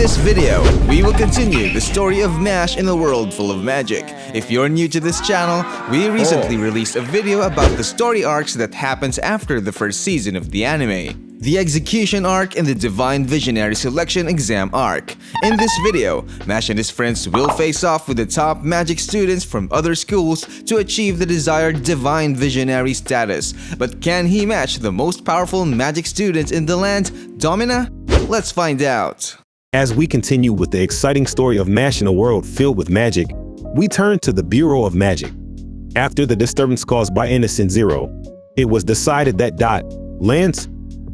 this video, we will continue the story of Mash in a world full of magic. If you're new to this channel, we recently released a video about the story arcs that happens after the first season of the anime. The Execution arc and the Divine Visionary Selection Exam arc. In this video, Mash and his friends will face off with the top magic students from other schools to achieve the desired Divine Visionary status. But can he match the most powerful magic students in the land, Domina? Let's find out. As we continue with the exciting story of Mash in a world filled with magic, we turn to the Bureau of Magic. After the disturbance caused by Innocent Zero, it was decided that Lance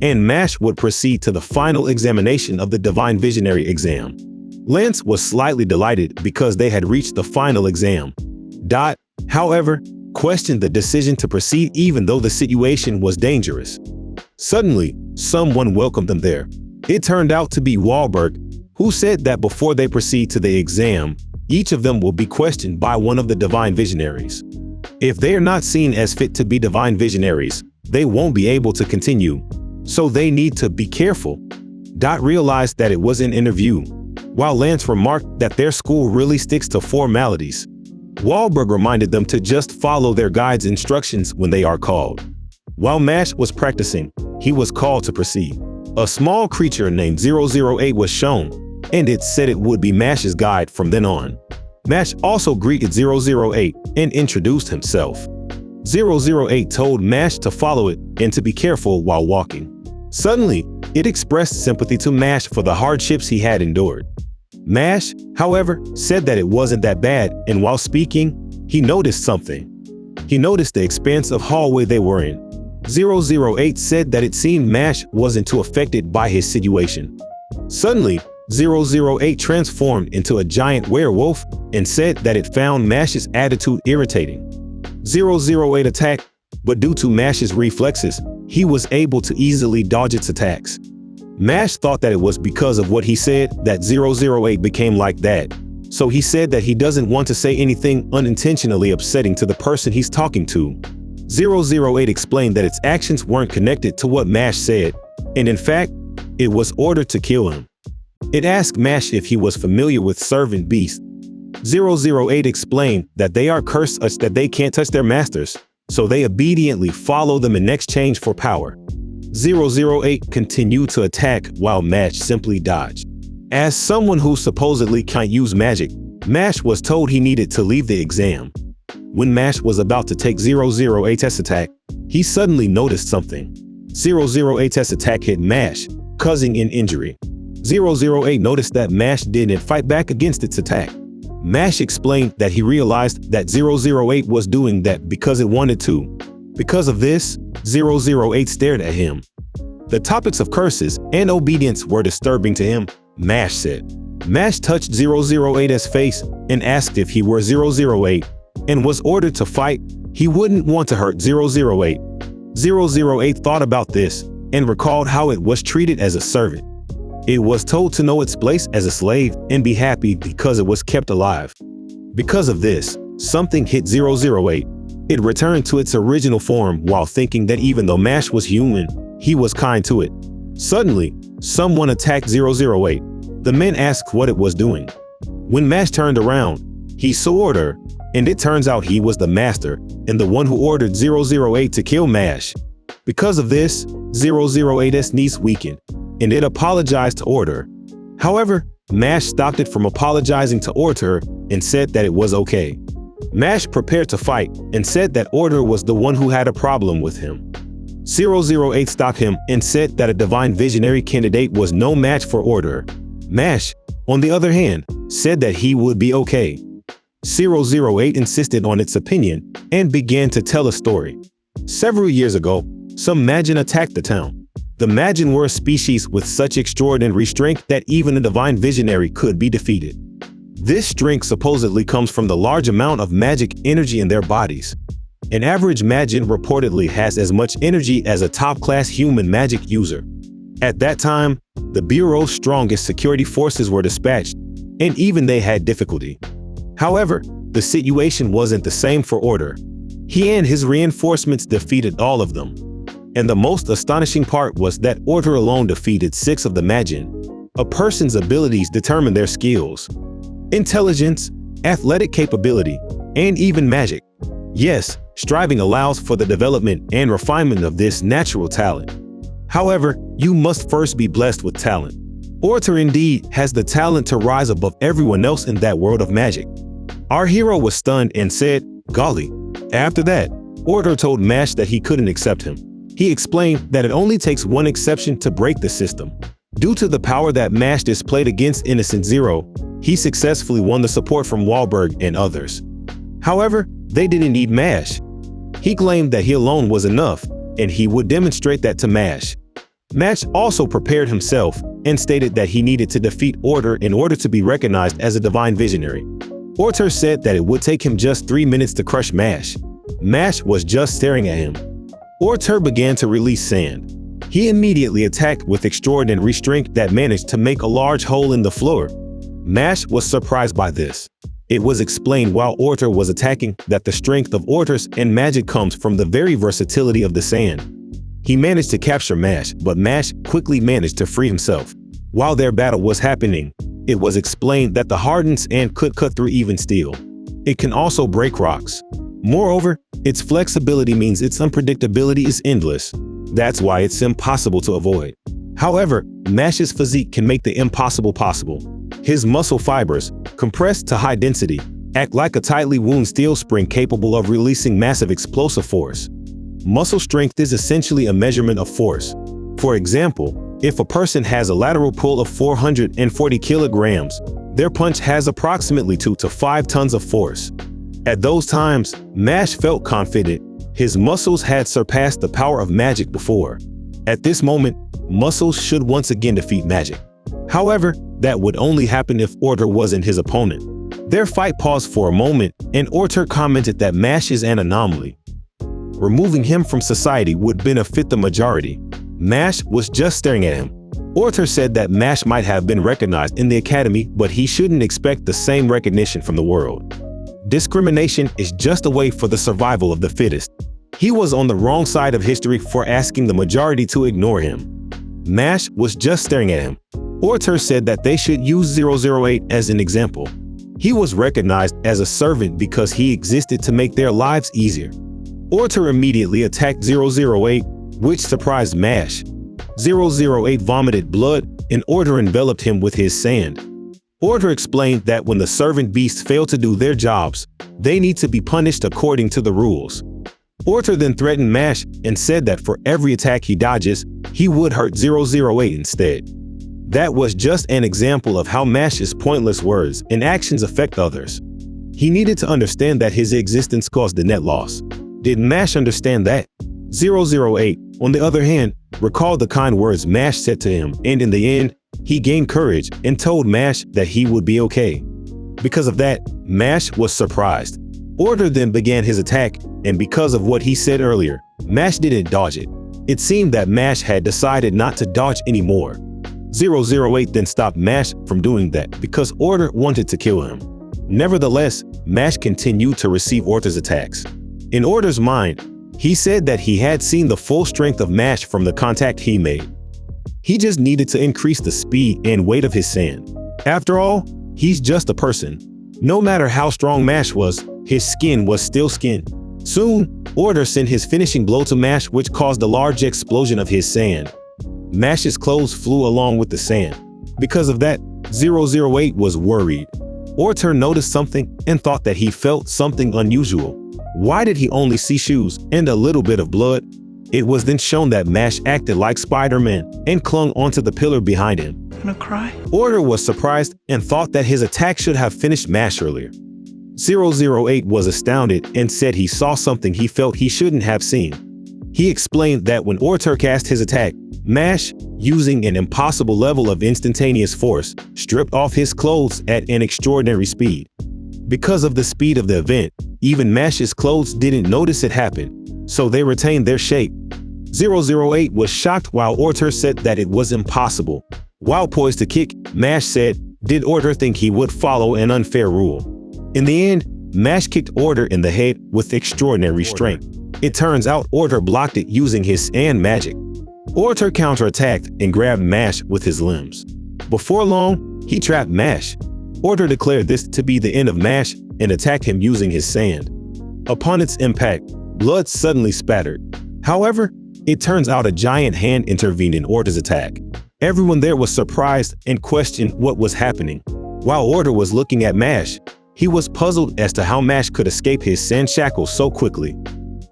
and Mash would proceed to the final examination of the Divine Visionary exam. Lance was slightly delighted because they had reached the final exam. However, questioned the decision to proceed even though the situation was dangerous. Suddenly, someone welcomed them there. It turned out to be Wahlberg, who said that before they proceed to the exam, each of them will be questioned by one of the Divine Visionaries. If they are not seen as fit to be Divine Visionaries, they won't be able to continue. So they need to be careful. Realized that it was an interview, while Lance remarked that their school really sticks to formalities. Wahlberg reminded them to just follow their guide's instructions when they are called. While Mash was practicing, he was called to proceed. A small creature named 008 was shown, and it said it would be Mash's guide from then on. Mash also greeted 008 and introduced himself. 008 told Mash to follow it and to be careful while walking. Suddenly, it expressed sympathy to Mash for the hardships he had endured. Mash, however, said that it wasn't that bad, and while speaking, he noticed something. He noticed the expanse of hallway they were in. 008 said that it seemed Mash wasn't too affected by his situation. Suddenly, 008 transformed into a giant werewolf and said that it found Mash's attitude irritating. 008 attacked, but due to Mash's reflexes, he was able to easily dodge its attacks. Mash thought that it was because of what he said that 008 became like that, so he said that he doesn't want to say anything unintentionally upsetting to the person he's talking to. 008 explained that its actions weren't connected to what Mash said, and in fact, it was ordered to kill him. It asked Mash if he was familiar with servant beasts. 008 explained that they are cursed such that they can't touch their masters, so they obediently follow them in exchange for power. 008 continued to attack while Mash simply dodged. As someone who supposedly can't use magic, Mash was told he needed to leave the exam. When Mash was about to take 008's attack, he suddenly noticed something. 008's attack hit Mash, causing an injury. 008 noticed that Mash didn't fight back against its attack. Mash explained that he realized that 008 was doing that because it wanted to. Because of this, 008 stared at him. The topics of curses and obedience were disturbing to him, Mash said. Mash touched 008's face and asked if he were 008 and was ordered to fight. He wouldn't want to hurt 008. 008 thought about this and recalled how it was treated as a servant. It was told to know its place as a slave and be happy because it was kept alive. Because of this, something hit 008. It returned to its original form while thinking that even though Mash was human, he was kind to it. Suddenly, someone attacked 008. The men asked what it was doing. When Mash turned around, he saw Orter, and it turns out he was the master and the one who ordered 008 to kill Mash. Because of this, 008's niece weakened, and it apologized to Orter. However, Mash stopped it from apologizing to Orter and said that it was okay. Mash prepared to fight and said that Orter was the one who had a problem with him. 008 stopped him and said that a Divine Visionary candidate was no match for Orter. Mash, on the other hand, said that he would be okay. 008 insisted on its opinion and began to tell a story. Several years ago, some Majin attacked the town. The Majin were a species with such extraordinary strength that even a Divine Visionary could be defeated. This strength supposedly comes from the large amount of magic energy in their bodies. An average Majin reportedly has as much energy as a top-class human magic user. At that time, the Bureau's strongest security forces were dispatched, and even they had difficulty. However, the situation wasn't the same for Orter. He and his reinforcements defeated all of them. And the most astonishing part was that Orter alone defeated 6 of the Majin. A person's abilities determine their skills, intelligence, athletic capability, and even magic. Yes, striving allows for the development and refinement of this natural talent. However, you must first be blessed with talent. Orter indeed has the talent to rise above everyone else in that world of magic. Our hero was stunned and said, "Golly." After that, Orter told Mash that he couldn't accept him. He explained that it only takes one exception to break the system. Due to the power that Mash displayed against Innocent Zero, he successfully won the support from Wahlberg and others. However, they didn't need Mash. He claimed that he alone was enough, and he would demonstrate that to Mash. Mash also prepared himself and stated that he needed to defeat Orter in order to be recognized as a divine visionary. Orter said that it would take him just 3 minutes to crush Mash. Mash was just staring at him. Orter began to release sand. He immediately attacked with extraordinary strength that managed to make a large hole in the floor. Mash was surprised by this. It was explained while Orter was attacking that the strength of Orters and magic comes from the very versatility of the sand. He managed to capture Mash, but Mash quickly managed to free himself. While their battle was happening, it was explained that the hardened sand could cut through even steel. It can also break rocks. Moreover, its flexibility means its unpredictability is endless. That's why it's impossible to avoid. However, Mash's physique can make the impossible possible. His muscle fibers, compressed to high density, act like a tightly wound steel spring capable of releasing massive explosive force. Muscle strength is essentially a measurement of force. For example, if a person has a lateral pull of 440 kilograms, their punch has approximately 2 to 5 tons of force. At those times, Mash felt confident. His muscles had surpassed the power of magic before. At this moment, muscles should once again defeat magic. However, that would only happen if Orter wasn't his opponent. Their fight paused for a moment, and Orter commented that Mash is an anomaly. Removing him from society would benefit the majority. Mash was just staring at him. Orter said that Mash might have been recognized in the academy, but he shouldn't expect the same recognition from the world. Discrimination is just a way for the survival of the fittest. He was on the wrong side of history for asking the majority to ignore him. Mash was just staring at him. Orter said that they should use 008 as an example. He was recognized as a servant because he existed to make their lives easier. Orter immediately attacked 008, which surprised Mash. 008 vomited blood, and Orter enveloped him with his sand. Orter explained that when the servant beasts fail to do their jobs, they need to be punished according to the rules. Orter then threatened Mash and said that for every attack he dodges, he would hurt 008 instead. That was just an example of how Mash's pointless words and actions affect others. He needed to understand that his existence caused the net loss. Did Mash understand that? 008, on the other hand, recalled the kind words Mash said to him, and in the end, he gained courage and told Mash that he would be okay. Because of that, Mash was surprised. Orter then began his attack, and because of what he said earlier, Mash didn't dodge it. It seemed that Mash had decided not to dodge anymore. 008 then stopped Mash from doing that because Orter wanted to kill him. Nevertheless, Mash continued to receive Orter's attacks. In Orter's mind, he said that he had seen the full strength of Mash from the contact he made. He just needed to increase the speed and weight of his sand. After all, he's just a person. No matter how strong Mash was, his skin was still skin. Soon, Orter sent his finishing blow to Mash, which caused a large explosion of his sand. Mash's clothes flew along with the sand. Because of that, 008 was worried. Orter noticed something and thought that he felt something unusual. Why did he only see shoes and a little bit of blood? It was then shown that Mash acted like Spider-Man and clung onto the pillar behind him. Gonna cry? Orter was surprised and thought that his attack should have finished Mash earlier. 008 was astounded and said he saw something he felt he shouldn't have seen. He explained that when Orter cast his attack, Mash, using an impossible level of instantaneous force, stripped off his clothes at an extraordinary speed. Because of the speed of the event, even Mash's clothes didn't notice it happen, so they retained their shape. 008 was shocked while Orter said that it was impossible. While poised to kick, Mash said, did Orter think he would follow an unfair rule? In the end, Mash kicked Orter in the head with extraordinary strength. It turns out Orter blocked it using his sand magic. Orter counterattacked and grabbed Mash with his limbs. Before long, he trapped Mash. Orter declared this to be the end of Mash and attacked him using his sand. Upon its impact, blood suddenly spattered. However, it turns out a giant hand intervened in Orter's attack. Everyone there was surprised and questioned what was happening. While Orter was looking at Mash, he was puzzled as to how Mash could escape his sand shackles so quickly.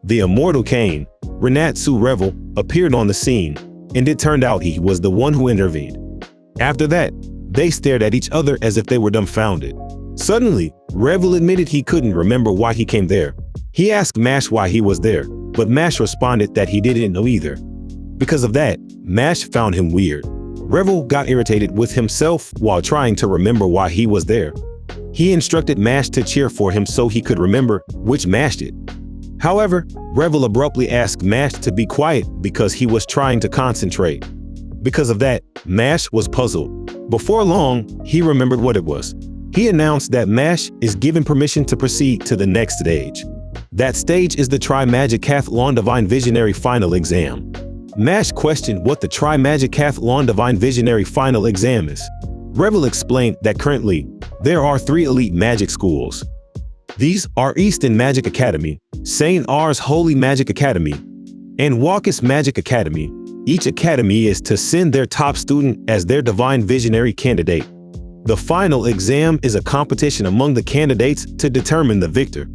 The immortal Kane, Renatsu Revel, appeared on the scene, and it turned out he was the one who intervened. After that, they stared at each other as if they were dumbfounded. Suddenly, Revel admitted he couldn't remember why he came there. He asked Mash why he was there, but Mash responded that he didn't know either. Because of that, Mash found him weird. Revel got irritated with himself while trying to remember why he was there. He instructed Mash to cheer for him so he could remember, which Mash did. However, Revel abruptly asked Mash to be quiet because he was trying to concentrate. Because of that, Mash was puzzled. Before long, he remembered what it was. He announced that Mash is given permission to proceed to the next stage. That stage is the Tri-Magic-Athalon Divine Visionary Final Exam. Mash questioned what the Tri-Magic-Athalon Divine Visionary Final Exam is. Revel explained that currently, there are 3 elite magic schools. These are Easton Magic Academy, St. R's Holy Magic Academy, and Walkis Magic Academy. Each academy is to send their top student as their Divine Visionary candidate. The final exam is a competition among the candidates to determine the victor.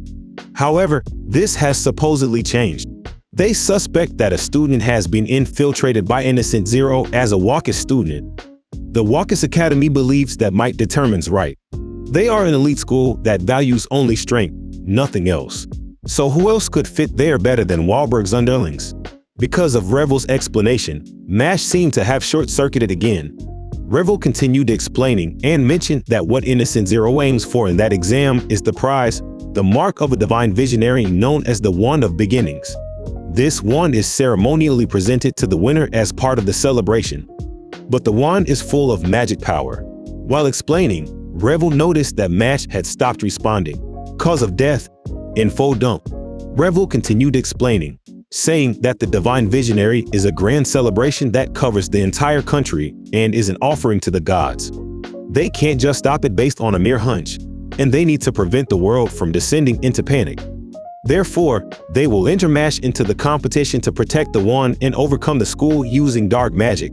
However, this has supposedly changed. They suspect that a student has been infiltrated by Innocent Zero as a Walkis student. The Walkis Academy believes that might determines right. They are an elite school that values only strength, nothing else. So who else could fit there better than Wahlberg's underlings? Because of Revel's explanation, Mash seemed to have short-circuited again. Revel continued explaining and mentioned that what Innocent Zero aims for in that exam is the prize, the mark of a divine visionary known as the Wand of Beginnings. This wand is ceremonially presented to the winner as part of the celebration. But the wand is full of magic power. While explaining, Revel noticed that Mash had stopped responding. Cause of death, info dump. Revel continued explaining, saying that the Divine Visionary is a grand celebration that covers the entire country and is an offering to the gods. They can't just stop it based on a mere hunch, and they need to prevent the world from descending into panic. Therefore, they will enter Mash into the competition to protect the wand and overcome the school using dark magic.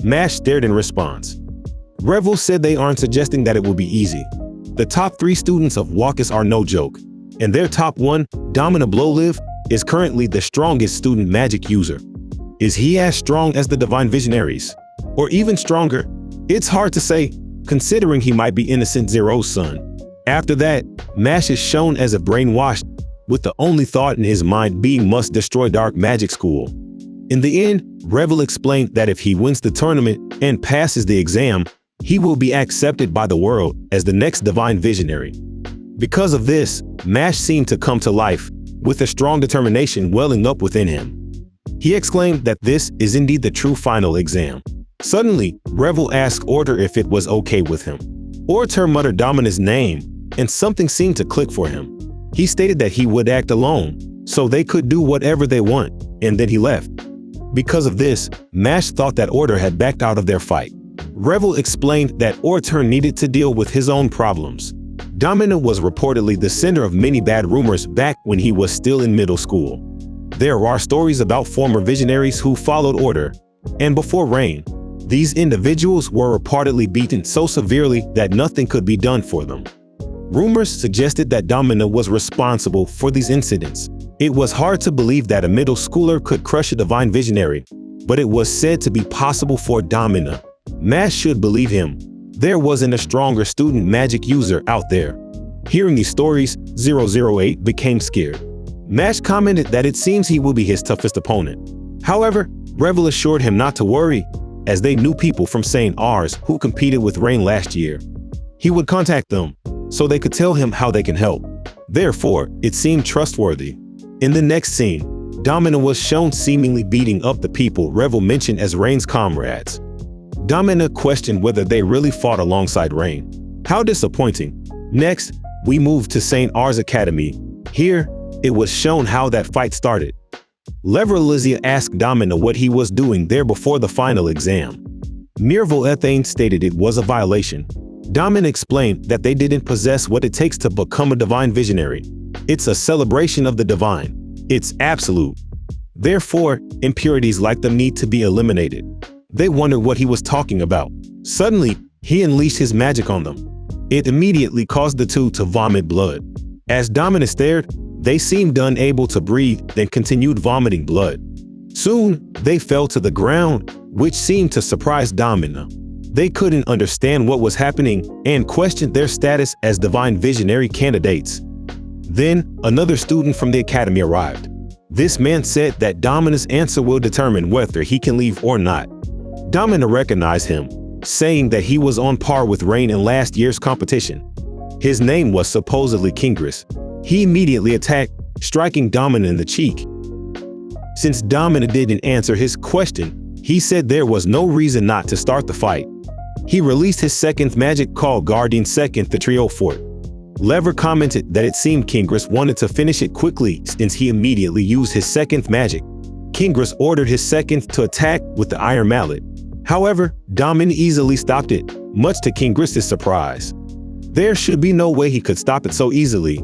Mash stared in response. Revel said they aren't suggesting that it will be easy. The top 3 students of Walkis are no joke, and their top 1, Domina Blowelive, is currently the strongest student magic user. Is he as strong as the Divine Visionaries? Or even stronger? It's hard to say, considering he might be Innocent Zero's son. After that, Mash is shown as a brainwashed, with the only thought in his mind being must destroy Dark Magic School. In the end, Revel explained that if he wins the tournament and passes the exam, he will be accepted by the world as the next Divine Visionary. Because of this, Mash seemed to come to life, with a strong determination welling up within him. He exclaimed that this is indeed the true final exam. Suddenly, Revel asked Orter if it was okay with him. Orter muttered Domina's name, and something seemed to click for him. He stated that he would act alone, so they could do whatever they want, and then he left. Because of this, Mash thought that Orter had backed out of their fight. Revel explained that Orter needed to deal with his own problems. Domina was reportedly the center of many bad rumors back when he was still in middle school. There are stories about former visionaries who followed Orter, and before Rain, these individuals were reportedly beaten so severely that nothing could be done for them. Rumors suggested that Domina was responsible for these incidents. It was hard to believe that a middle schooler could crush a divine visionary, but it was said to be possible for Domina. Mash should believe him. There wasn't a stronger student magic user out there. Hearing these stories, 008 became scared. Mash commented that it seems he will be his toughest opponent. However, Revel assured him not to worry, as they knew people from St. R's who competed with Rain last year. He would contact them, so they could tell him how they can help. Therefore, it seemed trustworthy. In the next scene, Domina was shown seemingly beating up the people Revel mentioned as Rain's comrades. Domina questioned whether they really fought alongside Rain. How disappointing. Next, we moved to St. R's Academy. Here, it was shown how that fight started. Leveralizia asked Domina what he was doing there before the final exam. Ethane stated it was a violation. Domina explained that they didn't possess what it takes to become a divine visionary. It's a celebration of the divine. It's absolute. Therefore, impurities like them need to be eliminated. They wondered what he was talking about. Suddenly, he unleashed his magic on them. It immediately caused the two to vomit blood. As Domina stared, they seemed unable to breathe, then continued vomiting blood. Soon, they fell to the ground, which seemed to surprise Domina. They couldn't understand what was happening and questioned their status as divine visionary candidates. Then, another student from the academy arrived. This man said that Domina's answer will determine whether he can leave or not. Domina recognized him, saying that he was on par with Rain in last year's competition. His name was supposedly Kingris. He immediately attacked, striking Domina in the cheek. Since Domina didn't answer his question, he said there was no reason not to start the fight. He released his second magic called Guardian Second the Trio Fort. Lever commented that it seemed Kingris wanted to finish it quickly since he immediately used his second magic. Kingris ordered his second to attack with the Iron Mallet. However, Domina easily stopped it, much to Kingris' surprise. There should be no way he could stop it so easily.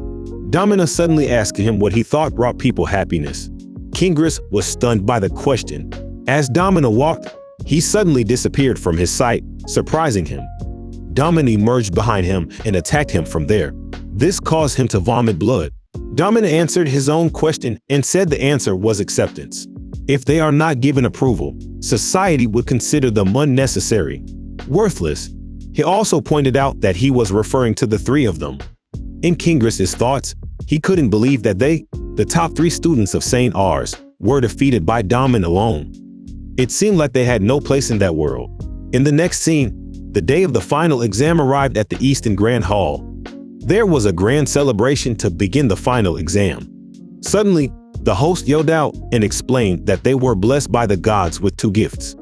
Domina suddenly asked him what he thought brought people happiness. Kingris was stunned by the question. As Domina walked, he suddenly disappeared from his sight, surprising him. Domina emerged behind him and attacked him from there. This caused him to vomit blood. Domina answered his own question and said the answer was acceptance. If they are not given approval, society would consider them unnecessary, worthless. He also pointed out that he was referring to the three of them. In Kingris' thoughts, he couldn't believe that they, the top three students of St. Ars, were defeated by Domina alone. It seemed like they had no place in that world. In the next scene, the day of the final exam arrived at the Easton Grand Hall. There was a grand celebration to begin the final exam. Suddenly, the host yelled out and explained that they were blessed by the gods with two gifts: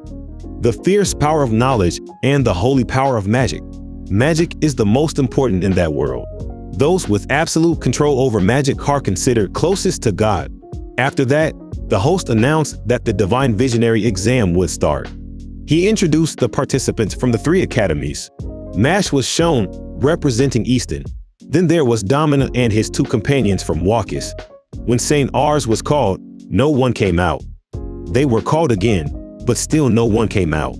the fierce power of knowledge and the holy power of magic. Magic is the most important in that world. Those with absolute control over magic are considered closest to God. After that, the host announced that the Divine Visionary exam would start. He introduced the participants from the three academies. Mash was shown, representing Easton. Then there was Domina and his two companions from Walkis. When St. Ars was called, no one came out. They were called again, but still no one came out.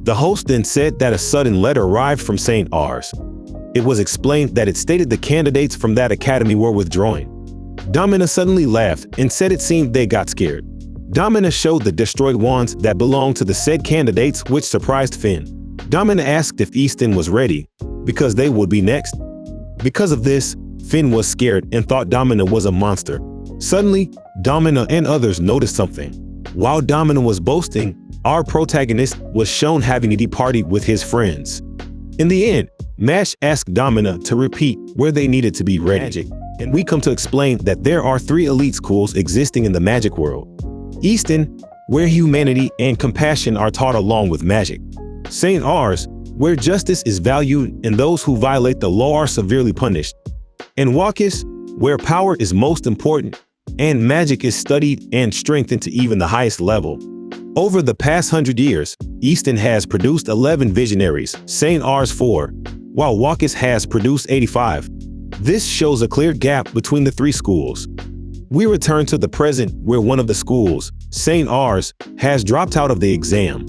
The host then said that a sudden letter arrived from St. Ars. It was explained that it stated the candidates from that academy were withdrawing. Domina suddenly laughed and said it seemed they got scared. Domina showed the destroyed wands that belonged to the said candidates, which surprised Finn. Domina asked if Easton was ready, because they would be next. Because of this, Finn was scared and thought Domina was a monster. Suddenly, Domina and others noticed something. While Domina was boasting, our protagonist was shown having a tea party with his friends. In the end, Mash asked Domina to repeat where they needed to be ready. And we come to explain that there are three elite schools existing in the magic world. Easton, where humanity and compassion are taught along with magic. St. Ars, where justice is valued and those who violate the law are severely punished. And Walkis, where power is most important and magic is studied and strengthened to even the highest level. Over the past 100 years, Easton has produced 11 Visionaries, St. Ars 4, while Walkis has produced 85. This shows a clear gap between the three schools. We return to the present where one of the schools, St. Ars, has dropped out of the exam.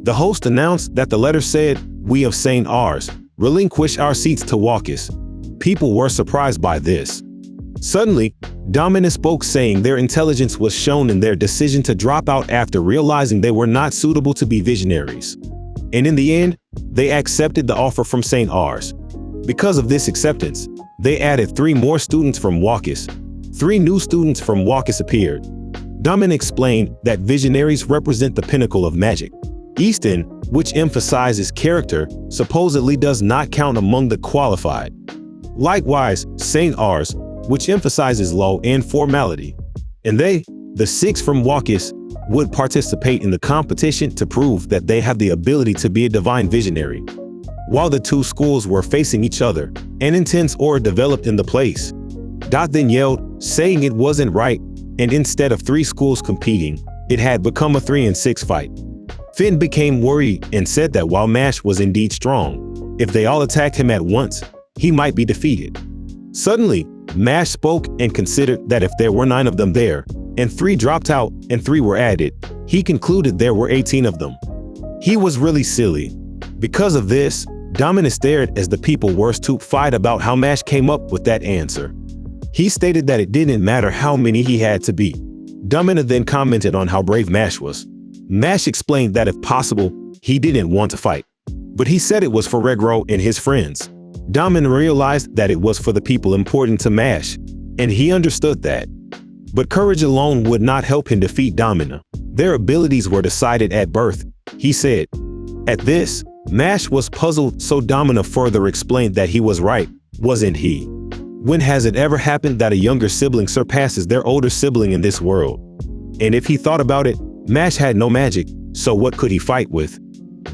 The host announced that the letter said, "We of St. Ars relinquish our seats to Walkis." People were surprised by this. Suddenly, Domina spoke, saying their intelligence was shown in their decision to drop out after realizing they were not suitable to be visionaries. And in the end, they accepted the offer from St. Ars. Because of this acceptance, they added 3 more students from Walkis. 3 new students from Walkis appeared. Domina explained that visionaries represent the pinnacle of magic. Easton, which emphasizes character, supposedly does not count among the qualified. Likewise, St. Ars, which emphasizes law and formality. And they, the 6 from Walkis, would participate in the competition to prove that they have the ability to be a divine visionary. While the 2 schools were facing each other, an intense aura developed in the place. Dot then yelled, saying it wasn't right, and instead of 3 schools competing, it had become a 3-6 fight. Finn became worried and said that while Mash was indeed strong, if they all attacked him at once, he might be defeated. Suddenly, Mash spoke and considered that if there were 9 of them there, and 3 dropped out and 3 were added, he concluded there were 18 of them. He was really silly. Because of this, Domina stared as the people were stupefied about how Mash came up with that answer. He stated that it didn't matter how many he had to beat. Domina then commented on how brave Mash was. Mash explained that if possible, he didn't want to fight, but he said it was for Regro and his friends. Domina realized that it was for the people important to Mash, and he understood that. But courage alone would not help him defeat Domina. Their abilities were decided at birth, he said. At this, Mash was puzzled, so Domina further explained that he was right, wasn't he? When has it ever happened that a younger sibling surpasses their older sibling in this world? And if he thought about it, Mash had no magic, so what could he fight with?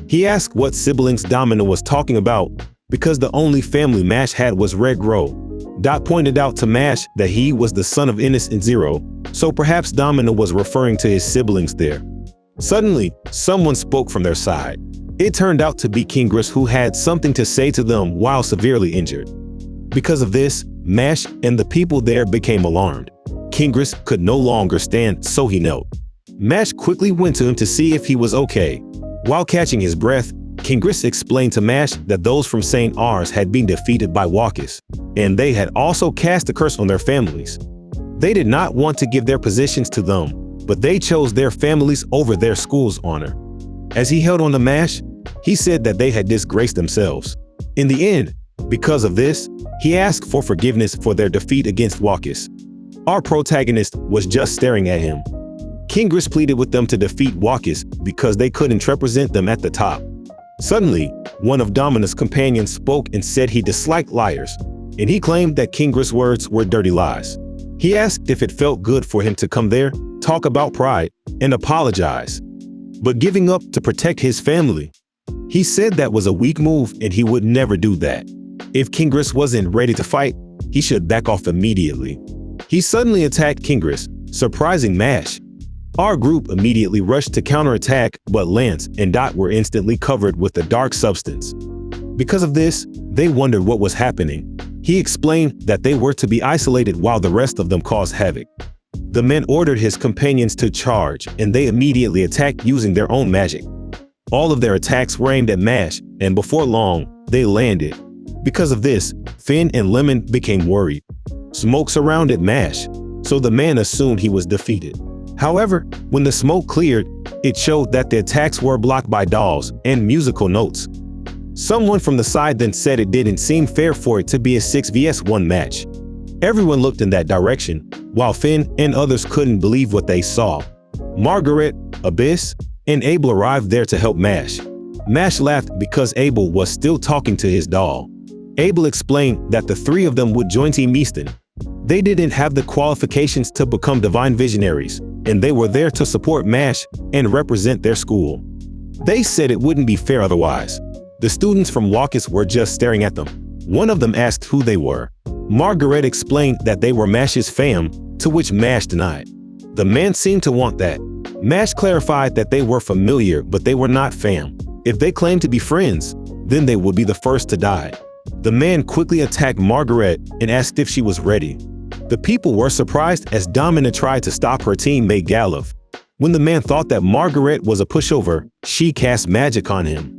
He asked what siblings Domina was talking about, because the only family Mash had was Regro. Dot pointed out to Mash that he was the son of Innocent Zero, so perhaps Domina was referring to his siblings there. Suddenly, someone spoke from their side. It turned out to be Kingris, who had something to say to them while severely injured. Because of this, Mash and the people there became alarmed. Kingris could no longer stand, so he knelt. Mash quickly went to him to see if he was okay. While catching his breath, Kingris explained to Mash that those from St. Ars had been defeated by Walkis, and they had also cast a curse on their families. They did not want to give their positions to them, but they chose their families over their school's honor. As he held on to Mash, he said that they had disgraced themselves. In the end, because of this, he asked for forgiveness for their defeat against Walkis. Our protagonist was just staring at him. Kingris pleaded with them to defeat Walkis because they couldn't represent them at the top. Suddenly, one of Domina's companions spoke and said he disliked liars, and he claimed that Kingris' words were dirty lies. He asked if it felt good for him to come there, talk about pride, and apologize, but giving up to protect his family. He said that was a weak move and he would never do that. If Kingris wasn't ready to fight, he should back off immediately. He suddenly attacked Kingris, surprising Mash. Our group immediately rushed to counterattack, but Lance and Dot were instantly covered with a dark substance. Because of this, they wondered what was happening. He explained that they were to be isolated while the rest of them caused havoc. The men ordered his companions to charge, and they immediately attacked using their own magic. All of their attacks were aimed at Mash, and before long, they landed. Because of this, Finn and Lemon became worried. Smoke surrounded Mash, so the man assumed he was defeated. However, when the smoke cleared, it showed that the attacks were blocked by dolls and musical notes. Someone from the side then said it didn't seem fair for it to be a 6 vs 1 match. Everyone looked in that direction, while Finn and others couldn't believe what they saw. Margaret, Abyss, and Abel arrived there to help Mash. Mash laughed because Abel was still talking to his doll. Abel explained that the 3 of them would join Team Easton. They didn't have the qualifications to become divine visionaries, and they were there to support Mash and represent their school. They said it wouldn't be fair otherwise. The students from Walkis were just staring at them. One of them asked who they were. Margaret explained that they were Mash's fam, to which Mash denied. The man seemed to want that. Mash clarified that they were familiar, but they were not fam. If they claimed to be friends, then they would be the first to die. The man quickly attacked Margaret and asked if she was ready. The people were surprised as Domina tried to stop her teammate Galuf. When the man thought that Margaret was a pushover, she cast magic on him.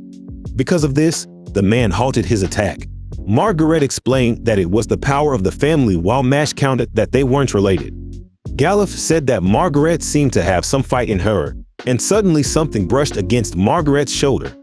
Because of this, the man halted his attack. Margaret explained that it was the power of the family, while Mash countered that they weren't related. Galuf said that Margaret seemed to have some fight in her, and suddenly something brushed against Margaret's shoulder.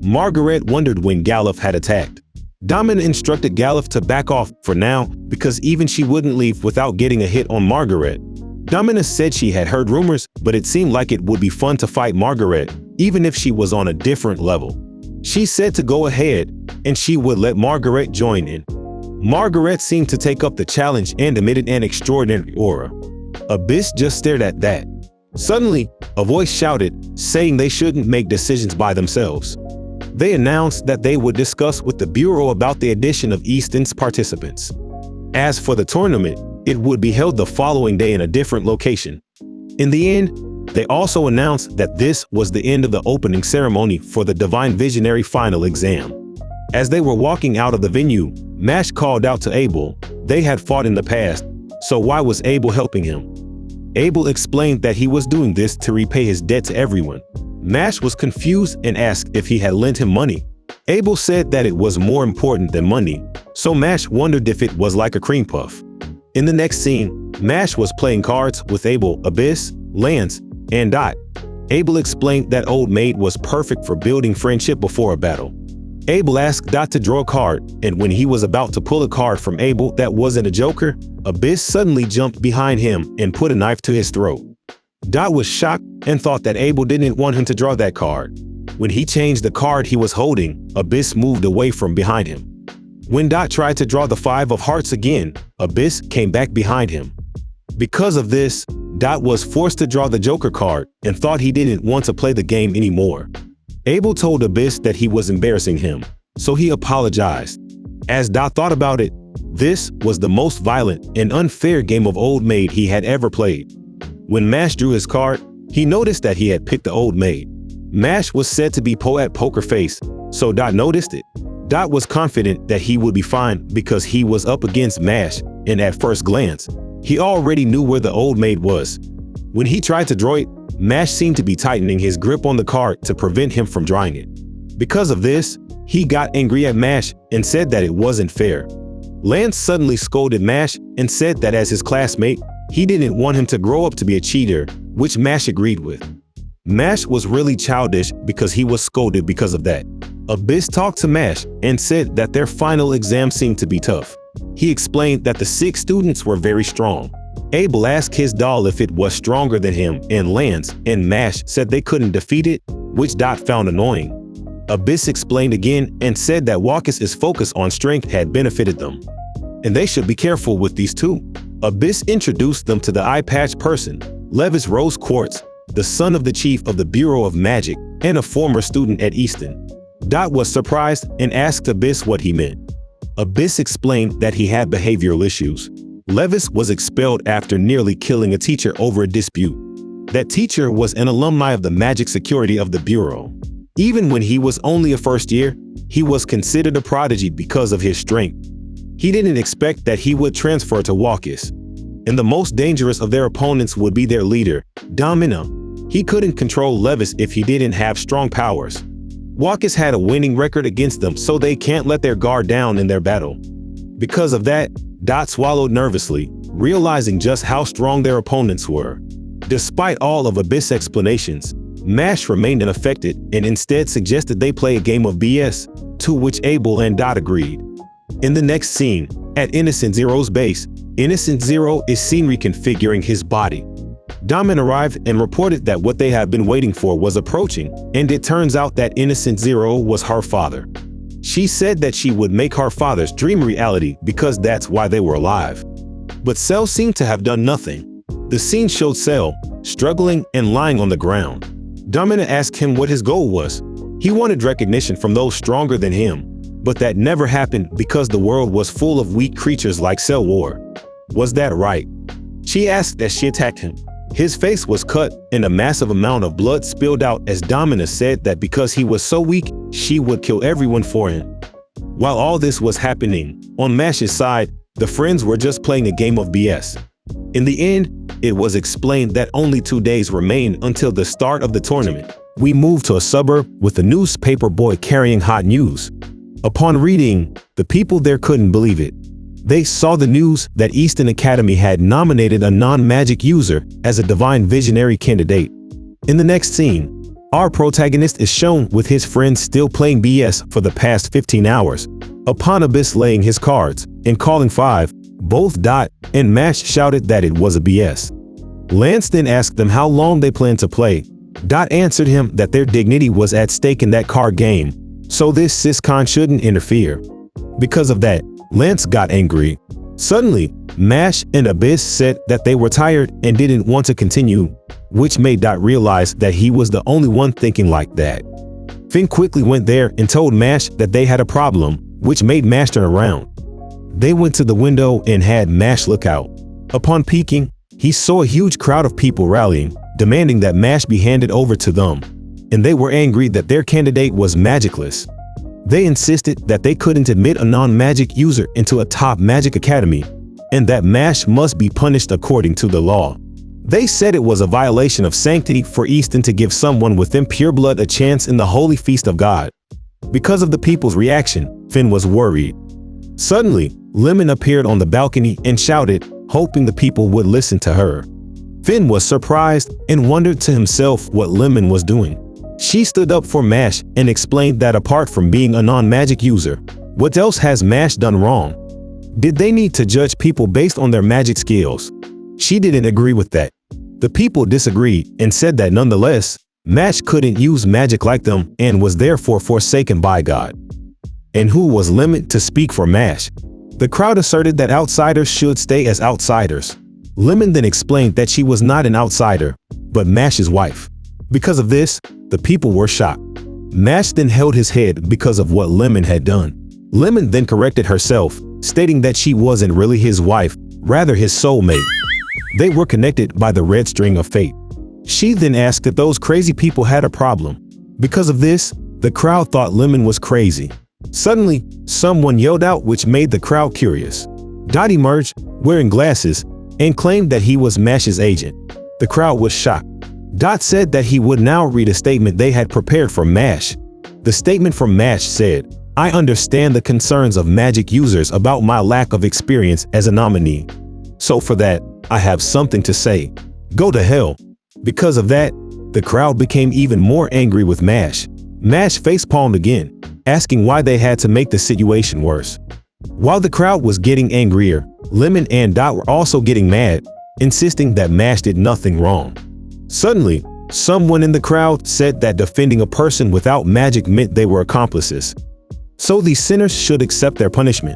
Margaret wondered when Galuf had attacked. Domina instructed Galuf to back off for now because even she wouldn't leave without getting a hit on Margaret. Domina said she had heard rumors, but it seemed like it would be fun to fight Margaret, even if she was on a different level. She said to go ahead, and she would let Margaret join in. Margaret seemed to take up the challenge and emitted an extraordinary aura. Abyss just stared at that. Suddenly, a voice shouted, saying they shouldn't make decisions by themselves. They announced that they would discuss with the Bureau about the addition of Easton's participants. As for the tournament, it would be held the following day in a different location. In the end, They also announced that this was the end of the opening ceremony for the Divine Visionary final exam. As they were walking out of the venue, Mash called out to Abel. They had fought in the past, so why was Abel helping him? Abel explained that he was doing this to repay his debt to everyone. Mash was confused and asked if he had lent him money. Abel said that it was more important than money, so Mash wondered if it was like a cream puff. In the next scene, Mash was playing cards with Abel, Abyss, Lance, and Dot. Abel explained that Old Maid was perfect for building friendship before a battle. Abel asked Dot to draw a card, and when he was about to pull a card from Abel that wasn't a joker, Abyss suddenly jumped behind him and put a knife to his throat. Dot was shocked and thought that Abel didn't want him to draw that card. When he changed the card he was holding, Abyss moved away from behind him. When Dot tried to draw the 5 of hearts again, Abyss came back behind him. Because of this, Dot was forced to draw the Joker card and thought he didn't want to play the game anymore. Abel told Abyss that he was embarrassing him, so he apologized. As Dot thought about it, this was the most violent and unfair game of Old Maid he had ever played. When Mash drew his card, he noticed that he had picked the Old Maid. Mash was said to be at poker face, so Dot noticed it. Dot was confident that he would be fine because he was up against Mash, and at first glance, he already knew where the Old Maid was. When he tried to draw it, Mash seemed to be tightening his grip on the card to prevent him from drawing it. Because of this, he got angry at Mash and said that it wasn't fair. Lance suddenly scolded Mash and said that as his classmate, he didn't want him to grow up to be a cheater, which Mash agreed with. Mash was really childish because he was scolded because of that. Abyss talked to Mash and said that their final exam seemed to be tough. He explained that the 6 students were very strong. Abel asked his doll if it was stronger than him and Lance and Mash said they couldn't defeat it, which Dot found annoying. Abyss explained again and said that Walkis' focus on strength had benefited them, and they should be careful with these two. Abyss introduced them to the eye patch person, Levis Rosequartz, the son of the chief of the Bureau of Magic and a former student at Easton. Dot was surprised and asked Abyss what he meant. Abyss explained that he had behavioral issues. Levis was expelled after nearly killing a teacher over a dispute. That teacher was an alumni of the magic security of the Bureau. Even when he was only a first year, he was considered a prodigy because of his strength. He didn't expect that he would transfer to Walkis. And the most dangerous of their opponents would be their leader, Domina. He couldn't control Levis if he didn't have strong powers. Walkis had a winning record against them, so they can't let their guard down in their battle. Because of that, Dot swallowed nervously, realizing just how strong their opponents were. Despite all of Abyss' explanations, Mash remained unaffected and instead suggested they play a game of BS, to which Abel and Dot agreed. In the next scene, at Innocent Zero's base, Innocent Zero is seen reconfiguring his body. Domina arrived and reported that what they had been waiting for was approaching, and it turns out that Innocent Zero was her father. She said that she would make her father's dream reality because that's why they were alive. But Cell seemed to have done nothing. The scene showed Cell struggling and lying on the ground. Domina asked him what his goal was. He wanted recognition from those stronger than him, but that never happened because the world was full of weak creatures like Cell War. Was that right? She asked as she attacked him. His face was cut and a massive amount of blood spilled out as Domina said that because he was so weak, she would kill everyone for him. While all this was happening, on Mash's side, the friends were just playing a game of BS. In the end, it was explained that only 2 days remained until the start of the tournament. We moved to a suburb with a newspaper boy carrying hot news. Upon reading, the people there couldn't believe it. They saw the news that Easton Academy had nominated a non-magic user as a Divine Visionary candidate. In the next scene, our protagonist is shown with his friends still playing BS for the past 15 hours. Upon Abyss laying his cards and calling 5, both Dot and Mash shouted that it was a BS. Lance then asked them how long they planned to play. Dot answered him that their dignity was at stake in that card game, so this siscon shouldn't interfere. Because of that, Lance got angry. Suddenly, Mash and Abyss said that they were tired and didn't want to continue, which made Dot realize that he was the only one thinking like that. Finn quickly went there and told Mash that they had a problem, which made Mash turn around. They went to the window and had Mash look out. Upon peeking, he saw a huge crowd of people rallying, demanding that Mash be handed over to them, and they were angry that their candidate was magicless. They insisted that they couldn't admit a non-magic user into a top magic academy, and that Mash must be punished according to the law. They said it was a violation of sanctity for Easton to give someone with impure blood a chance in the holy feast of God. Because of the people's reaction, Finn was worried. Suddenly, Lemon appeared on the balcony and shouted, hoping the people would listen to her. Finn was surprised and wondered to himself what Lemon was doing. She stood up for Mash and explained that apart from being a non-magic user, what else has Mash done wrong? Did they need to judge people based on their magic skills? She didn't agree with that. The people disagreed and said that nonetheless, Mash couldn't use magic like them and was therefore forsaken by God. And who was Lemon to speak for Mash? The crowd asserted that outsiders should stay as outsiders. Lemon then explained that she was not an outsider, but Mash's wife. Because of this, the people were shocked. Mash then held his head because of what Lemon had done. Lemon then corrected herself, stating that she wasn't really his wife, rather his soulmate. They were connected by the red string of fate. She then asked if those crazy people had a problem. Because of this, the crowd thought Lemon was crazy. Suddenly, someone yelled out, which made the crowd curious. Dot emerged, wearing glasses, and claimed that he was Mash's agent. The crowd was shocked. Dot said that he would now read a statement they had prepared for Mash. The statement from Mash said, "I understand the concerns of magic users about my lack of experience as a nominee. So for that, I have something to say. Go to hell." Because of that, the crowd became even more angry with Mash. Mash facepalmed again, asking why they had to make the situation worse. While the crowd was getting angrier, Lemon and Dot were also getting mad, insisting that Mash did nothing wrong. Suddenly, someone in the crowd said that defending a person without magic meant they were accomplices. So these sinners should accept their punishment.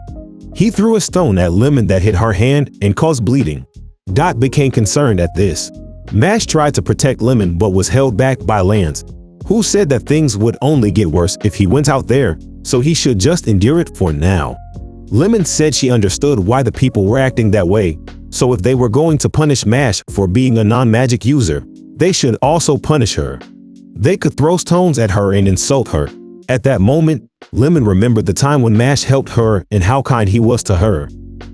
He threw a stone at Lemon that hit her hand and caused bleeding. Dot became concerned at this. Mash tried to protect Lemon but was held back by Lance, who said that things would only get worse if he went out there, so he should just endure it for now. Lemon said she understood why the people were acting that way, so if they were going to punish Mash for being a non-magic user, they should also punish her. They could throw stones at her and insult her. At that moment, Lemon remembered the time when Mash helped her and how kind he was to her.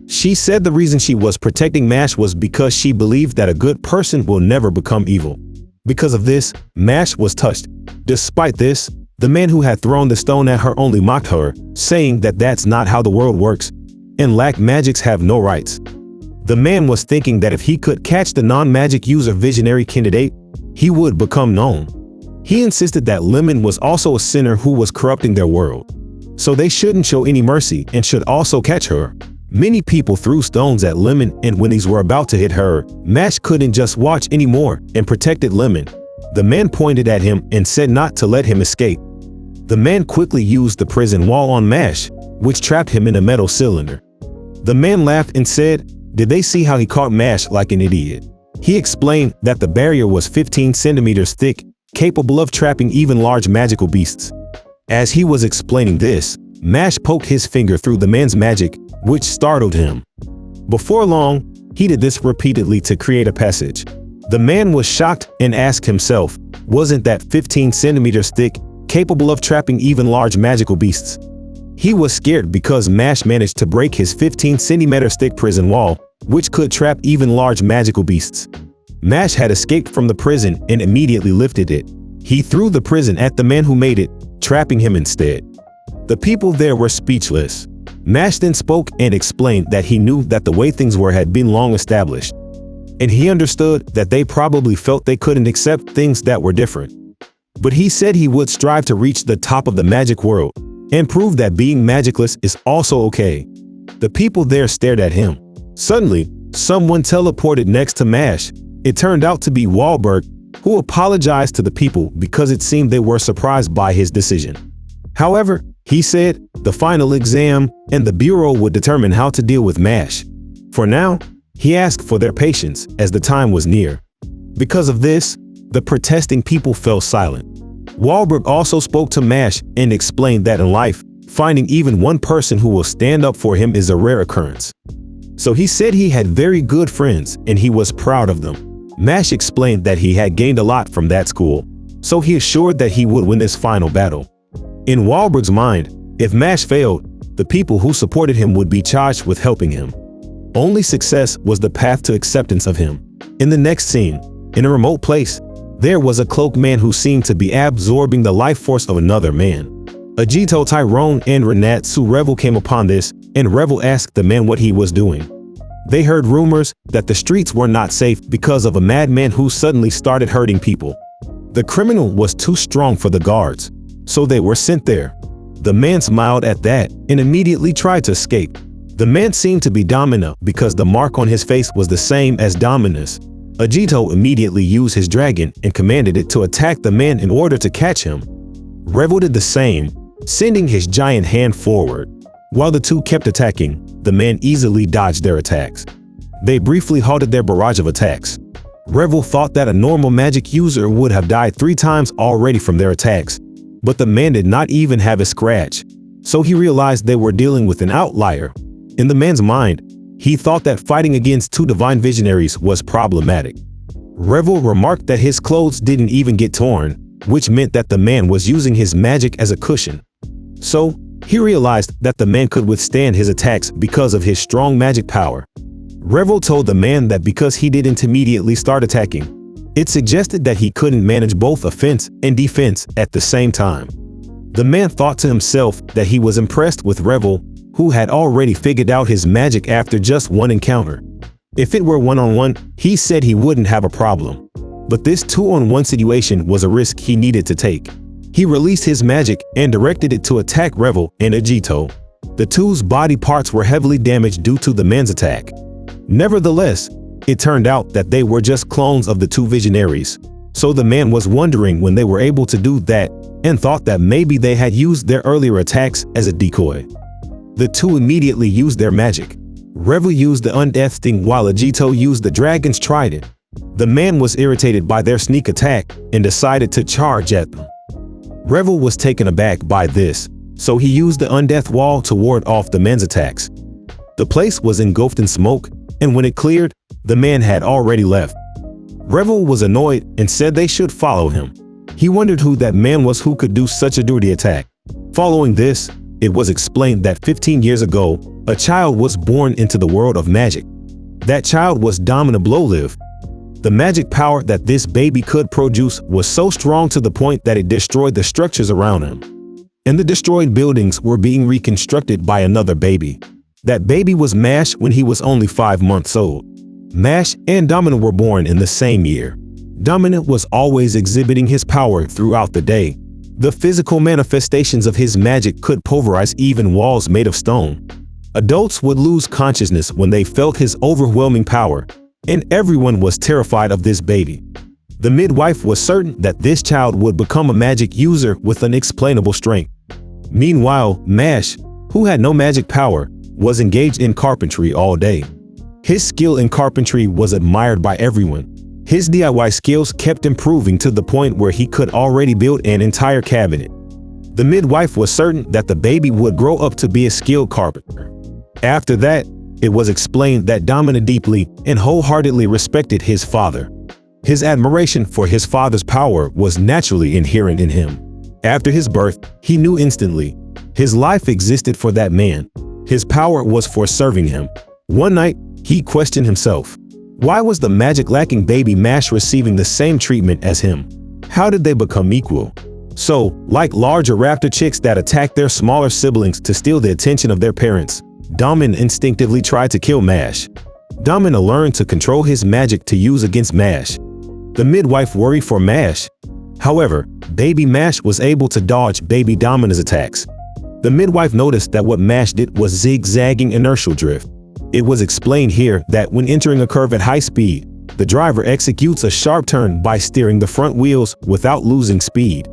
She said the reason she was protecting Mash was because she believed that a good person will never become evil. Because of this, Mash was touched. Despite this, the man who had thrown the stone at her only mocked her, saying that that's not how the world works, and black magics have no rights. The man was thinking that if he could catch the non-magic user Visionary candidate, he would become known. He insisted that Lemon was also a sinner who was corrupting their world, so they shouldn't show any mercy and should also catch her. Many people threw stones at Lemon, and when these were about to hit her, Mash couldn't just watch anymore and protected Lemon. The man pointed at him and said not to let him escape. The man quickly used the prison wall on Mash, which trapped him in a metal cylinder. The man laughed and said, "Did they see how he caught Mash like an idiot?" He explained that the barrier was 15 centimeters thick, capable of trapping even large magical beasts. As he was explaining this, Mash poked his finger through the man's magic, which startled him. Before long, he did this repeatedly to create a passage. The man was shocked and asked himself, wasn't that 15 centimeters thick, capable of trapping even large magical beasts? He was scared because Mash managed to break his 15 centimeters thick prison wall, which could trap even large magical beasts. Mash had escaped from the prison and immediately lifted it. He threw the prison at the man who made it, trapping him instead. The people there were speechless. Mash then spoke and explained that he knew that the way things were had been long established, and he understood that they probably felt they couldn't accept things that were different. But he said he would strive to reach the top of the magic world and prove that being magicless is also okay. The people there stared at him. Suddenly, someone teleported next to Mash. It turned out to be Wahlberg, who apologized to the people because it seemed they were surprised by his decision. However, he said the final exam and the bureau would determine how to deal with Mash. For now, he asked for their patience as the time was near. Because of this, the protesting people fell silent. Wahlberg also spoke to Mash and explained that in life, finding even one person who will stand up for him is a rare occurrence. So he said he had very good friends and he was proud of them. Mash explained that he had gained a lot from that school, so he assured that he would win this final battle. In Wahlberg's mind, if Mash failed, the people who supported him would be charged with helping him. Only success was the path to acceptance of him. In the next scene, in a remote place, there was a cloaked man who seemed to be absorbing the life force of another man. Agito, Tyrone, and Renatsu Revel came upon this, and Revel asked the man what he was doing. They heard rumors that the streets were not safe because of a madman who suddenly started hurting people. The criminal was too strong for the guards, so they were sent there. The man smiled at that and immediately tried to escape. The man seemed to be Domina because the mark on his face was the same as Domina's. Agito immediately used his dragon and commanded it to attack the man in order to catch him. Revel did the same, sending his giant hand forward. While the two kept attacking, the man easily dodged their attacks. They briefly halted their barrage of attacks. Revel thought that a normal magic user would have died 3 times already from their attacks, but the man did not even have a scratch, so he realized they were dealing with an outlier. In the man's mind, he thought that fighting against 2 divine visionaries was problematic. Revel remarked that his clothes didn't even get torn, which meant that the man was using his magic as a cushion. So, he realized that the man could withstand his attacks because of his strong magic power. Revel told the man that because he didn't immediately start attacking, it suggested that he couldn't manage both offense and defense at the same time. The man thought to himself that he was impressed with Revel, who had already figured out his magic after just one encounter. If it were one-on-one, he said he wouldn't have a problem. But this 2-on-1 situation was a risk he needed to take. He released his magic and directed it to attack Revel and Agito. The two's body parts were heavily damaged due to the man's attack. Nevertheless, it turned out that they were just clones of the 2 visionaries. So the man was wondering when they were able to do that and thought that maybe they had used their earlier attacks as a decoy. The two immediately used their magic. Revel used the undeath sting while Agito used the dragon's trident. The man was irritated by their sneak attack and decided to charge at them. Revel was taken aback by this, so he used the undeath wall to ward off the man's attacks. The place was engulfed in smoke, and when it cleared, the man had already left. Revel was annoyed and said they should follow him. He wondered who that man was who could do such a dirty attack. Following this, it was explained that 15 years ago, a child was born into the world of magic. That child was Domina Blowelive. The magic power that this baby could produce was so strong to the point that it destroyed the structures around him. And the destroyed buildings were being reconstructed by another baby. That baby was Mash when he was only 5 months old. Mash and Domina were born in the same year. Domina was always exhibiting his power throughout the day. The physical manifestations of his magic could pulverize even walls made of stone. Adults would lose consciousness when they felt his overwhelming power, and everyone was terrified of this baby. The midwife was certain that this child would become a magic user with unexplainable strength. Meanwhile, Mash, who had no magic power, was engaged in carpentry all day. His skill in carpentry was admired by everyone. His DIY skills kept improving to the point where he could already build an entire cabinet. The midwife was certain that the baby would grow up to be a skilled carpenter. After that, it was explained that Domina deeply and wholeheartedly respected his father. His admiration for his father's power was naturally inherent in him. After his birth, he knew instantly. His life existed for that man. His power was for serving him. One night, he questioned himself. Why was the magic-lacking baby Mash receiving the same treatment as him? How did they become equal? So, like larger raptor chicks that attack their smaller siblings to steal the attention of their parents, Domina instinctively tried to kill Mash. Domina learned to control his magic to use against Mash. The midwife worried for Mash. However, baby Mash was able to dodge baby Domina's attacks. The midwife noticed that what Mash did was zigzagging inertial drift. It was explained here that when entering a curve at high speed, the driver executes a sharp turn by steering the front wheels without losing speed.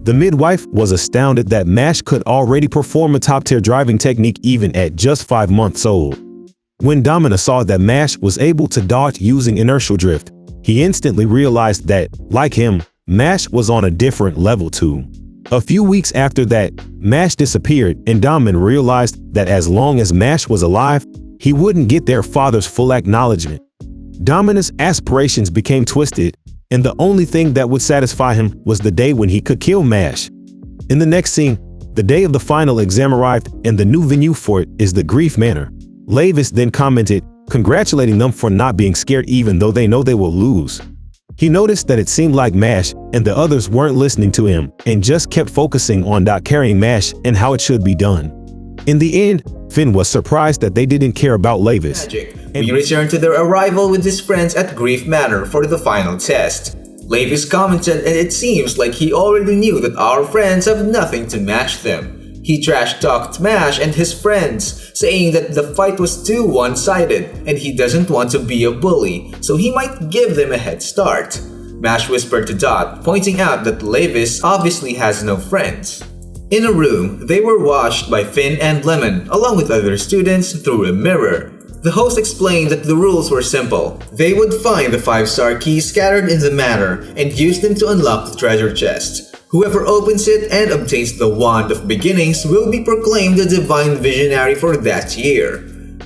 The midwife was astounded that Mash could already perform a top-tier driving technique even at just 5 months old. When Domina saw that Mash was able to dodge using inertial drift, he instantly realized that, like him, Mash was on a different level too. A few weeks after that, Mash disappeared and Domina realized that as long as Mash was alive, he wouldn't get their father's full acknowledgement. Domina's aspirations became twisted, and the only thing that would satisfy him was the day when he could kill Mash. In the next scene, the day of the final exam arrived, and the new venue for it is the Grief Manor. Levis then commented, congratulating them for not being scared even though they know they will lose. He noticed that it seemed like Mash and the others weren't listening to him and just kept focusing on carrying Mash and how it should be done. In the end, Finn was surprised that they didn't care about Levis. We return to their arrival with his friends at Grief Manor for the final test. Levis commented, and it seems like he already knew that our friends have nothing to match them. He trash-talked Mash and his friends, saying that the fight was too one-sided and he doesn't want to be a bully, so he might give them a head start. Mash whispered to Dot, pointing out that Levis obviously has no friends. In a room, they were watched by Finn and Lemon, along with other students, through a mirror. The host explained that the rules were simple. They would find the 5-star keys scattered in the manor and use them to unlock the treasure chest. Whoever opens it and obtains the Wand of Beginnings will be proclaimed the Divine Visionary for that year.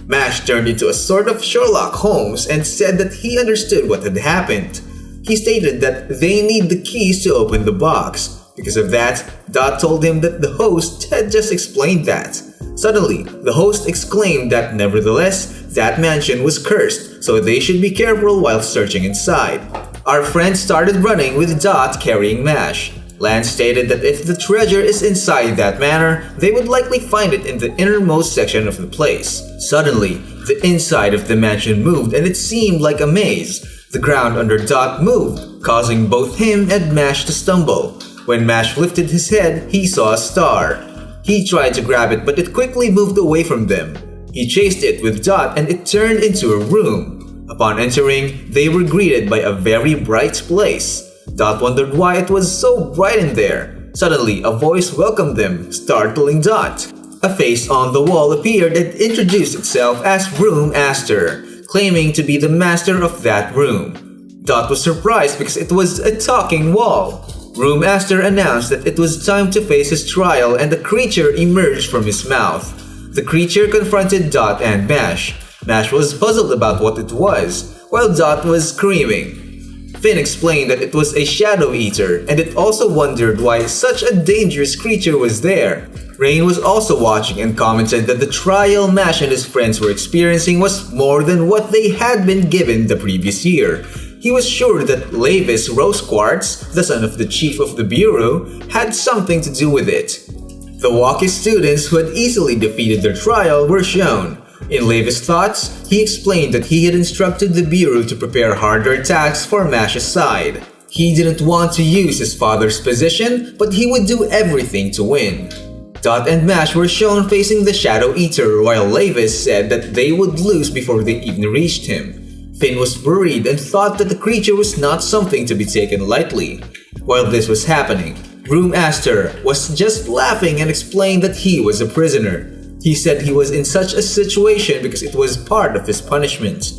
Mash turned into a sort of Sherlock Holmes and said that he understood what had happened. He stated that they need the keys to open the box. Because of that, Dot told him that the host had just explained that. Suddenly, the host exclaimed that nevertheless, that mansion was cursed, so they should be careful while searching inside. Our friends started running with Dot carrying Mash. Lance stated that if the treasure is inside that manor, they would likely find it in the innermost section of the place. Suddenly, the inside of the mansion moved and it seemed like a maze. The ground under Dot moved, causing both him and Mash to stumble. When Mash lifted his head, he saw a star. He tried to grab it, but it quickly moved away from them. He chased it with Dot and it turned into a room. Upon entering, they were greeted by a very bright place. Dot wondered why it was so bright in there. Suddenly, a voice welcomed them, startling Dot. A face on the wall appeared and introduced itself as Room Aster, claiming to be the master of that room. Dot was surprised because it was a talking wall. Room Aster announced that it was time to face his trial and a creature emerged from his mouth. The creature confronted Dot and Mash. Mash was puzzled about what it was, while Dot was screaming. Finn explained that it was a Shadow Eater, and it also wondered why such a dangerous creature was there. Rain was also watching and commented that the trial Mash and his friends were experiencing was more than what they had been given the previous year. He was sure that Levis Rosequartz, the son of the chief of the bureau, had something to do with it. The Walkis students who had easily defeated their trial were shown. In Levis' thoughts, he explained that he had instructed the bureau to prepare harder attacks for Mash's side. He didn't want to use his father's position, but he would do everything to win. Dot and Mash were shown facing the Shadow Eater, while Levis said that they would lose before they even reached him. Finn was worried and thought that the creature was not something to be taken lightly. While this was happening, Room Aster was just laughing and explained that he was a prisoner. He said he was in such a situation because it was part of his punishment.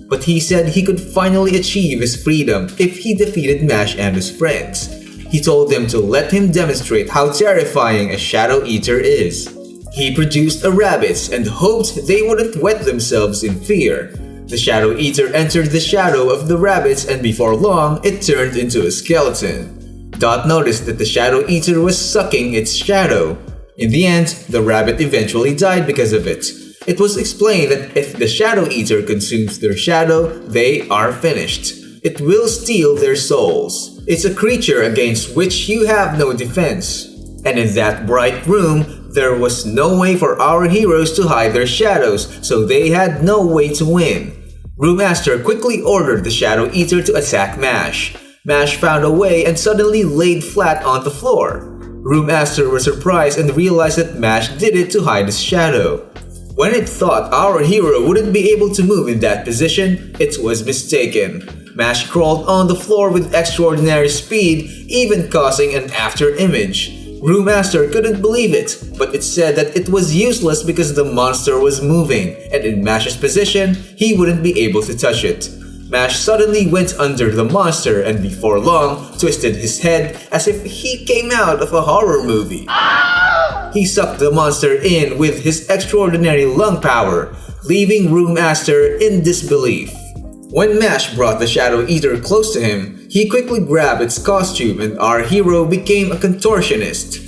But he said he could finally achieve his freedom if he defeated Mash and his friends. He told them to let him demonstrate how terrifying a Shadow Eater is. He produced a rabbit and hoped they wouldn't wet themselves in fear. The Shadow Eater entered the shadow of the rabbit and before long, it turned into a skeleton. Dot noticed that the Shadow Eater was sucking its shadow. In the end, the rabbit eventually died because of it. It was explained that if the Shadow Eater consumes their shadow, they are finished. It will steal their souls. It's a creature against which you have no defense. And in that bright room, there was no way for our heroes to hide their shadows, so they had no way to win. Room Aster quickly ordered the Shadow Eater to attack Mash. Mash found a way and suddenly laid flat on the floor. Room Aster was surprised and realized that Mash did it to hide his shadow. When it thought our hero wouldn't be able to move in that position, it was mistaken. Mash crawled on the floor with extraordinary speed, even causing an after image. Room Aster couldn't believe it, but it said that it was useless because the monster was moving, and in Mash's position, he wouldn't be able to touch it. Mash suddenly went under the monster and before long, twisted his head as if he came out of a horror movie. He sucked the monster in with his extraordinary lung power, leaving Room Aster in disbelief. When Mash brought the Shadow Eater close to him, he quickly grabbed its costume and our hero became a contortionist.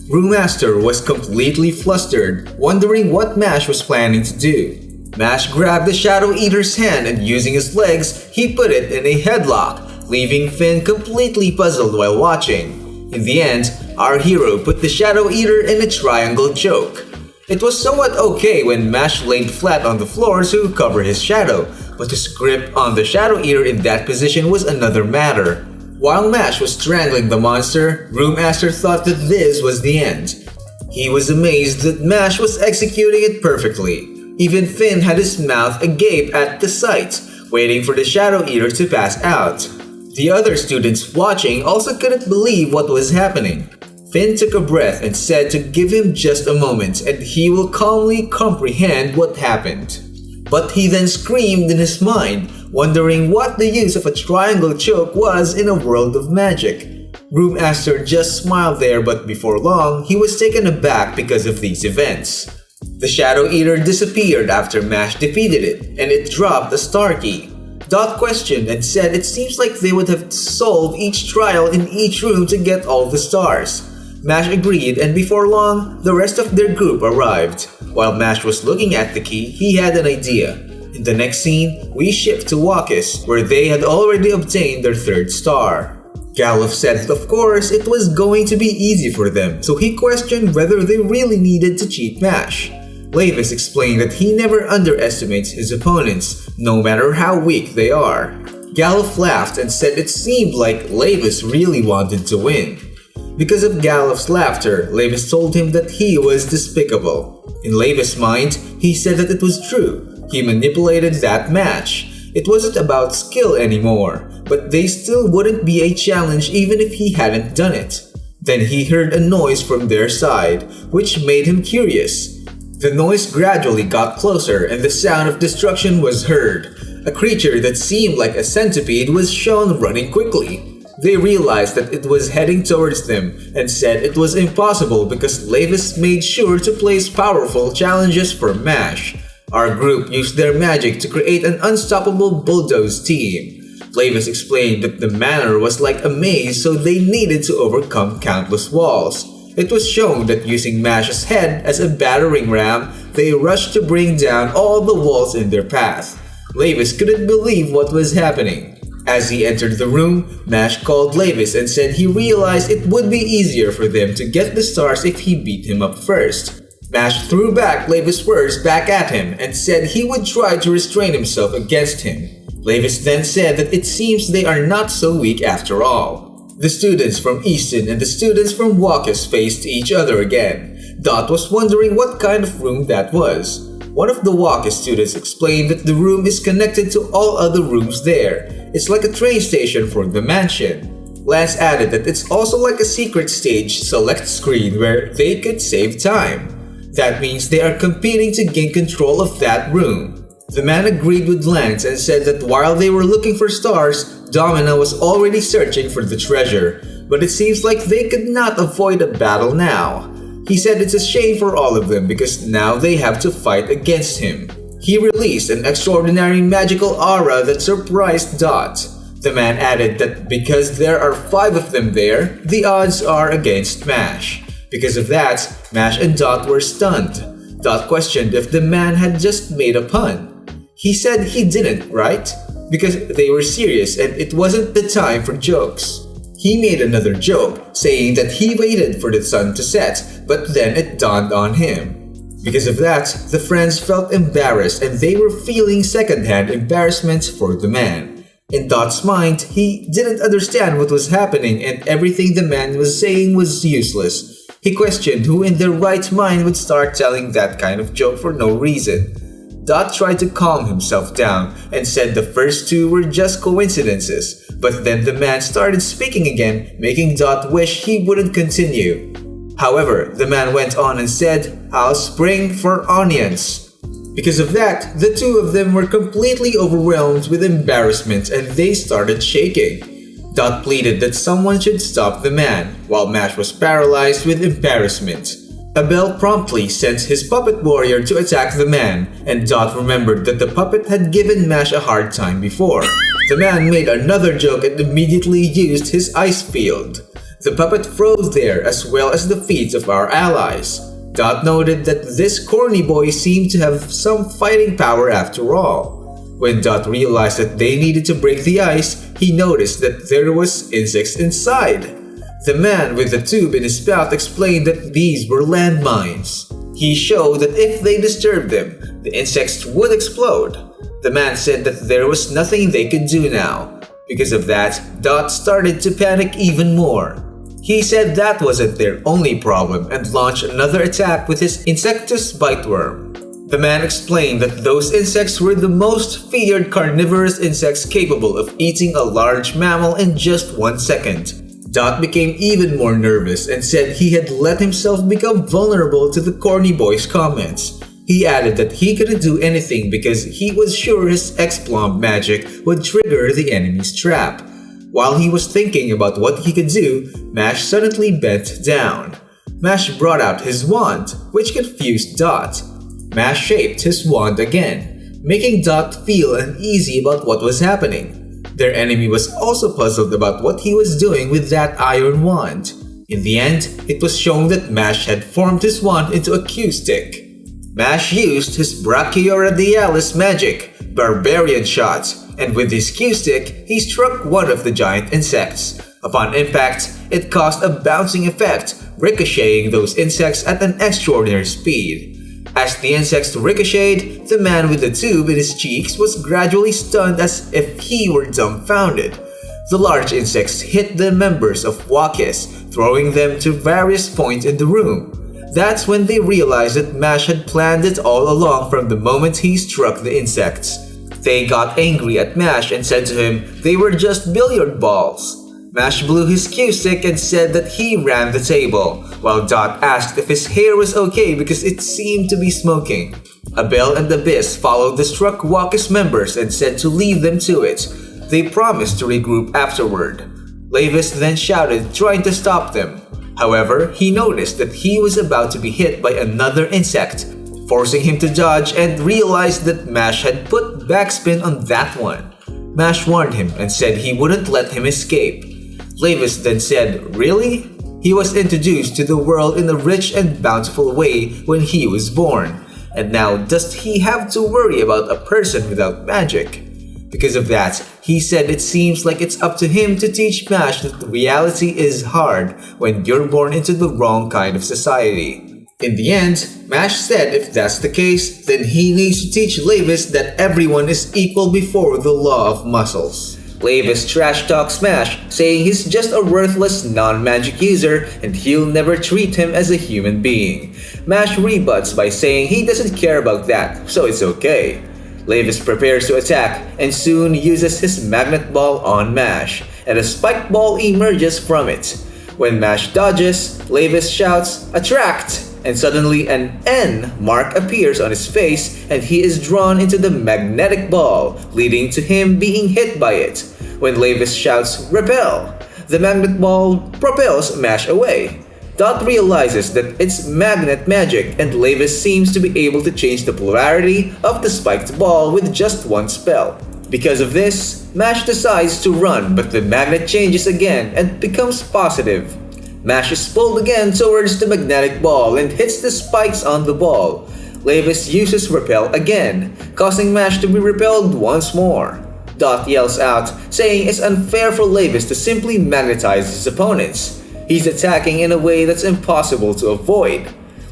Brewmaster was completely flustered, wondering what Mash was planning to do. Mash grabbed the Shadow Eater's hand and using his legs, he put it in a headlock, leaving Finn completely puzzled while watching. In the end, our hero put the Shadow Eater in a triangle choke. It was somewhat okay when Mash laid flat on the floor to cover his shadow, but his grip on the Shadow Eater in that position was another matter. While Mash was strangling the monster, Brewmaster thought that this was the end. He was amazed that Mash was executing it perfectly. Even Finn had his mouth agape at the sight, waiting for the Shadow Eater to pass out. The other students watching also couldn't believe what was happening. Finn took a breath and said to give him just a moment and he will calmly comprehend what happened. But he then screamed in his mind, wondering what the use of a triangle choke was in a world of magic. Brewmaster just smiled there, but before long, he was taken aback because of these events. The Shadow Eater disappeared after Mash defeated it, and it dropped a star key. Dot questioned and said it seems like they would have to solve each trial in each room to get all the stars. Mash agreed, and before long, the rest of their group arrived. While Mash was looking at the key, he had an idea. In the next scene, we shift to Walkis, where they had already obtained their third star. Galuf said that of course it was going to be easy for them, so he questioned whether they really needed to cheat Mash. Levis explained that he never underestimates his opponents, no matter how weak they are. Galuf laughed and said it seemed like Levis really wanted to win. Because of Galuf's laughter, Levis told him that he was despicable. In Levis' mind, he said that it was true. He manipulated that match. It wasn't about skill anymore, but they still wouldn't be a challenge even if he hadn't done it. Then he heard a noise from their side, which made him curious. The noise gradually got closer and the sound of destruction was heard. A creature that seemed like a centipede was shown running quickly. They realized that it was heading towards them and said it was impossible because Levis made sure to place powerful challenges for Mash. Our group used their magic to create an unstoppable bulldoze team. Levis explained that the Manor was like a maze, so they needed to overcome countless walls. It was shown that using Mash's head as a battering ram, they rushed to bring down all the walls in their path. Levis couldn't believe what was happening. As he entered the room, Mash called Levis and said he realized it would be easier for them to get the stars if he beat him up first. Mash threw back Levis' words back at him and said he would try to restrain himself against him. Levis then said that it seems they are not so weak after all. The students from Easton and the students from Walkis faced each other again. Dot was wondering what kind of room that was. One of the Walkis students explained that the room is connected to all other rooms there. It's like a train station for the mansion. Lance added that it's also like a secret stage select screen where they could save time. That means they are competing to gain control of that room. The man agreed with Lance and said that while they were looking for stars, Domina was already searching for the treasure, but it seems like they could not avoid a battle now. He said it's a shame for all of them because now they have to fight against him. He released an extraordinary magical aura that surprised Dot. The man added that because there are 5 of them there, the odds are against Mash. Because of that, Mash and Dot were stunned. Dot questioned if the man had just made a pun. He said he didn't, right? Because they were serious and it wasn't the time for jokes. He made another joke, saying that he waited for the sun to set, but then it dawned on him. Because of that, the friends felt embarrassed and they were feeling secondhand embarrassment for the man. In Dot's mind, he didn't understand what was happening and everything the man was saying was useless. He questioned who in their right mind would start telling that kind of joke for no reason. Dot tried to calm himself down and said the first 2 were just coincidences, but then the man started speaking again, making Dot wish he wouldn't continue. However, the man went on and said, "I'll spring for onions." Because of that, the 2 of them were completely overwhelmed with embarrassment and they started shaking. Dot pleaded that someone should stop the man, while Mash was paralyzed with embarrassment. Abel promptly sent his puppet warrior to attack the man, and Dot remembered that the puppet had given Mash a hard time before. The man made another joke and immediately used his ice field. The puppet froze there as well as the feet of our allies. Dot noted that this corny boy seemed to have some fighting power after all. When Dot realized that they needed to break the ice, he noticed that there was insects inside. The man with the tube in his mouth explained that these were landmines. He showed that if they disturbed them, the insects would explode. The man said that there was nothing they could do now. Because of that, Dot started to panic even more. He said that wasn't their only problem and launched another attack with his Insectus biteworm. The man explained that those insects were the most feared carnivorous insects capable of eating a large mammal in just 1 second. Dot became even more nervous and said he had let himself become vulnerable to the corny boy's comments. He added that he couldn't do anything because he was sure his X-Plomb magic would trigger the enemy's trap. While he was thinking about what he could do, Mash suddenly bent down. Mash brought out his wand, which confused Dot. Mash shaped his wand again, making Dot feel uneasy about what was happening. Their enemy was also puzzled about what he was doing with that iron wand. In the end, it was shown that Mash had formed his wand into a Q-stick. Mash used his Brachioradialis magic, Barbarian Shot, and with his Q-stick, he struck one of the giant insects. Upon impact, it caused a bouncing effect, ricocheting those insects at an extraordinary speed. As the insects ricocheted, the man with the tube in his cheeks was gradually stunned as if he were dumbfounded. The large insects hit the members of Walkis, throwing them to various points in the room. That's when they realized that Mash had planned it all along from the moment he struck the insects. They got angry at Mash and said to him they were just billiard balls. Mash blew his Q-stick and said that he ran the table, while Dot asked if his hair was okay because it seemed to be smoking. Abel and Abyss followed the struck Walkis members and said to leave them to it. They promised to regroup afterward. Levis then shouted, trying to stop them. However, he noticed that he was about to be hit by another insect, forcing him to dodge and realized that Mash had put backspin on that one. Mash warned him and said he wouldn't let him escape. Levis then said, really? He was introduced to the world in a rich and bountiful way when he was born, and now does he have to worry about a person without magic? Because of that, he said it seems like it's up to him to teach Mash that reality is hard when you're born into the wrong kind of society. In the end, Mash said if that's the case, then he needs to teach Levis that everyone is equal before the law of muscles. Levis trash talks Mash, saying he's just a worthless non-magic user and he'll never treat him as a human being. Mash rebuts by saying he doesn't care about that, so it's okay. Levis prepares to attack and soon uses his magnet ball on Mash, and a spiked ball emerges from it. When Mash dodges, Levis shouts, "Attract!" and suddenly an N mark appears on his face and he is drawn into the magnetic ball, leading to him being hit by it. When Levis shouts, "Repel!" the magnet ball propels Mash away. Dot realizes that it's magnet magic and Levis seems to be able to change the polarity of the spiked ball with just one spell. Because of this, Mash decides to run, but the magnet changes again and becomes positive. Mash is pulled again towards the magnetic ball and hits the spikes on the ball. Levis uses Repel again, causing Mash to be repelled once more. Dot yells out, saying it's unfair for Levis to simply magnetize his opponents. He's attacking in a way that's impossible to avoid.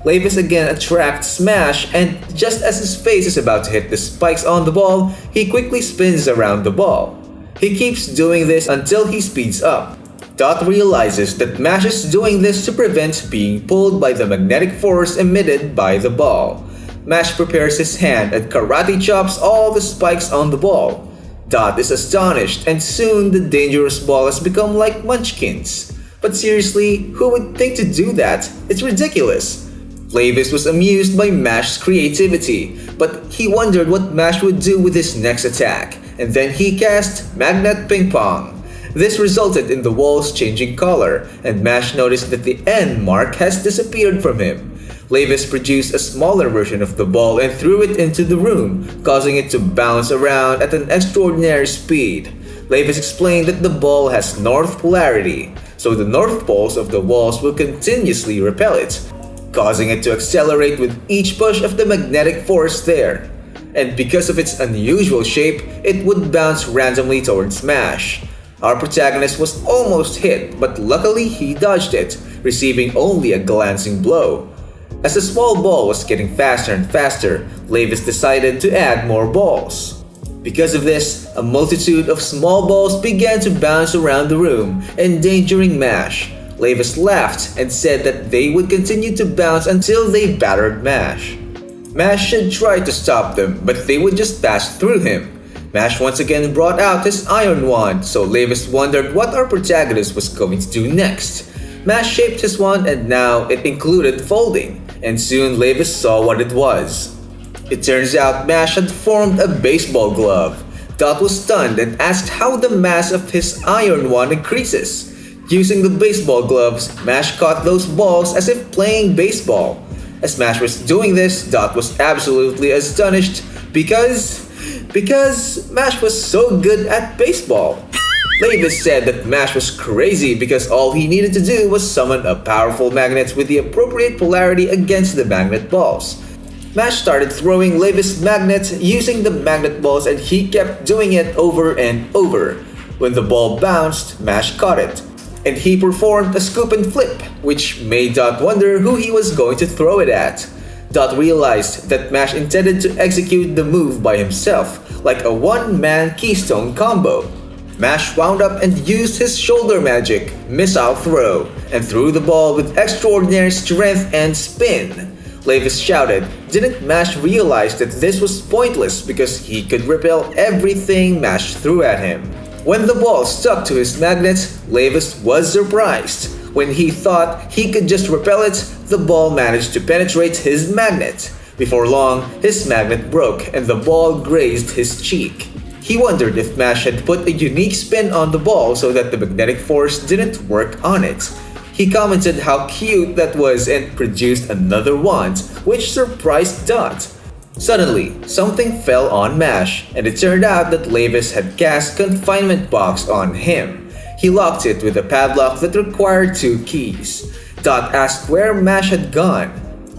Levis again attracts Mash, and just as his face is about to hit the spikes on the ball, he quickly spins around the ball. He keeps doing this until he speeds up. Dot realizes that Mash is doing this to prevent being pulled by the magnetic force emitted by the ball. Mash prepares his hand and karate chops all the spikes on the ball. Dot is astonished, and soon the dangerous ball has become like munchkins. But seriously, who would think to do that? It's ridiculous. Levis was amused by Mash's creativity, but he wondered what Mash would do with his next attack, and then he cast Magnet Ping Pong. This resulted in the walls changing color, and Mash noticed that the N mark has disappeared from him. Levis produced a smaller version of the ball and threw it into the room, causing it to bounce around at an extraordinary speed. Levis explained that the ball has north polarity, so the north poles of the walls will continuously repel it, causing it to accelerate with each push of the magnetic force there. And because of its unusual shape, it would bounce randomly towards Mash. Our protagonist was almost hit, but luckily he dodged it, receiving only a glancing blow. As the small ball was getting faster and faster, Levis decided to add more balls. Because of this, a multitude of small balls began to bounce around the room, endangering Mash. Levis laughed and said that they would continue to bounce until they battered Mash. Mash should try to stop them, but they would just pass through him. Mash once again brought out his iron wand, so Levis wondered what our protagonist was going to do next. Mash shaped his wand and now it included folding, and soon Levis saw what it was. It turns out Mash had formed a baseball glove. Dot was stunned and asked how the mass of his iron wand increases. Using the baseball gloves, Mash caught those balls as if playing baseball. As Mash was doing this, Dot was absolutely astonished because Mash was so good at baseball. Levis said that Mash was crazy because all he needed to do was summon a powerful magnet with the appropriate polarity against the magnet balls. Mash started throwing Levis magnets using the magnet balls and he kept doing it over and over. When the ball bounced, Mash caught it, and he performed a scoop and flip, which made Dot wonder who he was going to throw it at. Dot realized that Mash intended to execute the move by himself, like a one-man keystone combo. Mash wound up and used his shoulder magic, missile throw, and threw the ball with extraordinary strength and spin. Levis shouted, didn't Mash realize that this was pointless because he could repel everything Mash threw at him? When the ball stuck to his magnet, Levis was surprised. When he thought he could just repel it, the ball managed to penetrate his magnet. Before long, his magnet broke and the ball grazed his cheek. He wondered if Mash had put a unique spin on the ball so that the magnetic force didn't work on it. He commented how cute that was and produced another wand, which surprised Dot. Suddenly, something fell on Mash, and it turned out that Levis had cast Confinement Box on him. He locked it with a padlock that required 2 keys. Dot asked where Mash had gone.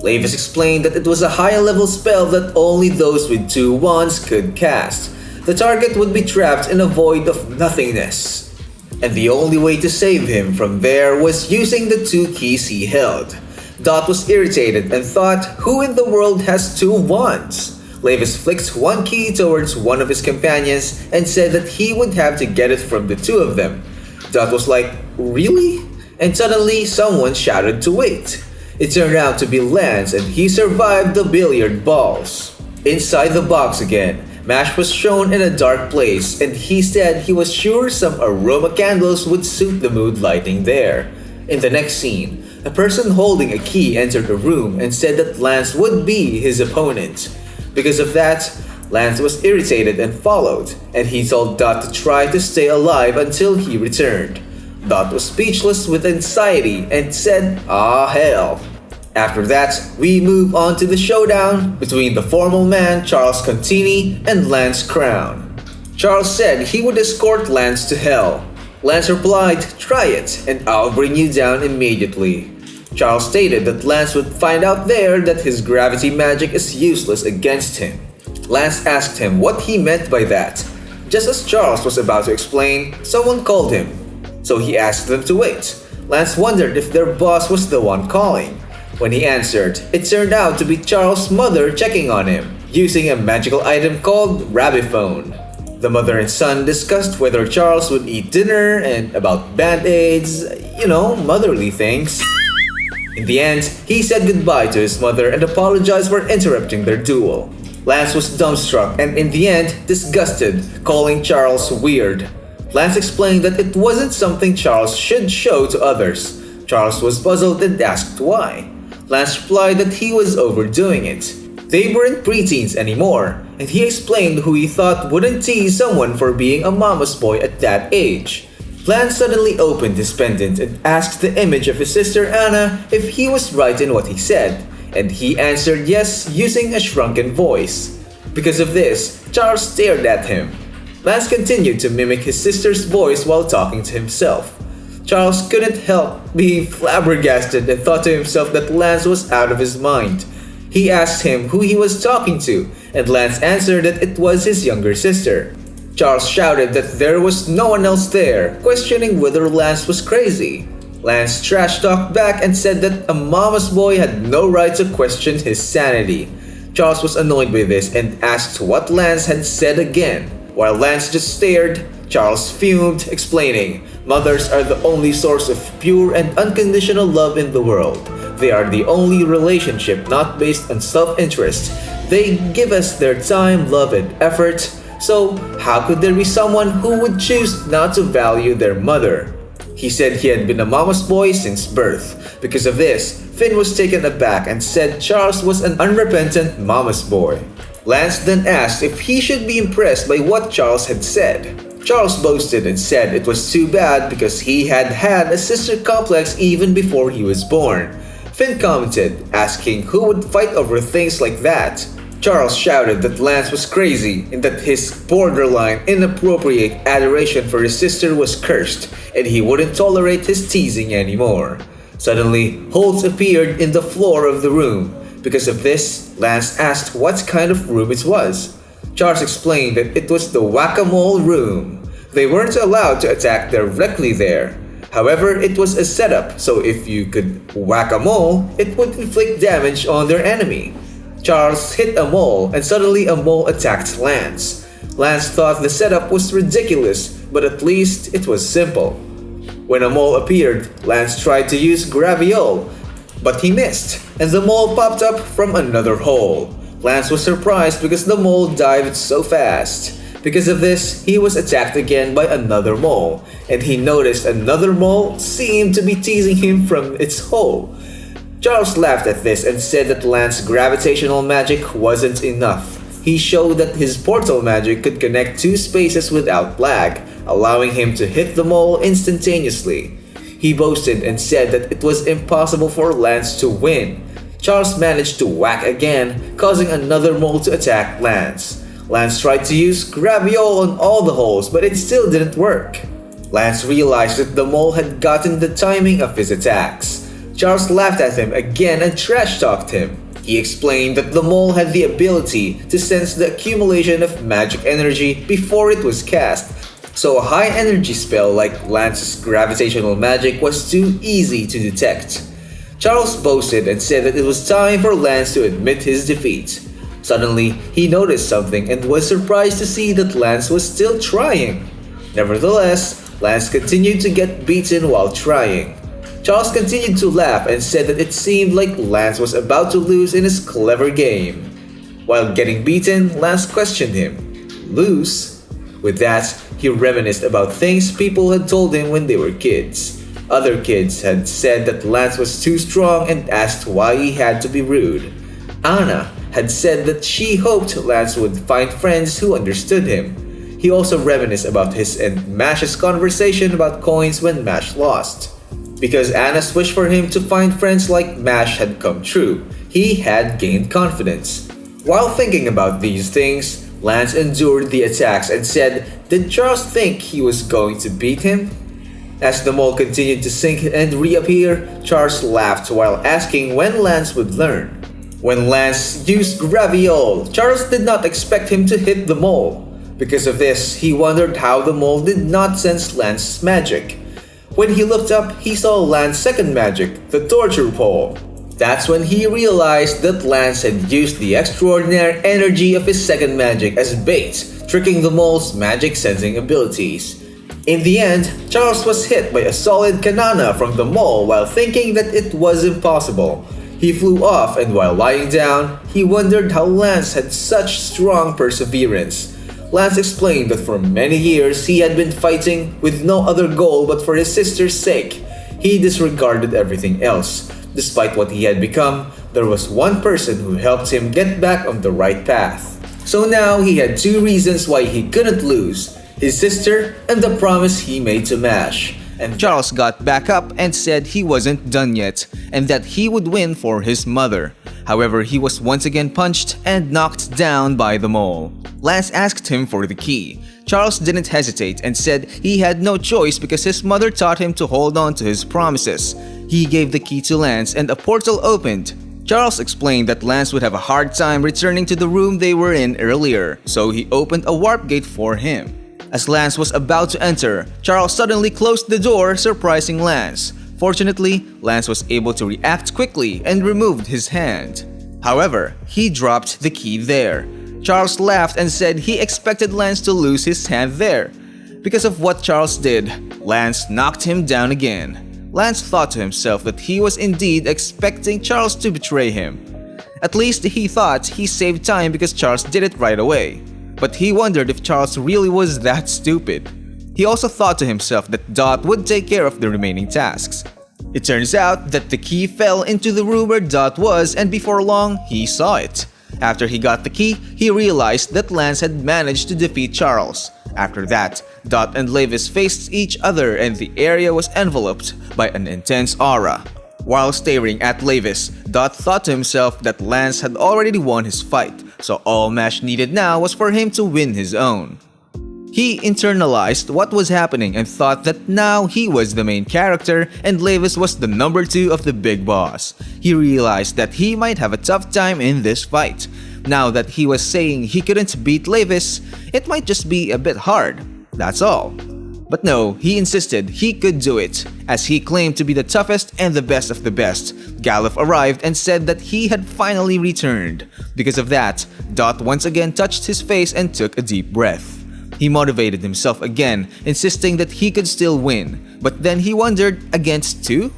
Levis explained that it was a high-level spell that only those with 2 wands could cast. The target would be trapped in a void of nothingness. And the only way to save him from there was using the 2 keys he held. Dot was irritated and thought, who in the world has 2 wands? Levis flicked 1 key towards one of his companions and said that he would have to get it from the 2 of them. Dot was like, really? And suddenly someone shouted to wait. It turned out to be Lance and he survived the billiard balls. Inside the box again, Mash was shown in a dark place and he said he was sure some aroma candles would suit the mood lighting there. In the next scene, a person holding a key entered the room and said that Lance would be his opponent. Because of that, Lance was irritated and followed, and he told Dot to try to stay alive until he returned. Dot was speechless with anxiety and said, "Ah hell." After that, we move on to the showdown between the formal man Charles Contini and Lance Crown. Charles said he would escort Lance to hell. Lance replied, "Try it, and I'll bring you down immediately." Charles stated that Lance would find out there that his gravity magic is useless against him. Lance asked him what he meant by that. Just as Charles was about to explain, someone called him. So he asked them to wait. Lance wondered if their boss was the one calling. When he answered, it turned out to be Charles' mother checking on him, using a magical item called Rabiphone. The mother and son discussed whether Charles would eat dinner and about band-aids, motherly things. In the end, he said goodbye to his mother and apologized for interrupting their duel. Lance was dumbstruck and in the end, disgusted, calling Charles weird. Lance explained that it wasn't something Charles should show to others. Charles was puzzled and asked why. Lance replied that he was overdoing it. They weren't preteens anymore, and he explained who he thought wouldn't tease someone for being a mama's boy at that age. Lance suddenly opened his pendant and asked the image of his sister Anna if he was right in what he said. and he answered yes using a shrunken voice. Because of this, Charles stared at him. Lance continued to mimic his sister's voice while talking to himself. Charles couldn't help being flabbergasted and thought to himself that Lance was out of his mind. He asked him who he was talking to, and Lance answered that it was his younger sister. Charles shouted that there was no one else there, questioning whether Lance was crazy. Lance trash-talked back and said that a mama's boy had no right to question his sanity. Charles was annoyed by this and asked what Lance had said again. While Lance just stared, Charles fumed, explaining, "Mothers are the only source of pure and unconditional love in the world. They are the only relationship not based on self-interest. They give us their time, love, and effort. So how could there be someone who would choose not to value their mother?" He said he had been a mama's boy since birth. Because of this, Finn was taken aback and said Charles was an unrepentant mama's boy. Lance then asked if he should be impressed by what Charles had said. Charles boasted and said it was too bad because he had had a sister complex even before he was born. Finn commented, asking who would fight over things like that. Charles shouted that Lance was crazy and that his borderline inappropriate adoration for his sister was cursed, and he wouldn't tolerate his teasing anymore. Suddenly, holes appeared in the floor of the room. Because of this, Lance asked what kind of room it was. Charles explained that it was the whack-a-mole room. They weren't allowed to attack directly there. However, it was a setup, so if you could whack a mole, it would inflict damage on their enemy. Charles hit a mole, and suddenly a mole attacked Lance. Lance thought the setup was ridiculous, but at least it was simple. When a mole appeared, Lance tried to use Graviole, but he missed, and the mole popped up from another hole. Lance was surprised because the mole dived so fast. Because of this, he was attacked again by another mole, and he noticed another mole seemed to be teasing him from its hole. Charles laughed at this and said that Lance's gravitational magic wasn't enough. He showed that his portal magic could connect two spaces without lag, allowing him to hit the mole instantaneously. He boasted and said that it was impossible for Lance to win. Charles managed to whack again, causing another mole to attack Lance. Lance tried to use Graviole on all the holes, but it still didn't work. Lance realized that the mole had gotten the timing of his attacks. Charles laughed at him again and trash-talked him. He explained that the mole had the ability to sense the accumulation of magic energy before it was cast, so a high-energy spell like Lance's gravitational magic was too easy to detect. Charles boasted and said that it was time for Lance to admit his defeat. Suddenly, he noticed something and was surprised to see that Lance was still trying. Nevertheless, Lance continued to get beaten while trying. Charles continued to laugh and said that it seemed like Lance was about to lose in his clever game. While getting beaten, Lance questioned him. Lose? With that, he reminisced about things people had told him when they were kids. Other kids had said that Lance was too strong and asked why he had to be rude. Anna had said that she hoped Lance would find friends who understood him. He also reminisced about his and Mash's conversation about coins when Mash lost. Because Anna's wish for him to find friends like Mash had come true, he had gained confidence. While thinking about these things, Lance endured the attacks and said, did Charles think he was going to beat him? As the mole continued to sink and reappear, Charles laughed while asking when Lance would learn. When Lance used Graviole, Charles did not expect him to hit the mole. Because of this, he wondered how the mole did not sense Lance's magic. When he looked up, he saw Lance's second magic, the torture pole. That's when he realized that Lance had used the extraordinary energy of his second magic as bait, tricking the mole's magic sensing abilities. In the end, Charles was hit by a solid kanana from the mole while thinking that it was impossible. He flew off, and while lying down, he wondered how Lance had such strong perseverance. Lance explained that for many years he had been fighting with no other goal but for his sister's sake. He disregarded everything else. Despite what he had become, there was one person who helped him get back on the right path. So now he had two reasons why he couldn't lose: his sister and the promise he made to Mash. and Charles got back up and said he wasn't done yet and that he would win for his mother. However, he was once again punched and knocked down by the mole. Lance asked him for the key. Charles didn't hesitate and said he had no choice because his mother taught him to hold on to his promises. He gave the key to Lance and a portal opened. Charles explained that Lance would have a hard time returning to the room they were in earlier, so he opened a warp gate for him. As Lance was about to enter, Charles suddenly closed the door, surprising Lance. Fortunately, Lance was able to react quickly and removed his hand. However, he dropped the key there. Charles laughed and said he expected Lance to lose his hand there. Because of what Charles did, Lance knocked him down again. Lance thought to himself that he was indeed expecting Charles to betray him. At least he thought he saved time because Charles did it right away. But he wondered if Charles really was that stupid. He also thought to himself that Dot would take care of the remaining tasks. It turns out that the key fell into the room where Dot was, and before long, he saw it. After he got the key, he realized that Lance had managed to defeat Charles. After that, Dot and Levis faced each other and the area was enveloped by an intense aura. While staring at Levis, Dot thought to himself that Lance had already won his fight, so all Mash needed now was for him to win his own. He internalized what was happening and thought that now he was the main character and Levis was the number 2 of the big boss. He realized that he might have a tough time in this fight. Now that he was saying he couldn't beat Levis, it might just be a bit hard. That's all. But no, he insisted he could do it. As he claimed to be the toughest and the best of the best, Galuf arrived and said that he had finally returned. Because of that, Dot once again touched his face and took a deep breath. He motivated himself again, insisting that he could still win. But then he wondered, against 2?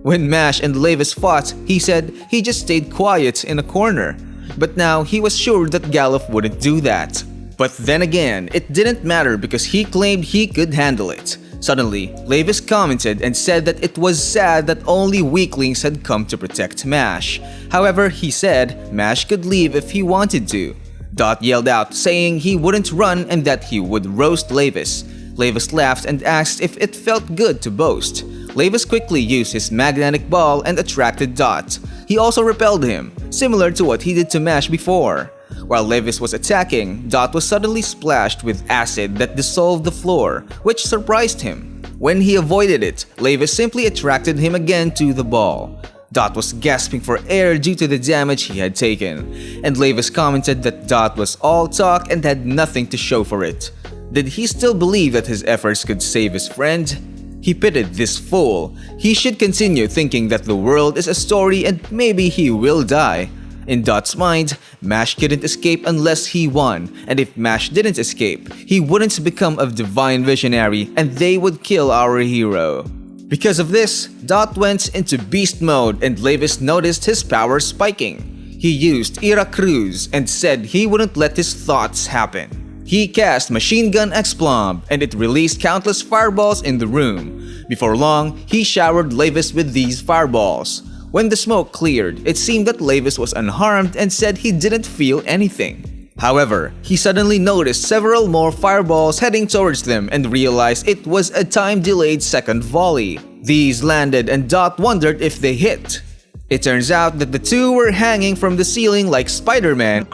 When Mash and Levis fought, he said he just stayed quiet in a corner. But now he was sure that Galuf wouldn't do that. But then again, it didn't matter because he claimed he could handle it. Suddenly, Levis commented and said that it was sad that only weaklings had come to protect Mash. However, he said Mash could leave if he wanted to. Dot yelled out, saying he wouldn't run and that he would roast Levis. Levis laughed and asked if it felt good to boast. Levis quickly used his magnetic ball and attracted Dot. He also repelled him, similar to what he did to Mash before. While Levis was attacking, Dot was suddenly splashed with acid that dissolved the floor, which surprised him. When he avoided it, Levis simply attracted him again to the ball. Dot was gasping for air due to the damage he had taken, and Levis commented that Dot was all talk and had nothing to show for it. Did he still believe that his efforts could save his friend? He pitied this fool. He should continue thinking that the world is a story and maybe he will die. In Dot's mind, Mash couldn't escape unless he won, and if Mash didn't escape, he wouldn't become a divine visionary and they would kill our hero. Because of this, Dot went into beast mode and Levis noticed his power spiking. He used Ira Cruz and said he wouldn't let his thoughts happen. He cast Machine Gun X-Plomb and it released countless fireballs in the room. Before long, he showered Levis with these fireballs. When the smoke cleared, it seemed that Levis was unharmed and said he didn't feel anything. However, he suddenly noticed several more fireballs heading towards them and realized it was a time-delayed second volley. These landed and Dot wondered if they hit. It turns out that the two were hanging from the ceiling like Spider-Man,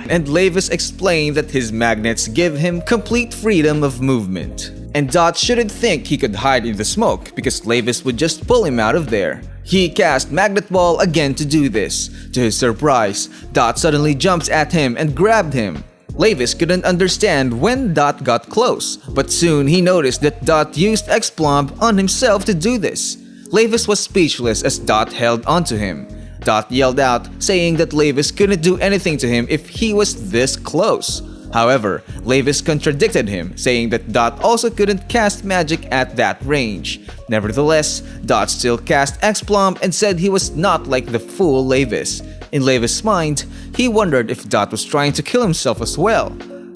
and Levis explained that his magnets give him complete freedom of movement. And Dot shouldn't think he could hide in the smoke because Levis would just pull him out of there. He cast Magnet Ball again to do this. To his surprise, Dot suddenly jumps at him and grabbed him. Levis couldn't understand when Dot got close, but soon he noticed that Dot used X-Plomb on himself to do this. Levis was speechless as Dot held onto him. Dot yelled out, saying that Levis couldn't do anything to him if he was this close. However, Levis contradicted him, saying that Dot also couldn't cast magic at that range. Nevertheless, Dot still cast X-Plomb and said he was not like the fool Levis. In Levis' mind, he wondered if Dot was trying to kill himself as well.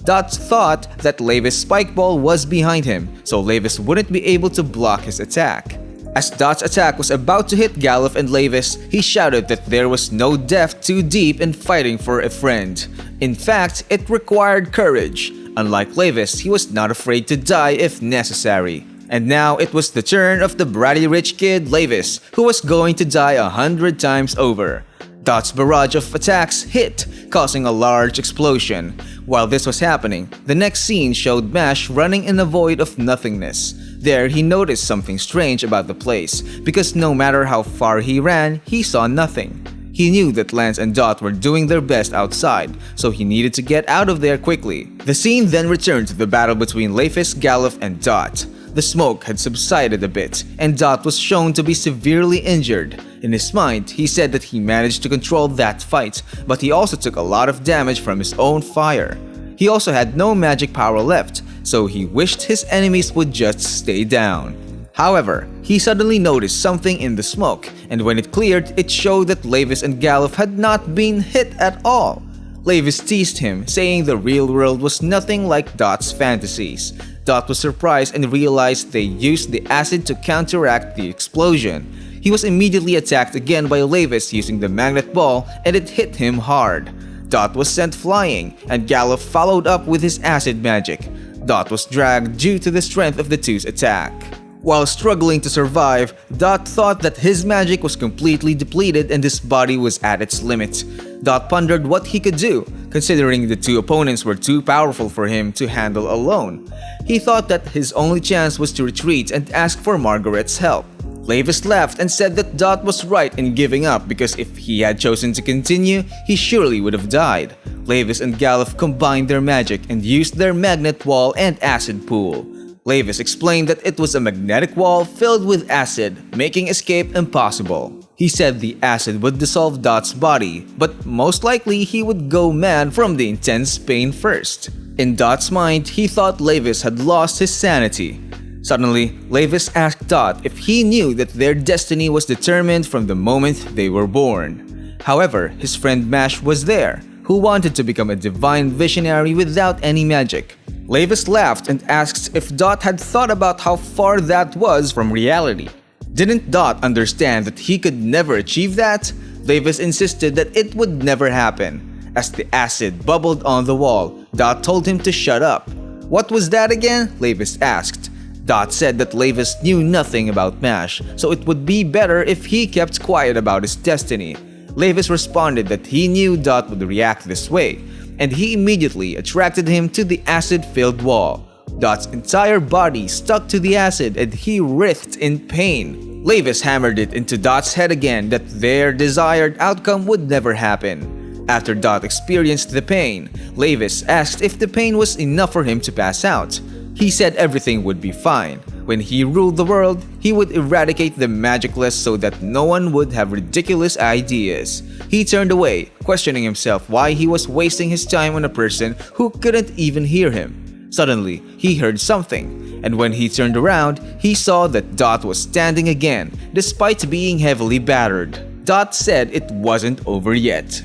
Dot thought that Levis' spike ball was behind him, so Levis wouldn't be able to block his attack. As Dot's attack was about to hit Galuf and Levis, he shouted that there was no depth too deep in fighting for a friend. In fact, it required courage. Unlike Levis, he was not afraid to die if necessary. And now it was the turn of the bratty rich kid Levis, who was going to die 100 times over. Dot's barrage of attacks hit, causing a large explosion. While this was happening, the next scene showed Mash running in a void of nothingness. There, he noticed something strange about the place, because no matter how far he ran, he saw nothing. He knew that Lance and Dot were doing their best outside, so he needed to get out of there quickly. The scene then returned to the battle between Levis, Galuf, and Dot. The smoke had subsided a bit, and Dot was shown to be severely injured. In his mind, he said that he managed to control that fight, but he also took a lot of damage from his own fire. He also had no magic power left, so he wished his enemies would just stay down. However, he suddenly noticed something in the smoke, and when it cleared, it showed that Levis and Galuf had not been hit at all. Levis teased him, saying the real world was nothing like Dot's fantasies. Dot was surprised and realized they used the acid to counteract the explosion. He was immediately attacked again by Levis using the magnet ball, and it hit him hard. Dot was sent flying, and Galuf followed up with his acid magic. Dot was dragged due to the strength of the two's attack. While struggling to survive, Dot thought that his magic was completely depleted and his body was at its limit. Dot pondered what he could do, considering the two opponents were too powerful for him to handle alone. He thought that his only chance was to retreat and ask for Margaret's help. Levis laughed and said that Dot was right in giving up because if he had chosen to continue, he surely would have died. Levis and Galuf combined their magic and used their magnet wall and acid pool. Levis explained that it was a magnetic wall filled with acid, making escape impossible. He said the acid would dissolve Dot's body, but most likely he would go mad from the intense pain first. In Dot's mind, he thought Levis had lost his sanity. Suddenly, Levis asked Dot if he knew that their destiny was determined from the moment they were born. However, his friend Mash was there, who wanted to become a divine visionary without any magic. Levis laughed and asked if Dot had thought about how far that was from reality. Didn't Dot understand that he could never achieve that? Levis insisted that it would never happen. As the acid bubbled on the wall, Dot told him to shut up. What was that again? Levis asked. Dot said that Levis knew nothing about Mash, so it would be better if he kept quiet about his destiny. Levis responded that he knew Dot would react this way, and he immediately attracted him to the acid-filled wall. Dot's entire body stuck to the acid and he writhed in pain. Levis hammered it into Dot's head again that their desired outcome would never happen. After Dot experienced the pain, Levis asked if the pain was enough for him to pass out. He said everything would be fine. When he ruled the world, he would eradicate the magicless so that no one would have ridiculous ideas. He turned away, questioning himself why he was wasting his time on a person who couldn't even hear him. Suddenly, he heard something, and when he turned around, he saw that Dot was standing again, despite being heavily battered. Dot said it wasn't over yet.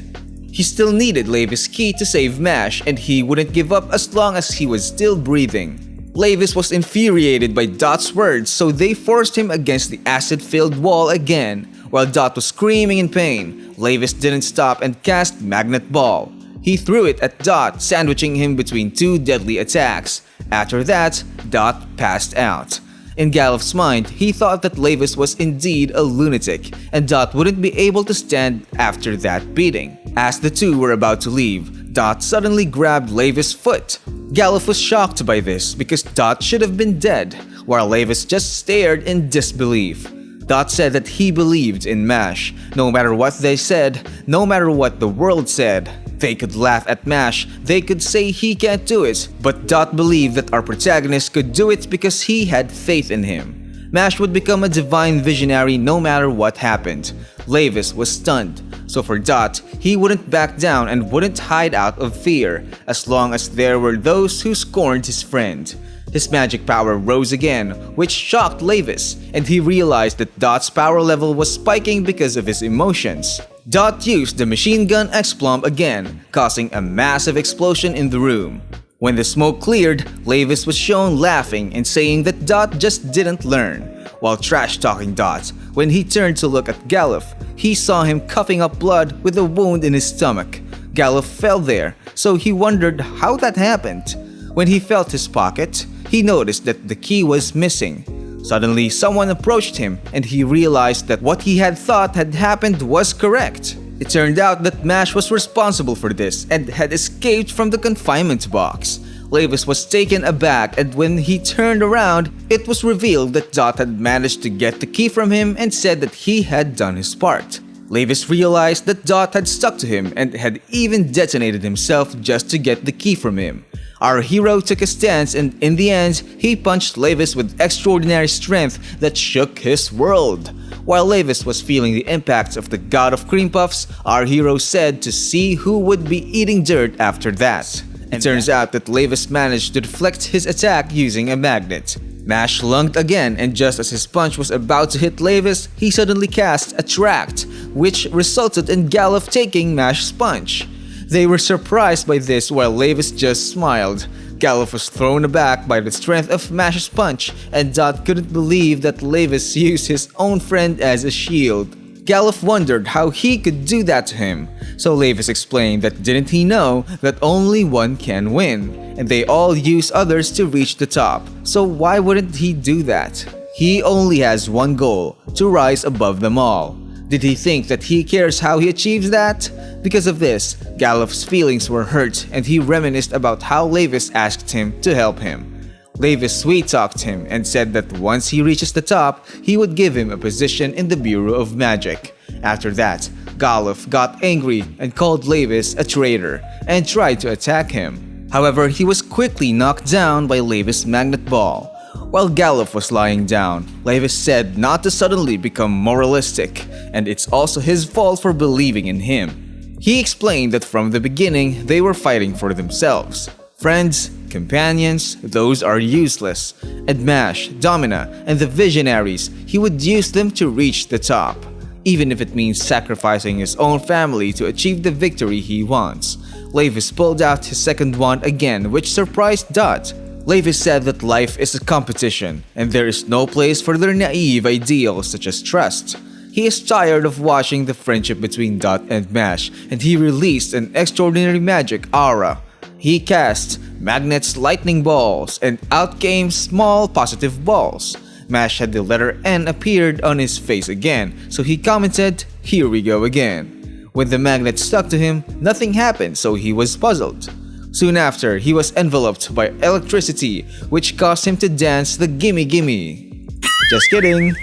He still needed Levis' key to save Mash, and he wouldn't give up as long as he was still breathing. Levis was infuriated by Dot's words, so they forced him against the acid-filled wall again. While Dot was screaming in pain, Levis didn't stop and cast Magnet Ball. He threw it at Dot, sandwiching him between two deadly attacks. After that, Dot passed out. In Galuf's mind, he thought that Levis was indeed a lunatic, and Dot wouldn't be able to stand after that beating. As the two were about to leave, Dot suddenly grabbed Levis' foot. Galuf was shocked by this because Dot should have been dead, while Levis just stared in disbelief. Dot said that he believed in Mash. No matter what they said, no matter what the world said, they could laugh at Mash, they could say he can't do it, but Dot believed that our protagonist could do it because he had faith in him. Mash would become a divine visionary no matter what happened. Levis was stunned, so for Dot, he wouldn't back down and wouldn't hide out of fear, as long as there were those who scorned his friend. His magic power rose again, which shocked Levis, and he realized that Dot's power level was spiking because of his emotions. Dot used the machine gun X-Plumb again, causing a massive explosion in the room. When the smoke cleared, Levis was shown laughing and saying that Dot just didn't learn. While trash-talking Dot, when he turned to look at Galuf, he saw him coughing up blood with a wound in his stomach. Galuf fell there, so he wondered how that happened. When he felt his pocket, he noticed that the key was missing. Suddenly, someone approached him and he realized that what he had thought had happened was correct. It turned out that Mash was responsible for this and had escaped from the confinement box. Levis was taken aback, and when he turned around, it was revealed that Dot had managed to get the key from him and said that he had done his part. Levis realized that Dot had stuck to him and had even detonated himself just to get the key from him. Our hero took a stance, and in the end, he punched Levis with extraordinary strength that shook his world. While Levis was feeling the impacts of the god of cream puffs, our hero said to see who would be eating dirt after that. It turns out that Levis managed to deflect his attack using a magnet. Mash lunged again, and just as his punch was about to hit Levis, he suddenly cast Attract, which resulted in Galuf taking Mash's punch. They were surprised by this while Levis just smiled. Galuf was thrown aback by the strength of Mash's punch, and Dot couldn't believe that Levis used his own friend as a shield. Galuf wondered how he could do that to him, so Levis explained that didn't he know that only one can win, and they all use others to reach the top, so why wouldn't he do that? He only has one goal, to rise above them all. Did he think that he cares how he achieves that? Because of this, Galuf's feelings were hurt and he reminisced about how Levis asked him to help him. Levis sweet-talked him and said that once he reaches the top, he would give him a position in the Bureau of Magic. After that, Galuf got angry and called Levis a traitor and tried to attack him. However, he was quickly knocked down by Levis' magnet ball. While Galuf was lying down, Levis said not to suddenly become moralistic, and it's also his fault for believing in him. He explained that from the beginning, they were fighting for themselves. Friends, companions, those are useless. And Mash, Domina, and the Visionaries, he would use them to reach the top, even if it means sacrificing his own family to achieve the victory he wants. Levis pulled out his second wand again, which surprised Dot. Levis said that life is a competition, and there is no place for their naive ideals such as trust. He is tired of watching the friendship between Dot and Mash, and he released an extraordinary magic aura. He cast Magnet's lightning balls, and out came small positive balls. Mash had the letter N appeared on his face again, so he commented, "Here we go again." When the magnet stuck to him, nothing happened, so he was puzzled. Soon after, he was enveloped by electricity, which caused him to dance the gimme gimme. Just kidding.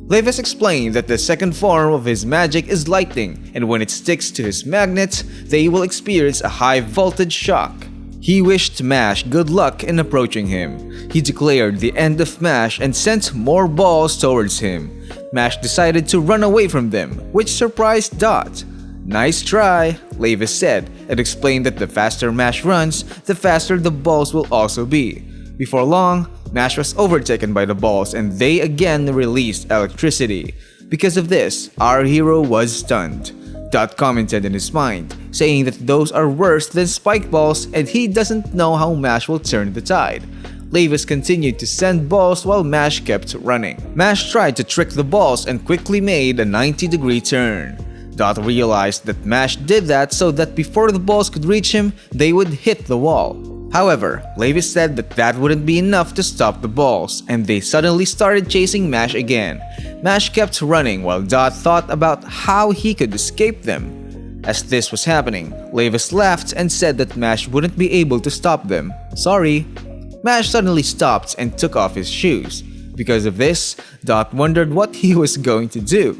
Levis explained that the second form of his magic is lightning, and when it sticks to his magnet, they will experience a high voltage shock. He wished Mash good luck in approaching him. He declared the end of Mash and sent more balls towards him. Mash decided to run away from them, which surprised Dot. "Nice try," Levis said, and explained that the faster Mash runs, the faster the balls will also be. Before long, Mash was overtaken by the balls and they again released electricity. Because of this, our hero was stunned. Dot commented in his mind, saying that those are worse than spike balls and he doesn't know how Mash will turn the tide. Levis continued to send balls while Mash kept running. Mash tried to trick the balls and quickly made a 90-degree turn. Dot realized that Mash did that so that before the balls could reach him, they would hit the wall. However, Levis said that that wouldn't be enough to stop the balls, and they suddenly started chasing Mash again. Mash kept running while Dot thought about how he could escape them. As this was happening, Levis laughed and said that Mash wouldn't be able to stop them. Sorry. Mash suddenly stopped and took off his shoes. Because of this, Dot wondered what he was going to do.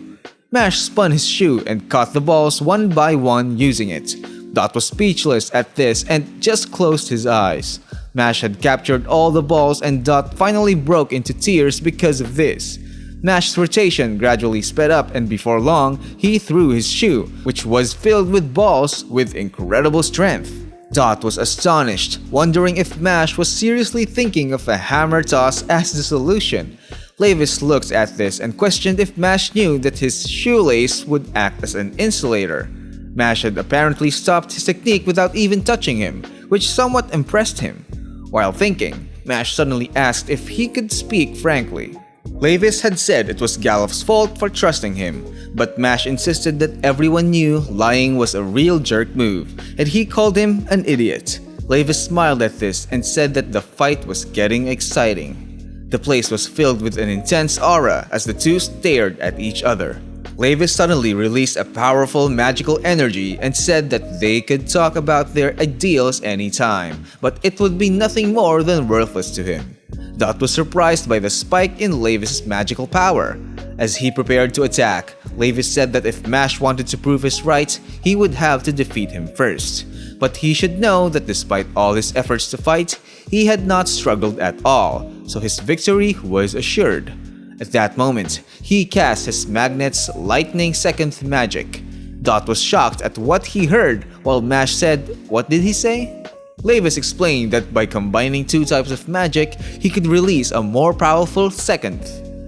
Mash spun his shoe and caught the balls one by one using it. Dot was speechless at this and just closed his eyes. Mash had captured all the balls and Dot finally broke into tears because of this. Mash's rotation gradually sped up and before long, he threw his shoe, which was filled with balls with incredible strength. Dot was astonished, wondering if Mash was seriously thinking of a hammer toss as the solution. Levis looked at this and questioned if Mash knew that his shoelace would act as an insulator. Mash had apparently stopped his technique without even touching him, which somewhat impressed him. While thinking, Mash suddenly asked if he could speak frankly. Levis had said it was Galuf's fault for trusting him, but Mash insisted that everyone knew lying was a real jerk move, and he called him an idiot. Levis smiled at this and said that the fight was getting exciting. The place was filled with an intense aura as the two stared at each other. Levis suddenly released a powerful magical energy and said that they could talk about their ideals anytime, but it would be nothing more than worthless to him. Dot was surprised by the spike in Levis' magical power. As he prepared to attack, Levis said that if Mash wanted to prove his right, he would have to defeat him first. But he should know that despite all his efforts to fight, he had not struggled at all, so his victory was assured. At that moment, he cast his magnet's lightning second magic. Dot was shocked at what he heard, while Mash said, "What did he say?" Levis explained that by combining two types of magic, he could release a more powerful second.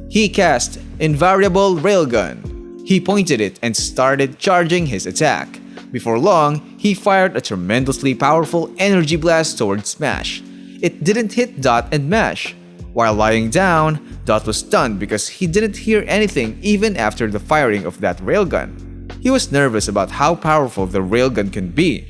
He cast Invariable Railgun. He pointed it and started charging his attack. Before long, he fired a tremendously powerful energy blast towards Smash. It didn't hit Dot and Mash. While lying down, Dot was stunned because he didn't hear anything even after the firing of that railgun. He was nervous about how powerful the railgun can be.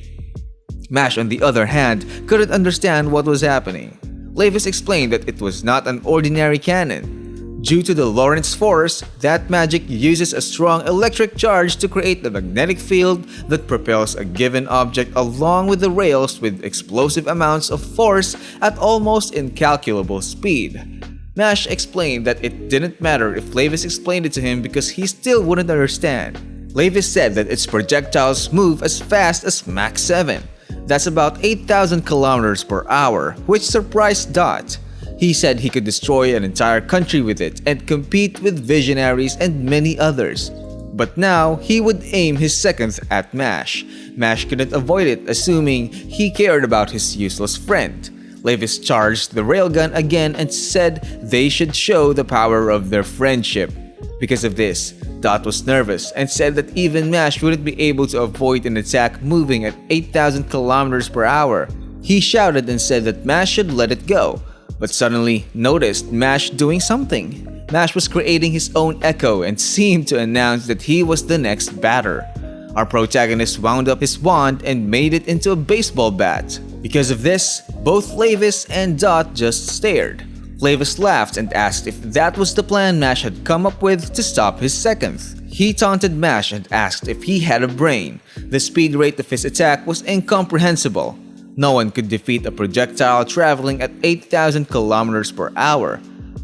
Mash, on the other hand, couldn't understand what was happening. Levis explained that it was not an ordinary cannon. Due to the Lorentz force, that magic uses a strong electric charge to create a magnetic field that propels a given object along with the rails with explosive amounts of force at almost incalculable speed. Mash explained that it didn't matter if Levis explained it to him because he still wouldn't understand. Levis said that its projectiles move as fast as Mach 7. That's about 8,000 kilometers per hour, which surprised Dot. He said he could destroy an entire country with it and compete with Visionaries and many others. But now, he would aim his second at Mash. Mash couldn't avoid it, assuming he cared about his useless friend. Levis charged the railgun again and said they should show the power of their friendship. Because of this, Dot was nervous and said that even Mash wouldn't be able to avoid an attack moving at 8,000 kilometers per hour. He shouted and said that Mash should let it go, but suddenly noticed Mash doing something. Mash was creating his own echo and seemed to announce that he was the next batter. Our protagonist wound up his wand and made it into a baseball bat. Because of this, both Levis and Dot just stared. Levis laughed and asked if that was the plan Mash had come up with to stop his second. He taunted Mash and asked if he had a brain. The speed rate of his attack was incomprehensible. No one could defeat a projectile traveling at 8,000 kilometers per hour.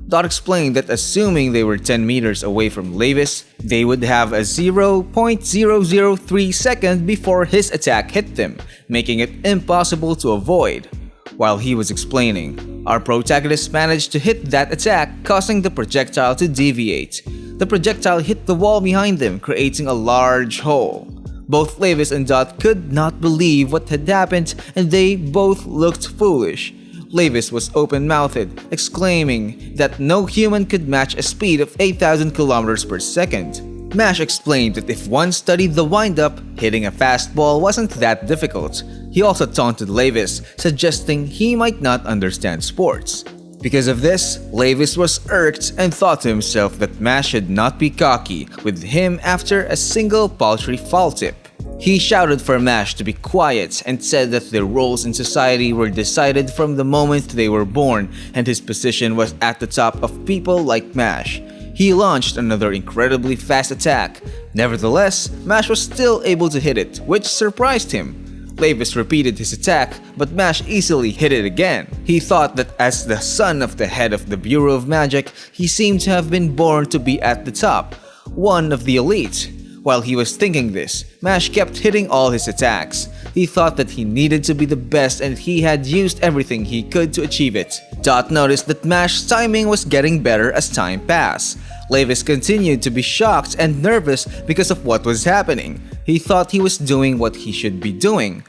Dot explained that assuming they were 10 meters away from Levis, they would have a 0.003 second before his attack hit them, making it impossible to avoid. While he was explaining, our protagonist managed to hit that attack, causing the projectile to deviate. The projectile hit the wall behind them, creating a large hole. Both Levis and Dot could not believe what had happened, and they both looked foolish. Levis was open-mouthed, exclaiming that no human could match a speed of 8,000 kilometers per second. Mash explained that if one studied the wind-up, hitting a fastball wasn't that difficult. He also taunted Levis, suggesting he might not understand sports. Because of this, Levis was irked and thought to himself that Mash should not be cocky with him after a single paltry foul tip. He shouted for Mash to be quiet and said that their roles in society were decided from the moment they were born, and his position was at the top of people like Mash. He launched another incredibly fast attack. Nevertheless, Mash was still able to hit it, which surprised him. Levis repeated his attack, but Mash easily hit it again. He thought that as the son of the head of the Bureau of Magic, he seemed to have been born to be at the top, one of the elite. While he was thinking this, Mash kept hitting all his attacks. He thought that he needed to be the best and he had used everything he could to achieve it. Dot noticed that Mash's timing was getting better as time passed. Levis continued to be shocked and nervous because of what was happening. He thought he was doing what he should be doing.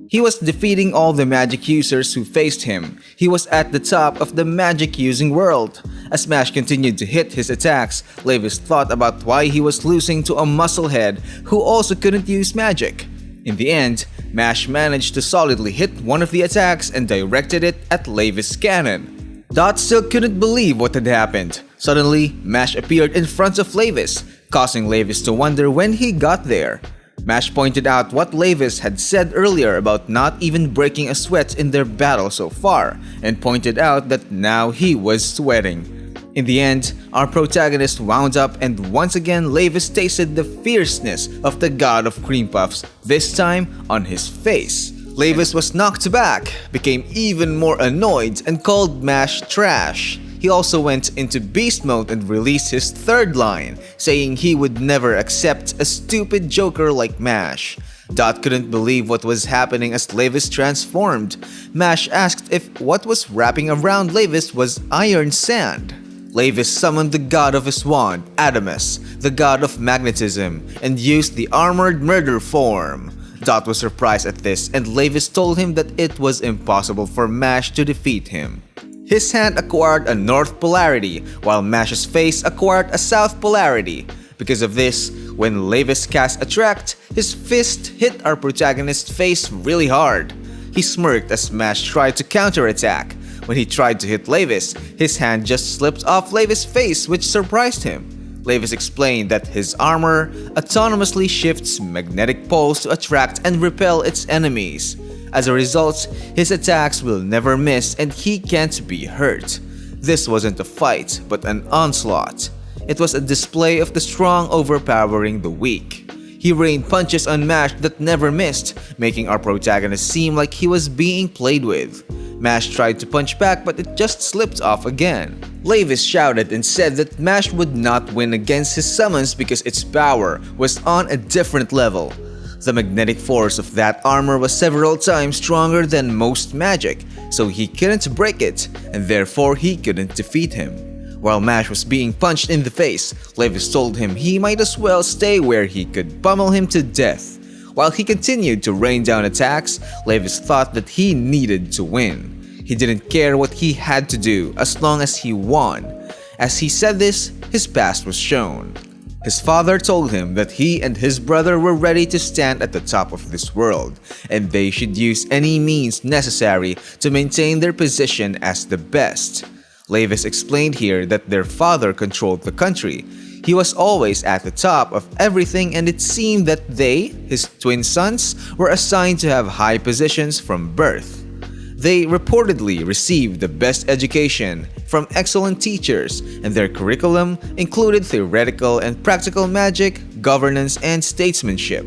He was defeating all the magic users who faced him. He was at the top of the magic-using world. As Mash continued to hit his attacks, Levis thought about why he was losing to a musclehead who also couldn't use magic. In the end, Mash managed to solidly hit one of the attacks and directed it at Levis' cannon. Dot still couldn't believe what had happened. Suddenly, Mash appeared in front of Levis, causing Levis to wonder when he got there. Mash pointed out what Levis had said earlier about not even breaking a sweat in their battle so far, and pointed out that now he was sweating. In the end, our protagonist wound up and once again Levis tasted the fierceness of the god of cream puffs, this time on his face. Levis was knocked back, became even more annoyed, and called Mash trash. He also went into beast mode and released his third line, saying he would never accept a stupid joker like Mash. Dot couldn't believe what was happening as Levis transformed. Mash asked if what was wrapping around Levis was iron sand. Levis summoned the god of his wand, Adamus, the god of magnetism, and used the armored murder form. Dot was surprised at this, and Levis told him that it was impossible for Mash to defeat him. His hand acquired a north polarity, while Mash's face acquired a south polarity. Because of this, when Levis cast Attract, his fist hit our protagonist's face really hard. He smirked as Mash tried to counterattack. When he tried to hit Levis, his hand just slipped off Levis' face, which surprised him. Levis explained that his armor autonomously shifts magnetic poles to attract and repel its enemies. As a result, his attacks will never miss and he can't be hurt. This wasn't a fight, but an onslaught. It was a display of the strong overpowering the weak. He rained punches on Mash that never missed, making our protagonist seem like he was being played with. Mash tried to punch back, but it just slipped off again. Levis shouted and said that Mash would not win against his summons because its power was on a different level. The magnetic force of that armor was several times stronger than most magic, so he couldn't break it, and therefore he couldn't defeat him. While Mash was being punched in the face, Levis told him he might as well stay where he could pummel him to death. While he continued to rain down attacks, Levis thought that he needed to win. He didn't care what he had to do as long as he won. As he said this, his past was shown. His father told him that he and his brother were ready to stand at the top of this world, and they should use any means necessary to maintain their position as the best. Levis explained here that their father controlled the country. He was always at the top of everything, and it seemed that they, his twin sons, were assigned to have high positions from birth. They reportedly received the best education from excellent teachers, and their curriculum included theoretical and practical magic, governance, and statesmanship.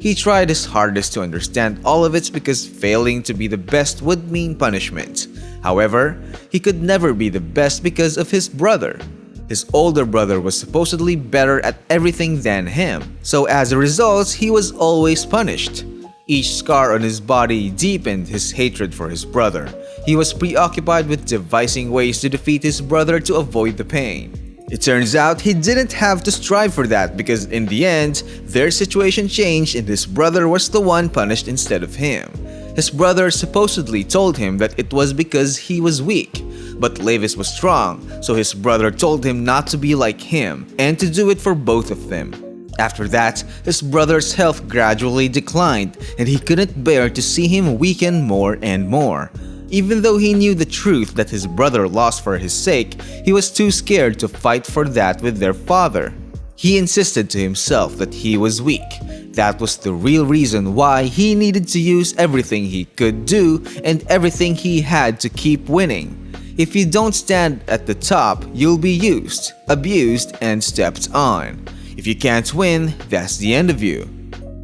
He tried his hardest to understand all of it because failing to be the best would mean punishment. However, he could never be the best because of his brother. His older brother was supposedly better at everything than him, so as a result, he was always punished. Each scar on his body deepened his hatred for his brother. He was preoccupied with devising ways to defeat his brother to avoid the pain. It turns out he didn't have to strive for that because in the end, their situation changed and his brother was the one punished instead of him. His brother supposedly told him that it was because he was weak, but Levis was strong, so his brother told him not to be like him and to do it for both of them. After that, his brother's health gradually declined and he couldn't bear to see him weaken more and more. Even though he knew the truth that his brother lost for his sake, he was too scared to fight for that with their father. He insisted to himself that he was weak. That was the real reason why he needed to use everything he could do and everything he had to keep winning. If you don't stand at the top, you'll be used, abused, and stepped on. If you can't win, that's the end of you.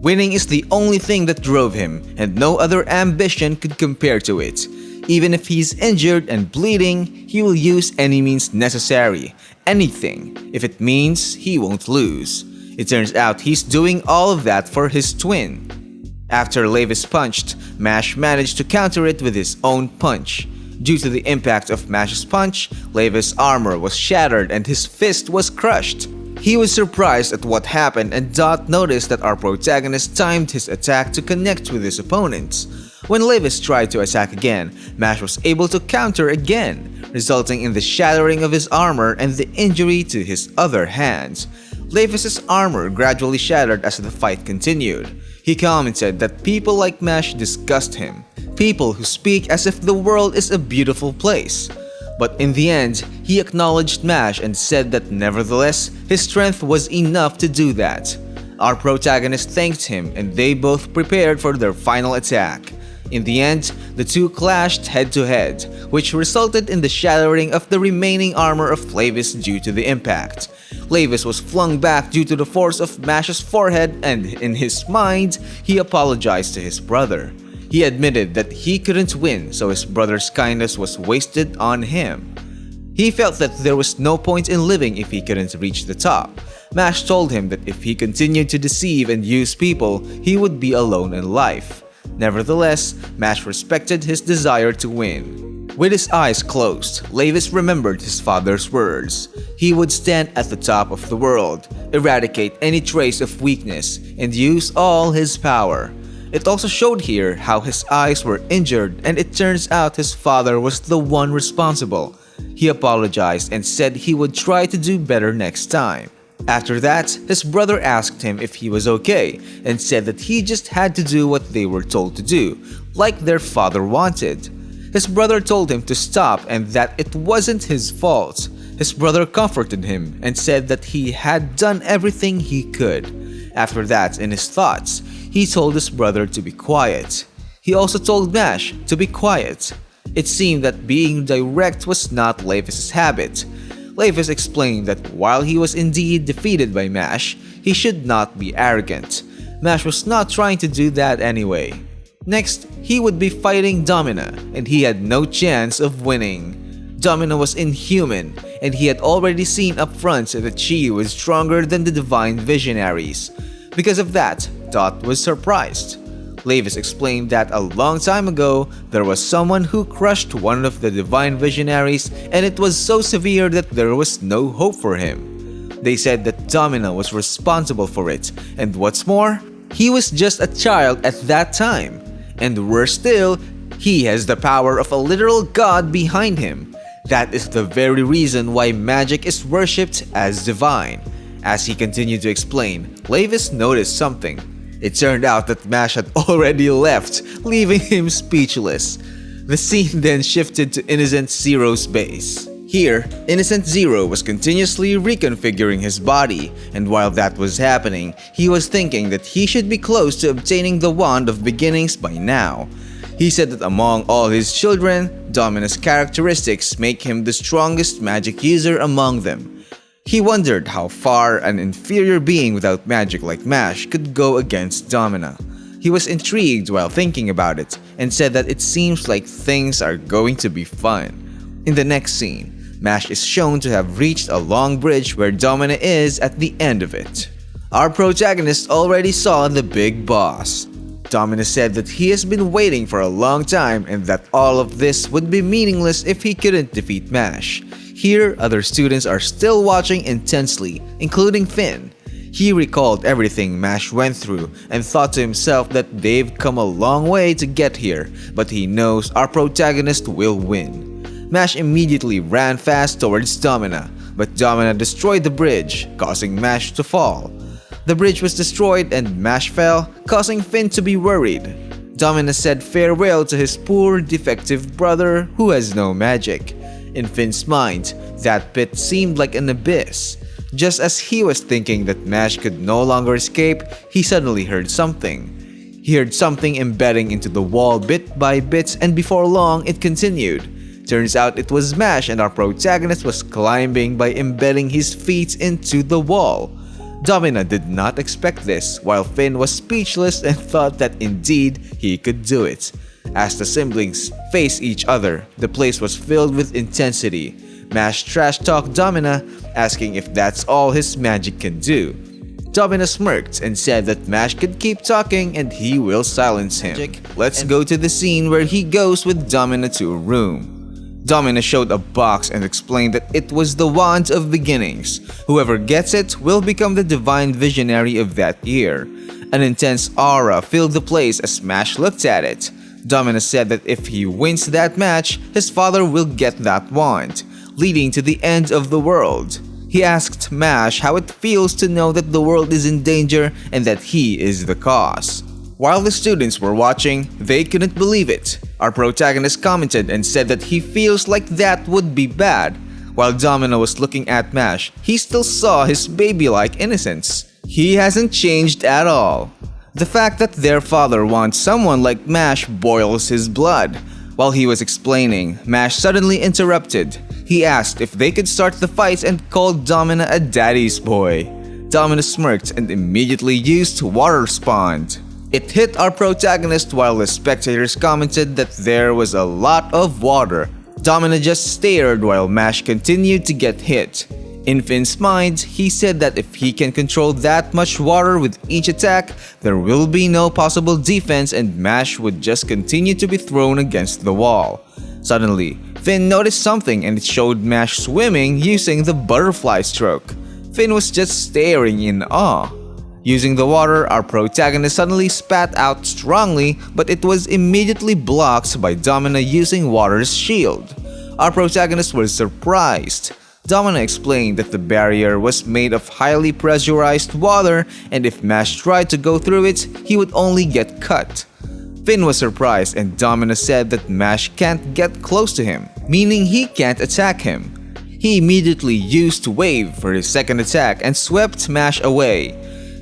Winning is the only thing that drove him, and no other ambition could compare to it. Even if he's injured and bleeding, he will use any means necessary, anything, if it means he won't lose. It turns out he's doing all of that for his twin. After Levis punched, Mash managed to counter it with his own punch. Due to the impact of Mash's punch, Levis' armor was shattered and his fist was crushed. He was surprised at what happened and Dot noticed that our protagonist timed his attack to connect with his opponents. When Levis tried to attack again, Mash was able to counter again, resulting in the shattering of his armor and the injury to his other hands. Levis's armor gradually shattered as the fight continued. He commented that people like Mash disgust him, people who speak as if the world is a beautiful place. But in the end, he acknowledged Mash and said that nevertheless, his strength was enough to do that. Our protagonist thanked him and they both prepared for their final attack. In the end, the two clashed head to head, which resulted in the shattering of the remaining armor of Levis due to the impact. Levis was flung back due to the force of Mash's forehead, and in his mind, he apologized to his brother. He admitted that he couldn't win, so his brother's kindness was wasted on him. He felt that there was no point in living if he couldn't reach the top. Mash told him that if he continued to deceive and use people, he would be alone in life. Nevertheless, Mash respected his desire to win. With his eyes closed, Levis remembered his father's words. He would stand at the top of the world, eradicate any trace of weakness, and use all his power. It also showed here how his eyes were injured, and it turns out his father was the one responsible. He apologized and said he would try to do better next time. After that, his brother asked him if he was okay and said that he just had to do what they were told to do, like their father wanted. His brother told him to stop and that it wasn't his fault. His brother comforted him and said that he had done everything he could. After that, in his thoughts, he told his brother to be quiet. He also told Mash to be quiet. It seemed that being direct was not Levis' habit. Levis explained that while he was indeed defeated by Mash, he should not be arrogant. Mash was not trying to do that anyway. Next, he would be fighting Domina, and he had no chance of winning. Domina was inhuman, and he had already seen up front that she was stronger than the Divine Visionaries. Because of that, Dot was surprised. Levis explained that a long time ago, there was someone who crushed one of the Divine Visionaries, and it was so severe that there was no hope for him. They said that Domina was responsible for it, and what's more, he was just a child at that time. And worse still, he has the power of a literal god behind him. That is the very reason why magic is worshipped as divine. As he continued to explain, Levis noticed something. It turned out that Mash had already left, leaving him speechless. The scene then shifted to Innocent Zero's base. Here, Innocent Zero was continuously reconfiguring his body, and while that was happening, he was thinking that he should be close to obtaining the Wand of Beginnings by now. He said that among all his children, Domina's characteristics make him the strongest magic user among them. He wondered how far an inferior being without magic like Mash could go against Domina. He was intrigued while thinking about it and said that it seems like things are going to be fun. In the next scene, Mash is shown to have reached a long bridge where Domina is at the end of it. Our protagonist already saw the big boss. Domina said that he has been waiting for a long time and that all of this would be meaningless if he couldn't defeat Mash. Here, other students are still watching intensely, including Finn. He recalled everything Mash went through and thought to himself that they've come a long way to get here, but he knows our protagonist will win. Mash immediately ran fast towards Domina, but Domina destroyed the bridge, causing Mash to fall. The bridge was destroyed and Mash fell, causing Finn to be worried. Domina said farewell to his poor, defective brother who has no magic. In Finn's mind, that pit seemed like an abyss. Just as he was thinking that Mash could no longer escape, he suddenly heard something. He heard something embedding into the wall bit by bit, and before long, it continued. Turns out it was Mash, and our protagonist was climbing by embedding his feet into the wall. Domina did not expect this, while Finn was speechless and thought that indeed he could do it. As the siblings faced each other, the place was filled with intensity. Mash trash-talked Domina, asking if that's all his magic can do. Domina smirked and said that Mash could keep talking and he will silence him. Let's go to the scene where he goes with Domina to a room. Domina showed a box and explained that it was the Wand of Beginnings. Whoever gets it will become the Divine Visionary of that year. An intense aura filled the place as Mash looked at it. Domina said that if he wins that match, his father will get that wand, leading to the end of the world. He asked Mash how it feels to know that the world is in danger and that he is the cause. While the students were watching, they couldn't believe it. Our protagonist commented and said that he feels like that would be bad. While Domina was looking at Mash, he still saw his baby-like innocence. He hasn't changed at all. The fact that their father wants someone like Mash boils his blood. While he was explaining, Mash suddenly interrupted. He asked if they could start the fight and called Domina a daddy's boy. Domina smirked and immediately used Water Spawned. It hit our protagonist while the spectators commented that there was a lot of water. Domina just stared while Mash continued to get hit. In Finn's mind, he said that if he can control that much water with each attack, there will be no possible defense and Mash would just continue to be thrown against the wall. Suddenly, Finn noticed something and it showed Mash swimming using the butterfly stroke. Finn was just staring in awe. Using the water, our protagonist suddenly spat out strongly, but it was immediately blocked by Domina using Water's shield. Our protagonist was surprised. Domina explained that the barrier was made of highly pressurized water and if Mash tried to go through it, he would only get cut. Finn was surprised and Domina said that Mash can't get close to him, meaning he can't attack him. He immediately used Wave for his second attack and swept Mash away.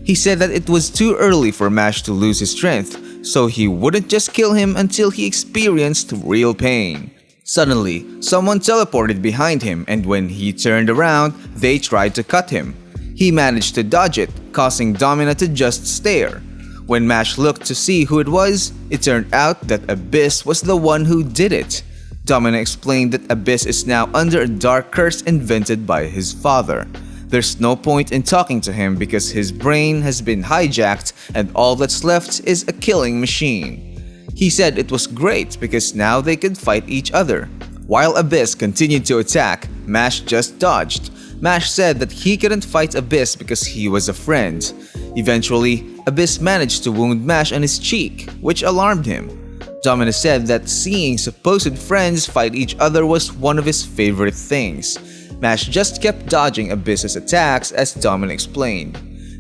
He said that it was too early for Mash to lose his strength, so he wouldn't just kill him until he experienced real pain. Suddenly, someone teleported behind him and when he turned around, they tried to cut him. He managed to dodge it, causing Domina to just stare. When Mash looked to see who it was, it turned out that Abyss was the one who did it. Domina explained that Abyss is now under a dark curse invented by his father. There's no point in talking to him because his brain has been hijacked and all that's left is a killing machine. He said it was great because now they could fight each other. While Abyss continued to attack, Mash just dodged. Mash said that he couldn't fight Abyss because he was a friend. Eventually, Abyss managed to wound Mash on his cheek, which alarmed him. Domina said that seeing supposed friends fight each other was one of his favorite things. Mash just kept dodging Abyss's attacks as Domina explained.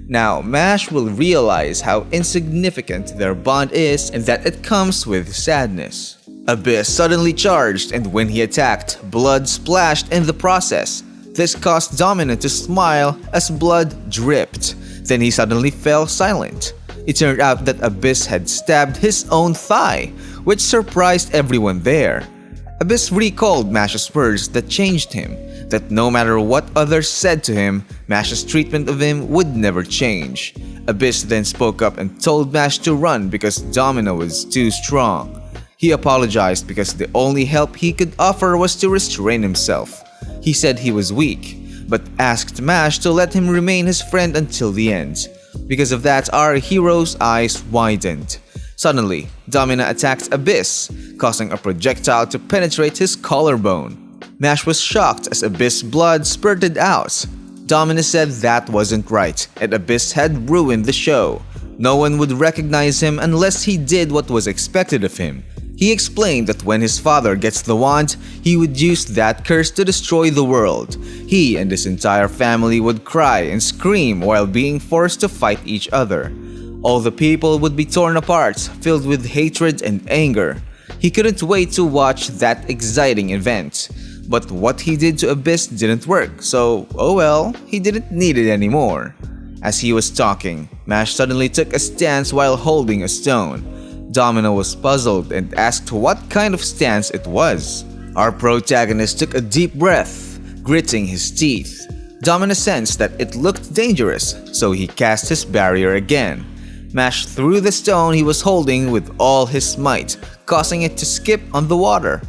Now, Mash will realize how insignificant their bond is and that it comes with sadness. Abyss suddenly charged and when he attacked, blood splashed in the process. This caused Domina to smile as blood dripped. Then he suddenly fell silent. It turned out that Abyss had stabbed his own thigh, which surprised everyone there. Abyss recalled Mash's words that changed him, that no matter what others said to him, Mash's treatment of him would never change. Abyss then spoke up and told Mash to run because Domina was too strong. He apologized because the only help he could offer was to restrain himself. He said he was weak, but asked Mash to let him remain his friend until the end. Because of that, our hero's eyes widened. Suddenly, Domina attacked Abyss, causing a projectile to penetrate his collarbone. Mash was shocked as Abyss blood spurted out. Domina said that wasn't right, and Abyss had ruined the show. No one would recognize him unless he did what was expected of him. He explained that when his father gets the wand, he would use that curse to destroy the world. He and his entire family would cry and scream while being forced to fight each other. All the people would be torn apart, filled with hatred and anger. He couldn't wait to watch that exciting event. But what he did to Abyss didn't work, so oh well, he didn't need it anymore. As he was talking, Mash suddenly took a stance while holding a stone. Domina was puzzled and asked what kind of stance it was. Our protagonist took a deep breath, gritting his teeth. Domina sensed that it looked dangerous, so he cast his barrier again. Mash threw the stone he was holding with all his might, causing it to skip on the water.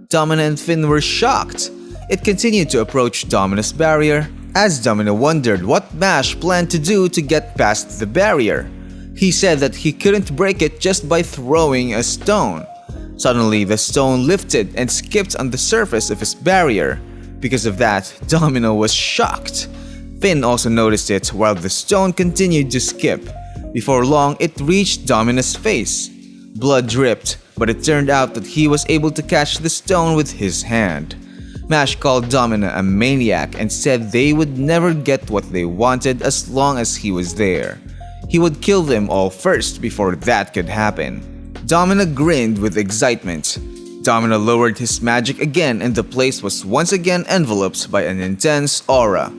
Domina and Finn were shocked. It continued to approach Domina's barrier, as Domina wondered what Mash planned to do to get past the barrier. He said that he couldn't break it just by throwing a stone. Suddenly, the stone lifted and skipped on the surface of his barrier. Because of that, Domina was shocked. Finn also noticed it while the stone continued to skip. Before long, it reached Domina's face. Blood dripped, but it turned out that he was able to catch the stone with his hand. Mash called Domina a maniac and said they would never get what they wanted as long as he was there. He would kill them all first before that could happen. Domina grinned with excitement. Domina lowered his magic again and the place was once again enveloped by an intense aura.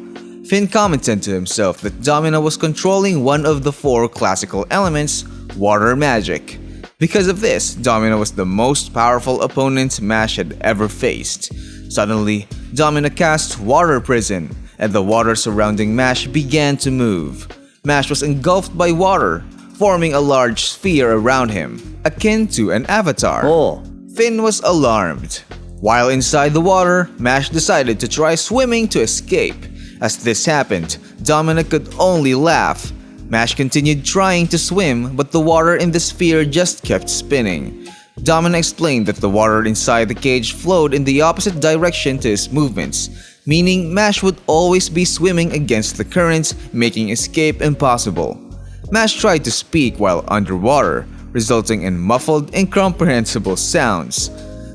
Finn commented to himself that Domina was controlling one of the 4 classical elements, water magic. Because of this, Domina was the most powerful opponent Mash had ever faced. Suddenly, Domina cast Water Prison, and the water surrounding Mash began to move. Mash was engulfed by water, forming a large sphere around him, akin to an avatar. Finn was alarmed. While inside the water, Mash decided to try swimming to escape. As this happened, Domina could only laugh. Mash continued trying to swim, but the water in the sphere just kept spinning. Domina explained that the water inside the cage flowed in the opposite direction to his movements, meaning Mash would always be swimming against the currents, making escape impossible. Mash tried to speak while underwater, resulting in muffled, incomprehensible sounds.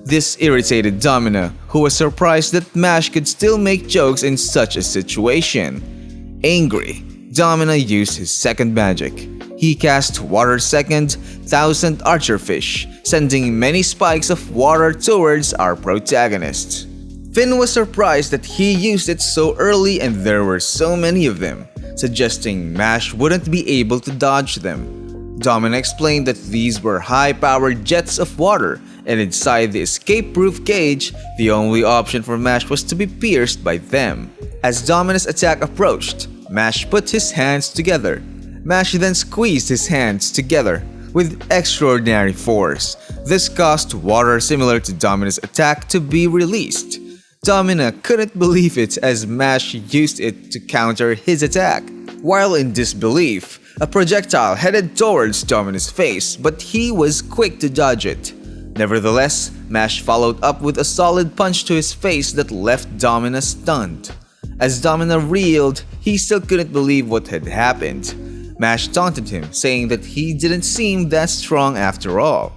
This irritated Domina, who was surprised that Mash could still make jokes in such a situation. Angry, Domina used his second magic. He cast Water Second, 1000 Archerfish, sending many spikes of water towards our protagonist. Finn was surprised that he used it so early and there were so many of them, suggesting Mash wouldn't be able to dodge them. Domina explained that these were high-powered jets of water, and inside the escape-proof cage, the only option for Mash was to be pierced by them. As Domina's attack approached, Mash put his hands together. Mash then squeezed his hands together with extraordinary force. This caused water similar to Domina's attack to be released. Domina couldn't believe it as Mash used it to counter his attack. While in disbelief, a projectile headed towards Domina's face, but he was quick to dodge it. Nevertheless, Mash followed up with a solid punch to his face that left Domina stunned. As Domina reeled, he still couldn't believe what had happened. Mash taunted him, saying that he didn't seem that strong after all.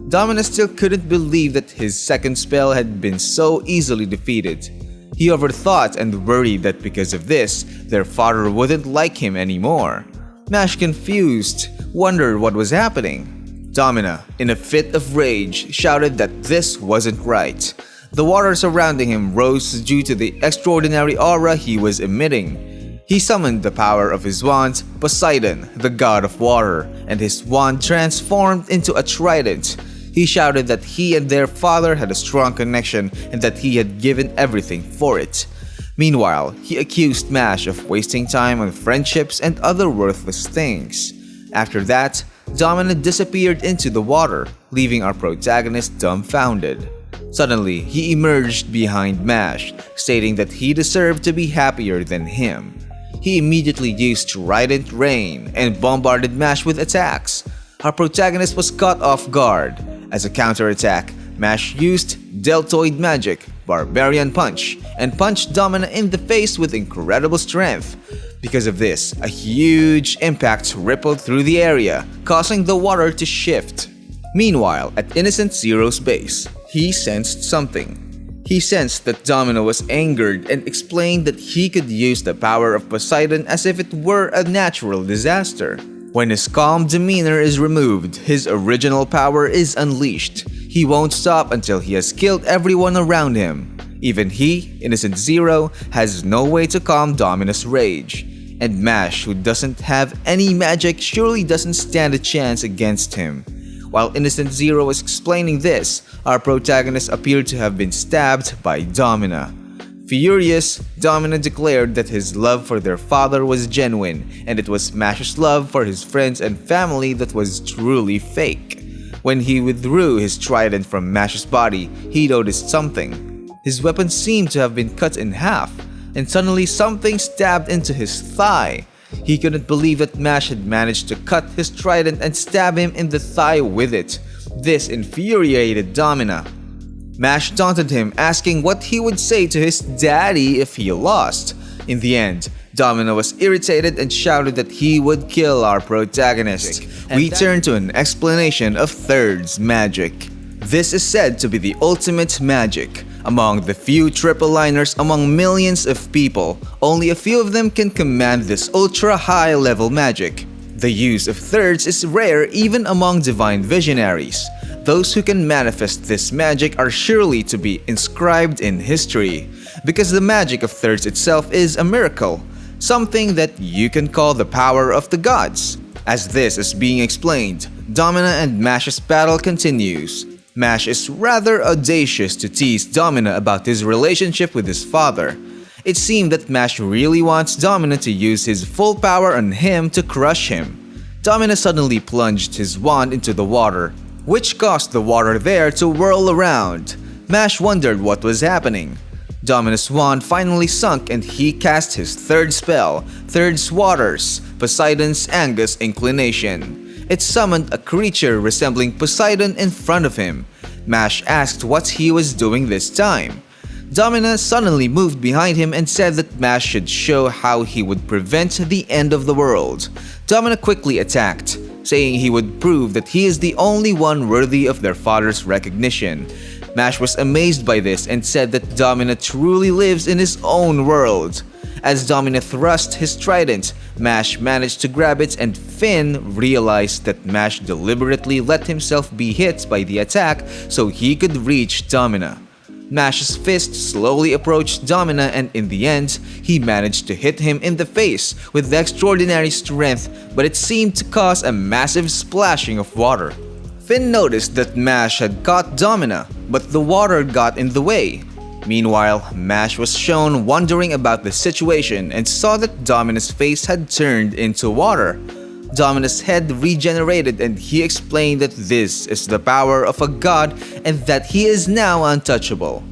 Domina still couldn't believe that his second spell had been so easily defeated. He overthought and worried that because of this, their father wouldn't like him anymore. Mash, confused, wondered what was happening. Domina, in a fit of rage, shouted that this wasn't right. The water surrounding him rose due to the extraordinary aura he was emitting. He summoned the power of his wand, Poseidon, the god of water, and his wand transformed into a trident. He shouted that he and their father had a strong connection and that he had given everything for it. Meanwhile, he accused Mash of wasting time on friendships and other worthless things. After that, Domina disappeared into the water, leaving our protagonist dumbfounded. Suddenly, he emerged behind Mash, stating that he deserved to be happier than him. He immediately used Trident Rain and bombarded Mash with attacks. Our protagonist was caught off guard. As a counterattack, Mash used Deltoid Magic, Barbarian Punch, and punched Domina in the face with incredible strength. Because of this, a huge impact rippled through the area, causing the water to shift. Meanwhile, at Innocent Zero's base, he sensed something. He sensed that Domina was angered and explained that he could use the power of Poseidon as if it were a natural disaster. When his calm demeanor is removed, his original power is unleashed. He won't stop until he has killed everyone around him. Even he, Innocent Zero, has no way to calm Domina's rage. And Mash, who doesn't have any magic, surely doesn't stand a chance against him. While Innocent Zero was explaining this, our protagonist appeared to have been stabbed by Domina. Furious, Domina declared that his love for their father was genuine, and it was Mash's love for his friends and family that was truly fake. When he withdrew his trident from Mash's body, he noticed something. His weapon seemed to have been cut in half, and suddenly something stabbed into his thigh. He couldn't believe that Mash had managed to cut his trident and stab him in the thigh with it. This infuriated Domina. Mash taunted him, asking what he would say to his daddy if he lost. In the end, Domina was irritated and shouted that he would kill our protagonist. We turn to an explanation of Third's magic. This is said to be the ultimate magic. Among the few triple liners among millions of people, only a few of them can command this ultra-high level magic. The use of Thirds is rare even among divine Visionaries. Those who can manifest this magic are surely to be inscribed in history. Because the magic of Thirds itself is a miracle. something that you can call the power of the gods. As this is being explained, Domina and Mash's battle continues. Mash is rather audacious to tease Domina about his relationship with his father. It seemed that Mash really wants Domina to use his full power on him to crush him. Domina suddenly plunged his wand into the water, which caused the water there to whirl around. Mash wondered what was happening. Domina's wand finally sunk and he cast his third spell, Third Waters, Poseidon's Angus Inclination. It summoned a creature resembling Poseidon in front of him. Mash asked what he was doing this time. Domina suddenly moved behind him and said that Mash should show how he would prevent the end of the world. Domina quickly attacked, saying he would prove that he is the only one worthy of their father's recognition. Mash was amazed by this and said that Domina truly lives in his own world. As Domina thrust his trident, Mash managed to grab it and Finn realized that Mash deliberately let himself be hit by the attack so he could reach Domina. Mash's fist slowly approached Domina and in the end, he managed to hit him in the face with extraordinary strength, but it seemed to cause a massive splashing of water. Finn noticed that Mash had caught Domina, but the water got in the way. Meanwhile, Mash was shown wondering about the situation and saw that Domina's face had turned into water. Domina's head regenerated and he explained that this is the power of a god and that he is now untouchable.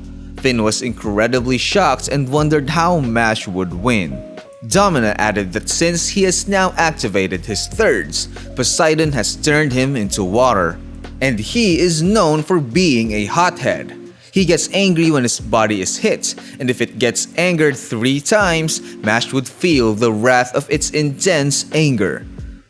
Finn was incredibly shocked and wondered how Mash would win. Domina added that since he has now activated his thirds, Poseidon has turned him into water. And he is known for being a hothead. He gets angry when his body is hit, and if it gets angered 3 times, Mash would feel the wrath of its intense anger.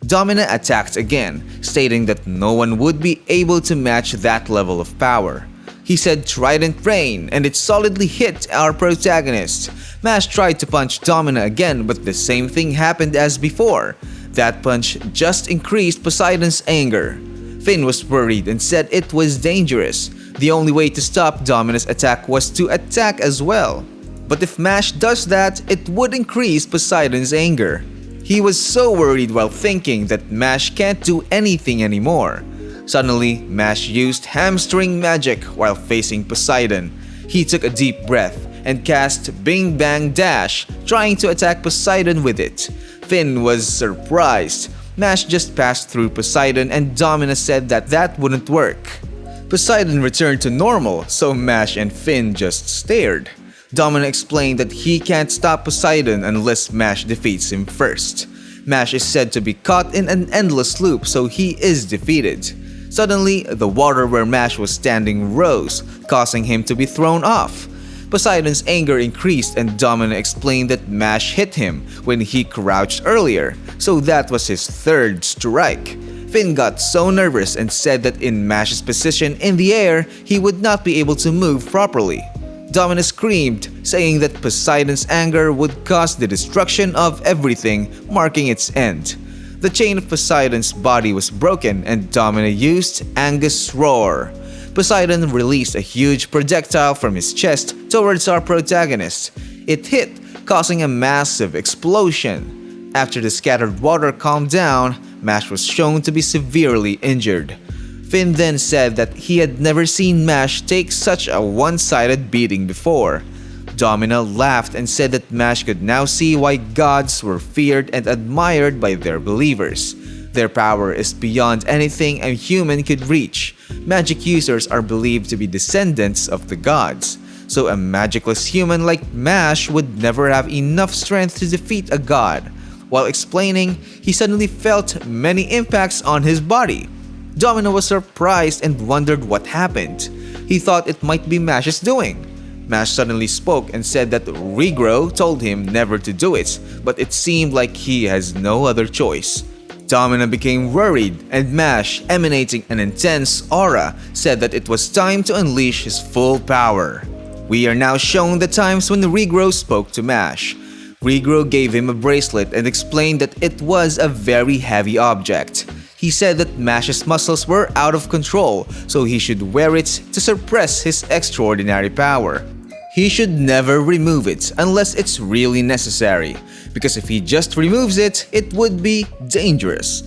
Domina attacked again, stating that no one would be able to match that level of power. He said Trident Rain, and it solidly hit our protagonist. Mash tried to punch Domina again, but the same thing happened as before. That punch just increased Poseidon's anger. Finn was worried and said it was dangerous. The only way to stop Domina's attack was to attack as well. But if Mash does that, it would increase Poseidon's anger. He was so worried while thinking that Mash can't do anything anymore. Suddenly, Mash used hamstring magic while facing Poseidon. He took a deep breath and cast Bing Bang Dash, trying to attack Poseidon with it. Finn was surprised. Mash just passed through Poseidon and Domina said that that wouldn't work. Poseidon returned to normal, so Mash and Finn just stared. Domina explained that he can't stop Poseidon unless Mash defeats him first. Mash is said to be caught in an endless loop, so he is defeated. Suddenly, the water where Mash was standing rose, causing him to be thrown off. Poseidon's anger increased and Domina explained that Mash hit him when he crouched earlier, so that was his third strike. Finn got so nervous and said that in Mash's position in the air, he would not be able to move properly. Domina screamed, saying that Poseidon's anger would cause the destruction of everything, marking its end. The chain of Poseidon's body was broken and Domina used Angus Roar. Poseidon released a huge projectile from his chest towards our protagonist. It hit, causing a massive explosion. After the scattered water calmed down, Mash was shown to be severely injured. Finn then said that he had never seen Mash take such a one-sided beating before. Domina laughed and said that Mash could now see why gods were feared and admired by their believers. Their power is beyond anything a human could reach. Magic users are believed to be descendants of the gods, so a magicless human like Mash would never have enough strength to defeat a god. While explaining, he suddenly felt many impacts on his body. Domina was surprised and wondered what happened. He thought it might be Mash's doing. Mash suddenly spoke and said that Regrow told him never to do it, but it seemed like he has no other choice. Domina became worried and Mash, emanating an intense aura, said that it was time to unleash his full power. We are now shown the times when Regrow spoke to Mash. Regrow gave him a bracelet and explained that it was a very heavy object. He said that Mash's muscles were out of control, so he should wear it to suppress his extraordinary power. He should never remove it unless it's really necessary, because if he just removes it, it would be dangerous.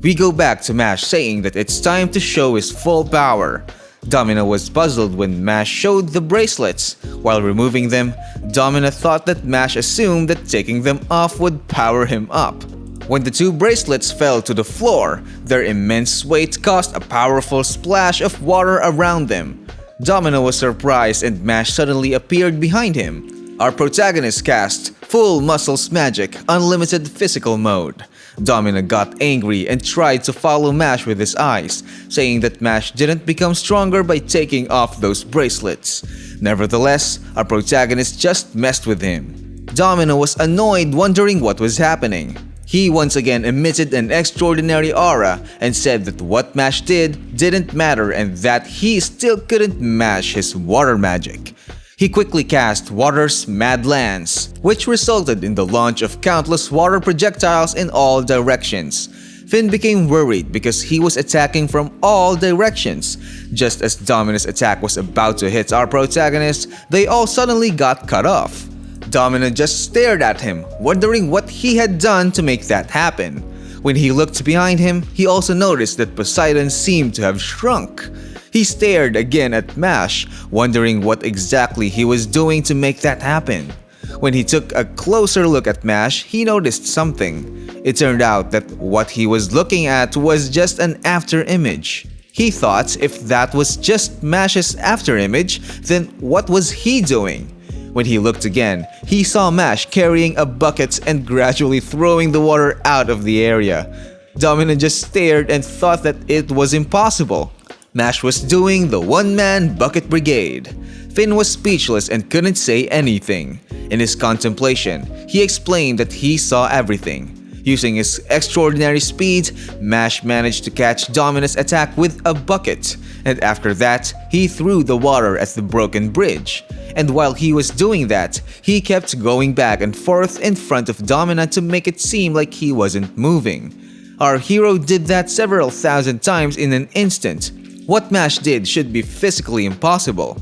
We go back to Mash saying that it's time to show his full power. Domina was puzzled when Mash showed the bracelets. While removing them, Domina thought that Mash assumed that taking them off would power him up. When the two bracelets fell to the floor, their immense weight caused a powerful splash of water around them. Domina was surprised and Mash suddenly appeared behind him. Our protagonist cast Full Muscles Magic Unlimited Physical Mode. Domina got angry and tried to follow Mash with his eyes, saying that Mash didn't become stronger by taking off those bracelets. Nevertheless, our protagonist just messed with him. Domina was annoyed, wondering what was happening. He once again emitted an extraordinary aura and said that what Mash did didn't matter and that he still couldn't mash his water magic. He quickly cast Water's Mad Lance, which resulted in the launch of countless water projectiles in all directions. Finn became worried because he was attacking from all directions. Just as Domina's attack was about to hit our protagonist, they all suddenly got cut off. Domina just stared at him, wondering what he had done to make that happen. When he looked behind him, he also noticed that Poseidon seemed to have shrunk. He stared again at Mash, wondering what exactly he was doing to make that happen. When he took a closer look at Mash, he noticed something. It turned out that what he was looking at was just an after image. He thought if that was just Mash's after image, then what was he doing? When he looked again, he saw Mash carrying a bucket and gradually throwing the water out of the area. Domina just stared and thought that it was impossible. Mash was doing the one-man bucket brigade. Finn was speechless and couldn't say anything. In his contemplation, he explained that he saw everything. Using his extraordinary speed, Mash managed to catch Domina's attack with a bucket, and after that, he threw the water at the broken bridge. And while he was doing that, he kept going back and forth in front of Domina to make it seem like he wasn't moving. Our hero did that several thousand times in an instant. What Mash did should be physically impossible.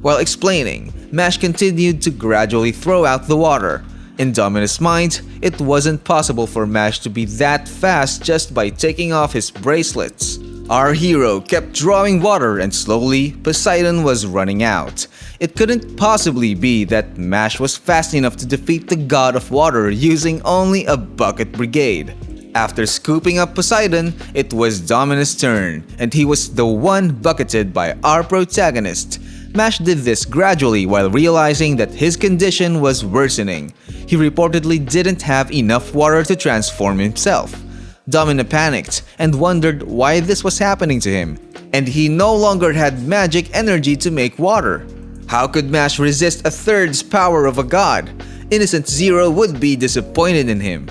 While explaining, Mash continued to gradually throw out the water. In Domina's mind, it wasn't possible for Mash to be that fast just by taking off his bracelets. Our hero kept drawing water and slowly, Poseidon was running out. It couldn't possibly be that Mash was fast enough to defeat the god of water using only a bucket brigade. After scooping up Poseidon, it was Domina's turn, and he was the one bucketed by our protagonist. Mash did this gradually while realizing that his condition was worsening. He reportedly didn't have enough water to transform himself. Domina panicked and wondered why this was happening to him, and he no longer had magic energy to make water. How could Mash resist a third's power of a god? Innocent Zero would be disappointed in him.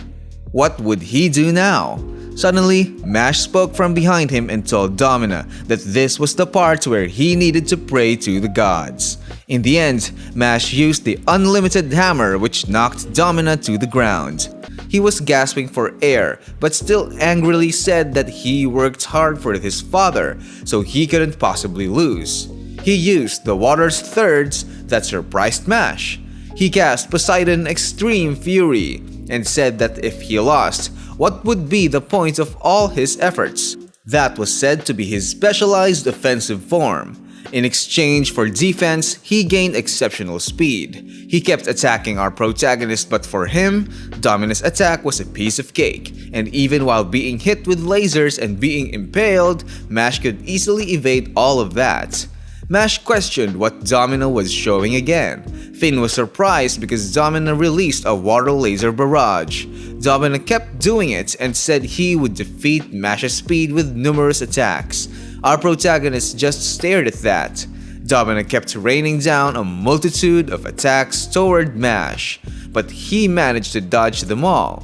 What would he do now? Suddenly, Mash spoke from behind him and told Domina that this was the part where he needed to pray to the gods. In the end, Mash used the unlimited hammer which knocked Domina to the ground. He was gasping for air, but still angrily said that he worked hard for his father, so he couldn't possibly lose. He used the water's thirds that surprised Mash. He cast Poseidon Extreme Fury and said that if he lost, what would be the point of all his efforts? That was said to be his specialized offensive form. In exchange for defense, he gained exceptional speed. He kept attacking our protagonist, but for him, Domina's attack was a piece of cake, and even while being hit with lasers and being impaled, Mash could easily evade all of that. Mash questioned what Domina was showing again. Finn was surprised because Domina released a water laser barrage. Domina kept doing it and said he would defeat Mash's speed with numerous attacks. Our protagonist just stared at that. Domina kept raining down a multitude of attacks toward Mash, but he managed to dodge them all.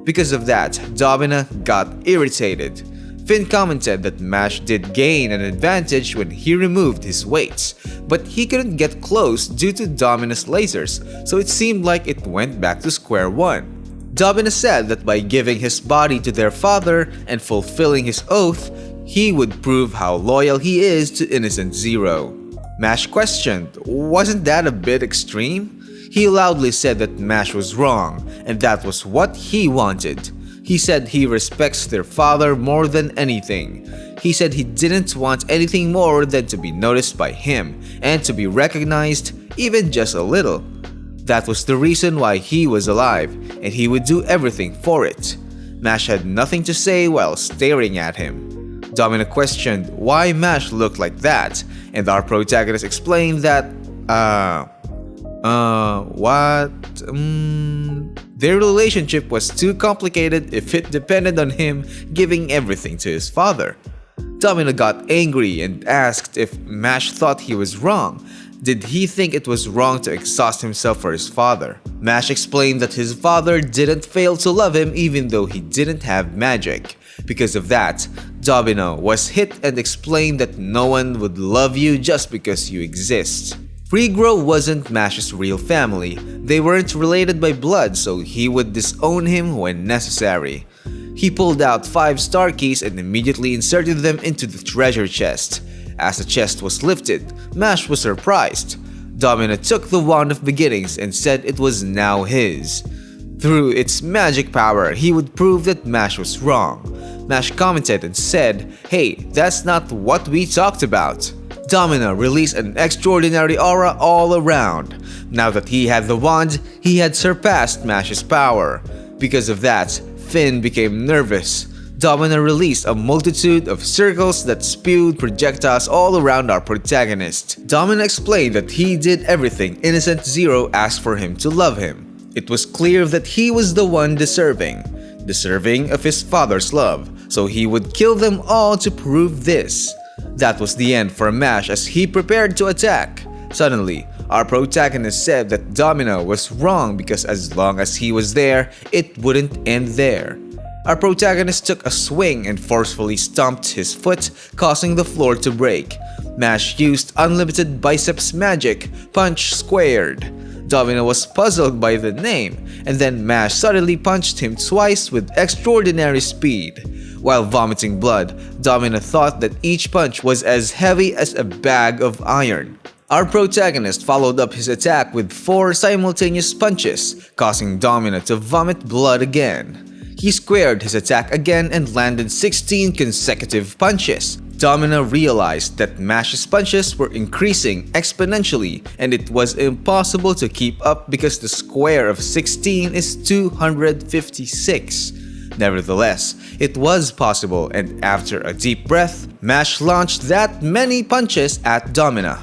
Because of that, Domina got irritated. Finn commented that Mash did gain an advantage when he removed his weights, but he couldn't get close due to Domina's lasers, so it seemed like it went back to square one. Domina said that by giving his body to their father and fulfilling his oath, he would prove how loyal he is to Innocent Zero. Mash questioned, wasn't that a bit extreme? He loudly said that Mash was wrong, and that was what he wanted. He said he respects their father more than anything. He said he didn't want anything more than to be noticed by him and to be recognized, even just a little. That was the reason why he was alive, and he would do everything for it. Mash had nothing to say while staring at him. Domina questioned why Mash looked like that, and our protagonist explained that, their relationship was too complicated if it depended on him giving everything to his father. Domina got angry and asked if Mash thought he was wrong. Did he think it was wrong to exhaust himself for his father? Mash explained that his father didn't fail to love him even though he didn't have magic. Because of that, Domina was hit and explained that no one would love you just because you exist. Regrow wasn't Mash's real family. They weren't related by blood, so he would disown him when necessary. He pulled out 5 star keys and immediately inserted them into the treasure chest. As the chest was lifted, Mash was surprised. Domina took the Wand of Beginnings and said it was now his. Through its magic power, he would prove that Mash was wrong. Mash commented and said, "Hey, that's not what we talked about." Domina released an extraordinary aura all around. Now that he had the wand, he had surpassed Mash's power. Because of that, Finn became nervous. Domina released a multitude of circles that spewed projectiles all around our protagonist. Domina explained that he did everything Innocent Zero asked for him to love him. It was clear that he was the one deserving of his father's love, so he would kill them all to prove this. That was the end for Mash as he prepared to attack. Suddenly, our protagonist said that Domina was wrong because as long as he was there, it wouldn't end there. Our protagonist took a swing and forcefully stomped his foot, causing the floor to break. Mash used unlimited biceps magic, punch squared. Domina was puzzled by the name, and then Mash suddenly punched him twice with extraordinary speed. While vomiting blood, Domina thought that each punch was as heavy as a bag of iron. Our protagonist followed up his attack with 4 simultaneous punches, causing Domina to vomit blood again. He squared his attack again and landed 16 consecutive punches. Domina realized that Mash's punches were increasing exponentially and it was impossible to keep up because the square of 16 is 256. Nevertheless, it was possible, and after a deep breath, Mash launched that many punches at Domina.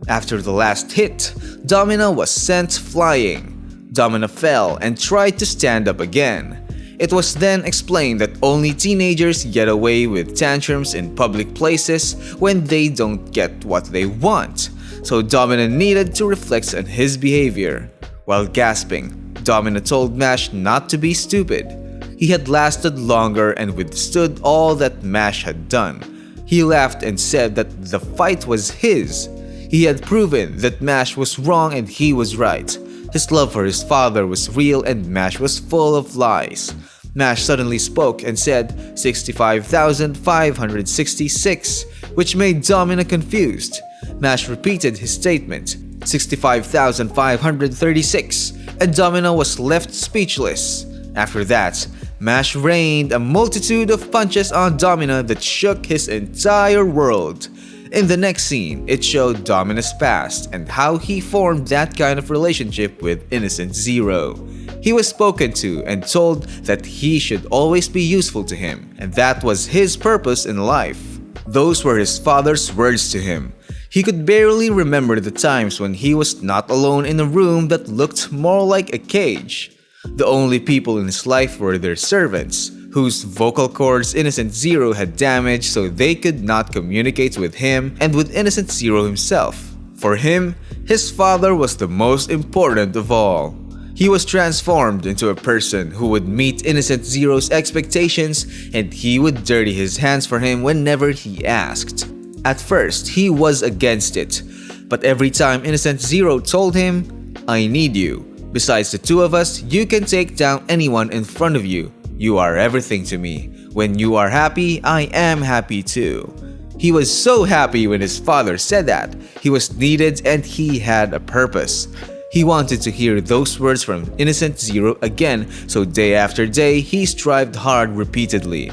After the last hit, Domina was sent flying. Domina fell and tried to stand up again. It was then explained that only teenagers get away with tantrums in public places when they don't get what they want, so Domina needed to reflect on his behavior. While gasping, Domina told Mash not to be stupid. He had lasted longer and withstood all that Mash had done. He laughed and said that the fight was his. He had proven that Mash was wrong and he was right. His love for his father was real and Mash was full of lies. Mash suddenly spoke and said 65,566, which made Domina confused. Mash repeated his statement, 65,536, and Domina was left speechless. After that, Mash rained a multitude of punches on Domina that shook his entire world. In the next scene, it showed Domina's past and how he formed that kind of relationship with Innocent Zero. He was spoken to and told that he should always be useful to him, and that was his purpose in life. Those were his father's words to him. He could barely remember the times when he was not alone in a room that looked more like a cage. The only people in his life were their servants, whose vocal cords Innocent Zero had damaged so they could not communicate with him and with Innocent Zero himself. For him, his father was the most important of all. He was transformed into a person who would meet Innocent Zero's expectations and he would dirty his hands for him whenever he asked. At first, he was against it, but every time Innocent Zero told him, "I need you. Besides the two of us, you can take down anyone in front of you. You are everything to me. When you are happy, I am happy too." He was so happy when his father said that. He was needed and he had a purpose. He wanted to hear those words from Innocent Zero again, so day after day he strived hard repeatedly.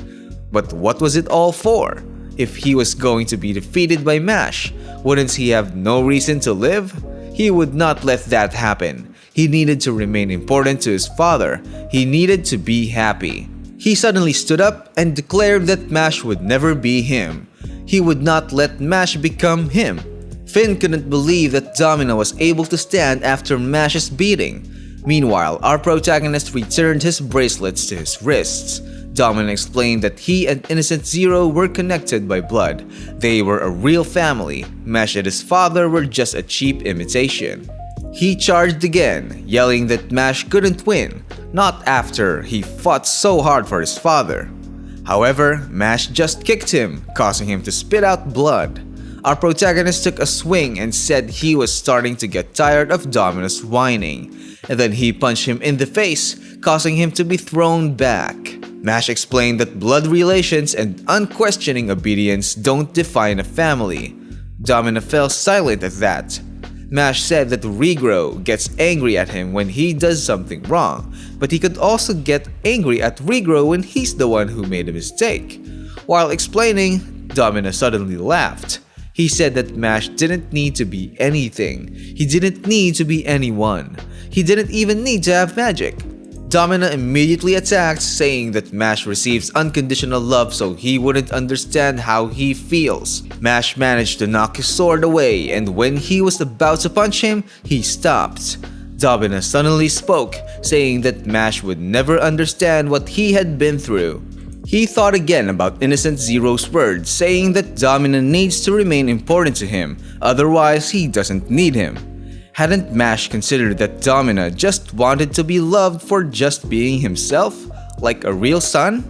But what was it all for? If he was going to be defeated by Mash, wouldn't he have no reason to live? He would not let that happen. He needed to remain important to his father. He needed to be happy. He suddenly stood up and declared that Mash would never be him. He would not let Mash become him. Finn couldn't believe that Domina was able to stand after Mash's beating. Meanwhile, our protagonist returned his bracelets to his wrists. Domina explained that he and Innocent Zero were connected by blood. They were a real family. Mash and his father were just a cheap imitation. He charged again, yelling that Mash couldn't win, not after he fought so hard for his father. However, Mash just kicked him, causing him to spit out blood. Our protagonist took a swing and said he was starting to get tired of Domina's whining, and then he punched him in the face, causing him to be thrown back. Mash explained that blood relations and unquestioning obedience don't define a family. Domina fell silent at that. Mash said that Regro gets angry at him when he does something wrong, but he could also get angry at Regro when he's the one who made a mistake. While explaining, Domina suddenly laughed. He said that Mash didn't need to be anything. He didn't need to be anyone. He didn't even need to have magic. Domina immediately attacked, saying that Mash receives unconditional love so he wouldn't understand how he feels. Mash managed to knock his sword away, and when he was about to punch him, he stopped. Domina suddenly spoke, saying that Mash would never understand what he had been through. He thought again about Innocent Zero's words, saying that Domina needs to remain important to him, otherwise he doesn't need him. Hadn't Mash considered that Domina just wanted to be loved for just being himself, like a real son?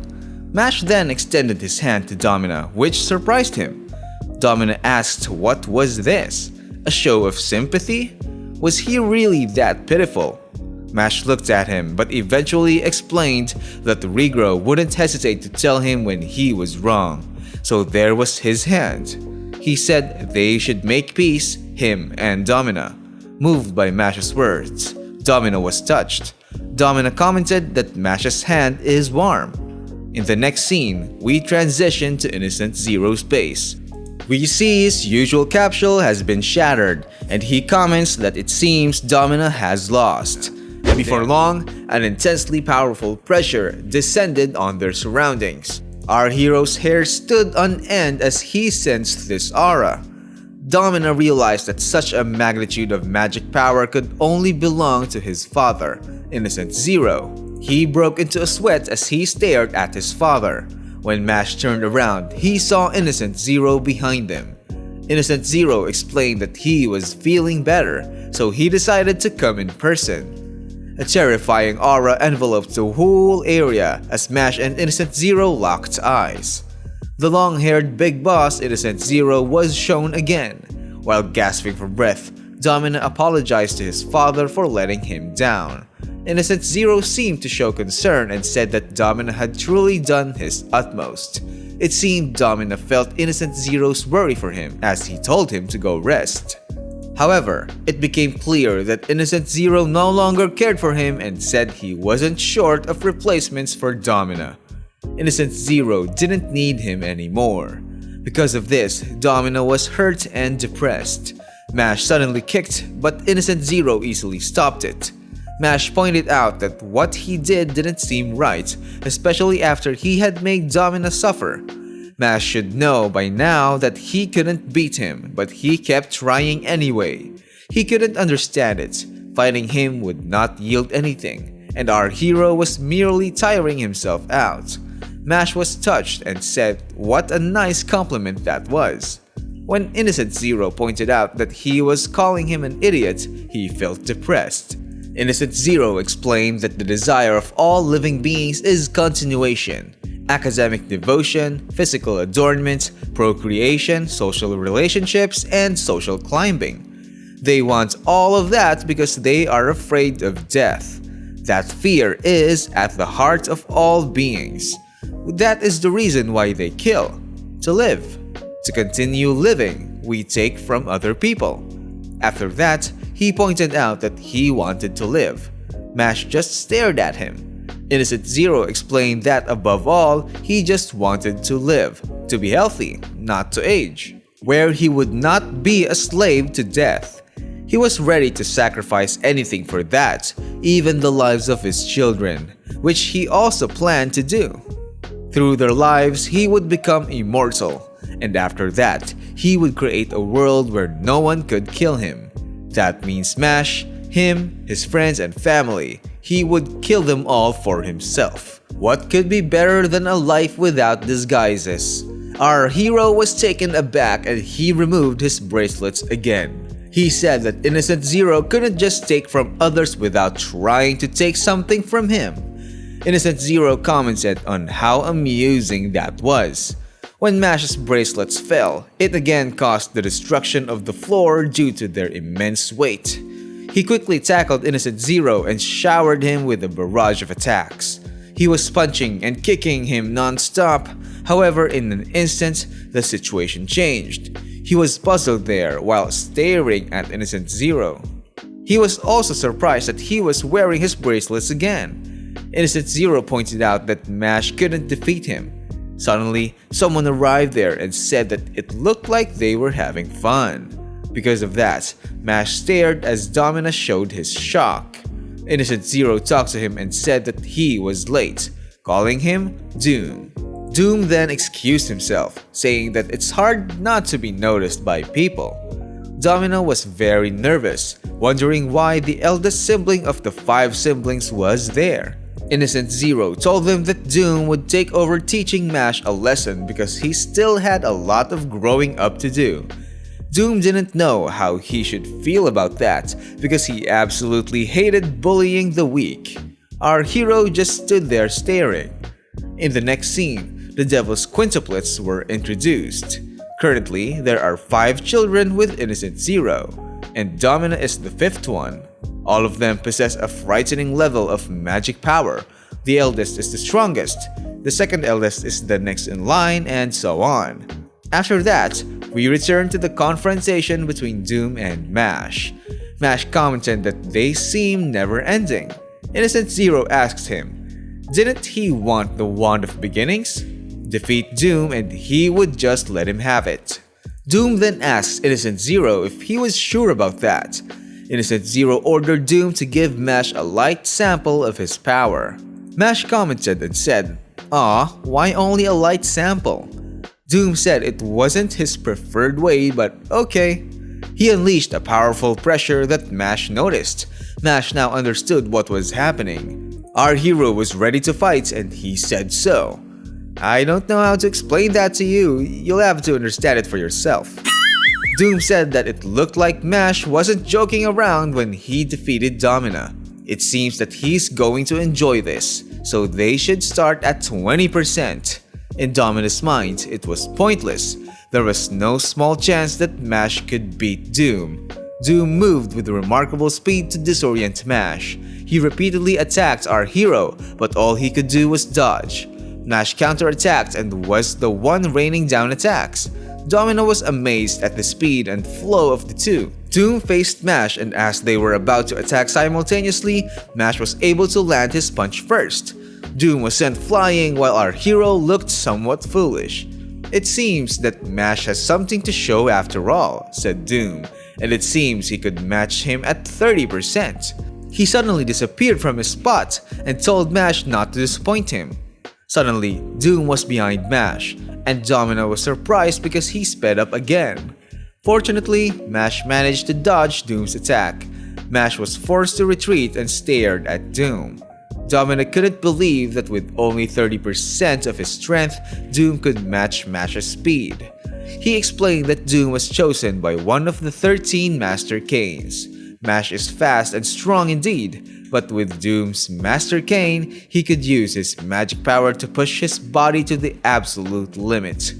Mash then extended his hand to Domina, which surprised him. Domina asked what was this? A show of sympathy? Was he really that pitiful? Mash looked at him, but eventually explained that Regro wouldn't hesitate to tell him when he was wrong. So there was his hand. He said they should make peace, him and Domina. Moved by Mash's words, Domina was touched. Domina commented that Mash's hand is warm. In the next scene, we transition to Innocent Zero's base. We see his usual capsule has been shattered, and he comments that it seems Domina has lost. Before long, an intensely powerful pressure descended on their surroundings. Our hero's hair stood on end as he sensed this aura. Domina realized that such a magnitude of magic power could only belong to his father, Innocent Zero. He broke into a sweat as he stared at his father. When Mash turned around, he saw Innocent Zero behind them. Innocent Zero explained that he was feeling better, so he decided to come in person. A terrifying aura enveloped the whole area as Mash and Innocent Zero locked eyes. The long-haired big boss Innocent Zero was shown again. While gasping for breath, Domina apologized to his father for letting him down. Innocent Zero seemed to show concern and said that Domina had truly done his utmost. It seemed Domina felt Innocent Zero's worry for him as he told him to go rest. However, it became clear that Innocent Zero no longer cared for him and said he wasn't short of replacements for Domina. Innocent Zero didn't need him anymore. Because of this, Domina was hurt and depressed. Mash suddenly kicked, but Innocent Zero easily stopped it. Mash pointed out that what he did didn't seem right, especially after he had made Domina suffer. Mash should know by now that he couldn't beat him, but he kept trying anyway. He couldn't understand it. Fighting him would not yield anything, and our hero was merely tiring himself out. Mash was touched and said what a nice compliment that was. When Innocent Zero pointed out that he was calling him an idiot, he felt depressed. Innocent Zero explained that the desire of all living beings is continuation. Academic devotion, physical adornment, procreation, social relationships, and social climbing. They want all of that because they are afraid of death. That fear is at the heart of all beings. That is the reason why they kill. To live. To continue living, we take from other people. After that, he pointed out that he wanted to live. Mash just stared at him. Innocent Zero explained that above all, he just wanted to live, to be healthy, not to age, where he would not be a slave to death. He was ready to sacrifice anything for that, even the lives of his children, which he also planned to do. Through their lives, he would become immortal, and after that, he would create a world where no one could kill him. That means Mash, him, his friends and family, he would kill them all for himself. What could be better than a life without disguises? Our hero was taken aback and he removed his bracelets again. He said that Innocent Zero couldn't just take from others without trying to take something from him. Innocent Zero commented on how amusing that was. When Mash's bracelets fell, it again caused the destruction of the floor due to their immense weight. He quickly tackled Innocent Zero and showered him with a barrage of attacks. He was punching and kicking him non-stop. However, in an instant, the situation changed. He was puzzled there while staring at Innocent Zero. He was also surprised that he was wearing his bracelets again. Innocent Zero pointed out that Mash couldn't defeat him. Suddenly, someone arrived there and said that it looked like they were having fun. Because of that, Mash stared as Domina showed his shock. Innocent Zero talked to him and said that he was late, calling him Doom. Doom then excused himself, saying that it's hard not to be noticed by people. Domina was very nervous, wondering why the eldest sibling of the 5 siblings was there. Innocent Zero told them that Doom would take over teaching Mash a lesson because he still had a lot of growing up to do. Doom didn't know how he should feel about that because he absolutely hated bullying the weak. Our hero just stood there staring. In the next scene, the Devil's Quintuplets were introduced. Currently, there are 5 children with Innocent Zero, and Domina is the 5th one. All of them possess a frightening level of magic power. The eldest is the strongest, the second eldest is the next in line, and so on. After that, we return to the confrontation between Doom and Mash. Mash commented that they seem never-ending. Innocent Zero asked him, didn't he want the Wand of Beginnings? Defeat Doom and he would just let him have it. Doom then asked Innocent Zero if he was sure about that. Innocent Zero ordered Doom to give Mash a light sample of his power. Mash commented and said, "Aw, why only a light sample?" Doom said it wasn't his preferred way, but okay. He unleashed a powerful pressure that Mash noticed. Mash now understood what was happening. Our hero was ready to fight and he said so. I don't know how to explain that to you, you'll have to understand it for yourself. Doom said that it looked like Mash wasn't joking around when he defeated Domina. It seems that he's going to enjoy this, so they should start at 20%. In Domina's mind, it was pointless. There was no small chance that Mash could beat Doom. Doom moved with remarkable speed to disorient Mash. He repeatedly attacked our hero, but all he could do was dodge. Mash counterattacked and was the one raining down attacks. Domina was amazed at the speed and flow of the two. Doom faced Mash, and as they were about to attack simultaneously, Mash was able to land his punch first. Doom was sent flying while our hero looked somewhat foolish. It seems that Mash has something to show after all, said Doom, and it seems he could match him at 30%. He suddenly disappeared from his spot and told Mash not to disappoint him. Suddenly, Doom was behind Mash, and Domina was surprised because he sped up again. Fortunately, Mash managed to dodge Doom's attack. Mash was forced to retreat and stared at Doom. Domina couldn't believe that with only 30% of his strength, Doom could match Mash's speed. He explained that Doom was chosen by one of the 13 Master Canes. Mash is fast and strong indeed, but with Doom's Master Cane, he could use his magic power to push his body to the absolute limit.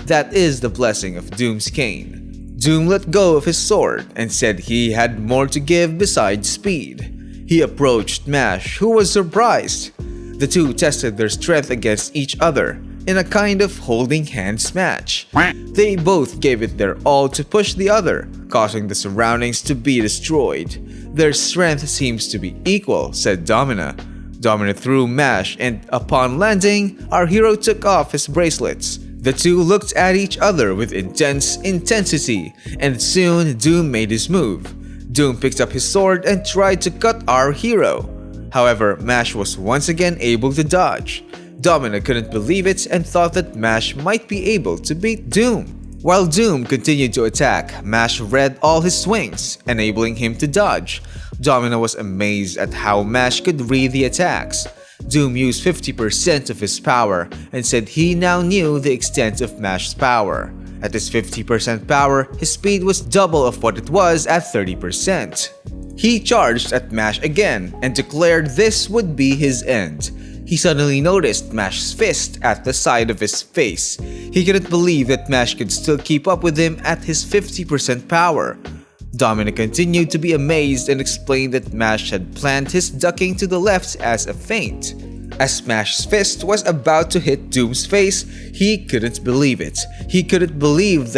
That is the blessing of Doom's cane. Doom let go of his sword and said he had more to give besides speed. He approached Mash, who was surprised. The two tested their strength against each other. in a kind of holding hands match. They both gave it their all to push the other, causing the surroundings to be destroyed. Their strength seems to be equal, said Domina. Domina threw Mash, and upon landing, our hero took off his bracelets. The two looked at each other with intense intensity, and soon Doom made his move. Doom picked up his sword and tried to cut our hero. However, Mash was once again able to dodge. Domina couldn't believe it and thought that Mash might be able to beat Doom. While Doom continued to attack, Mash read all his swings, enabling him to dodge. Domina was amazed at how Mash could read the attacks. Doom used 50% of his power and said he now knew the extent of Mash's power. At his 50% power, his speed was double of what it was at 30%. He charged at Mash again and declared this would be his end. He suddenly noticed Mash's fist at the side of his face. He couldn't believe that Mash could still keep up with him at his 50% power. Domina continued to be amazed and explained that Mash had planned his ducking to the left as a feint. As Mash's fist was about to hit Doom's face, he couldn't believe it. He couldn't believe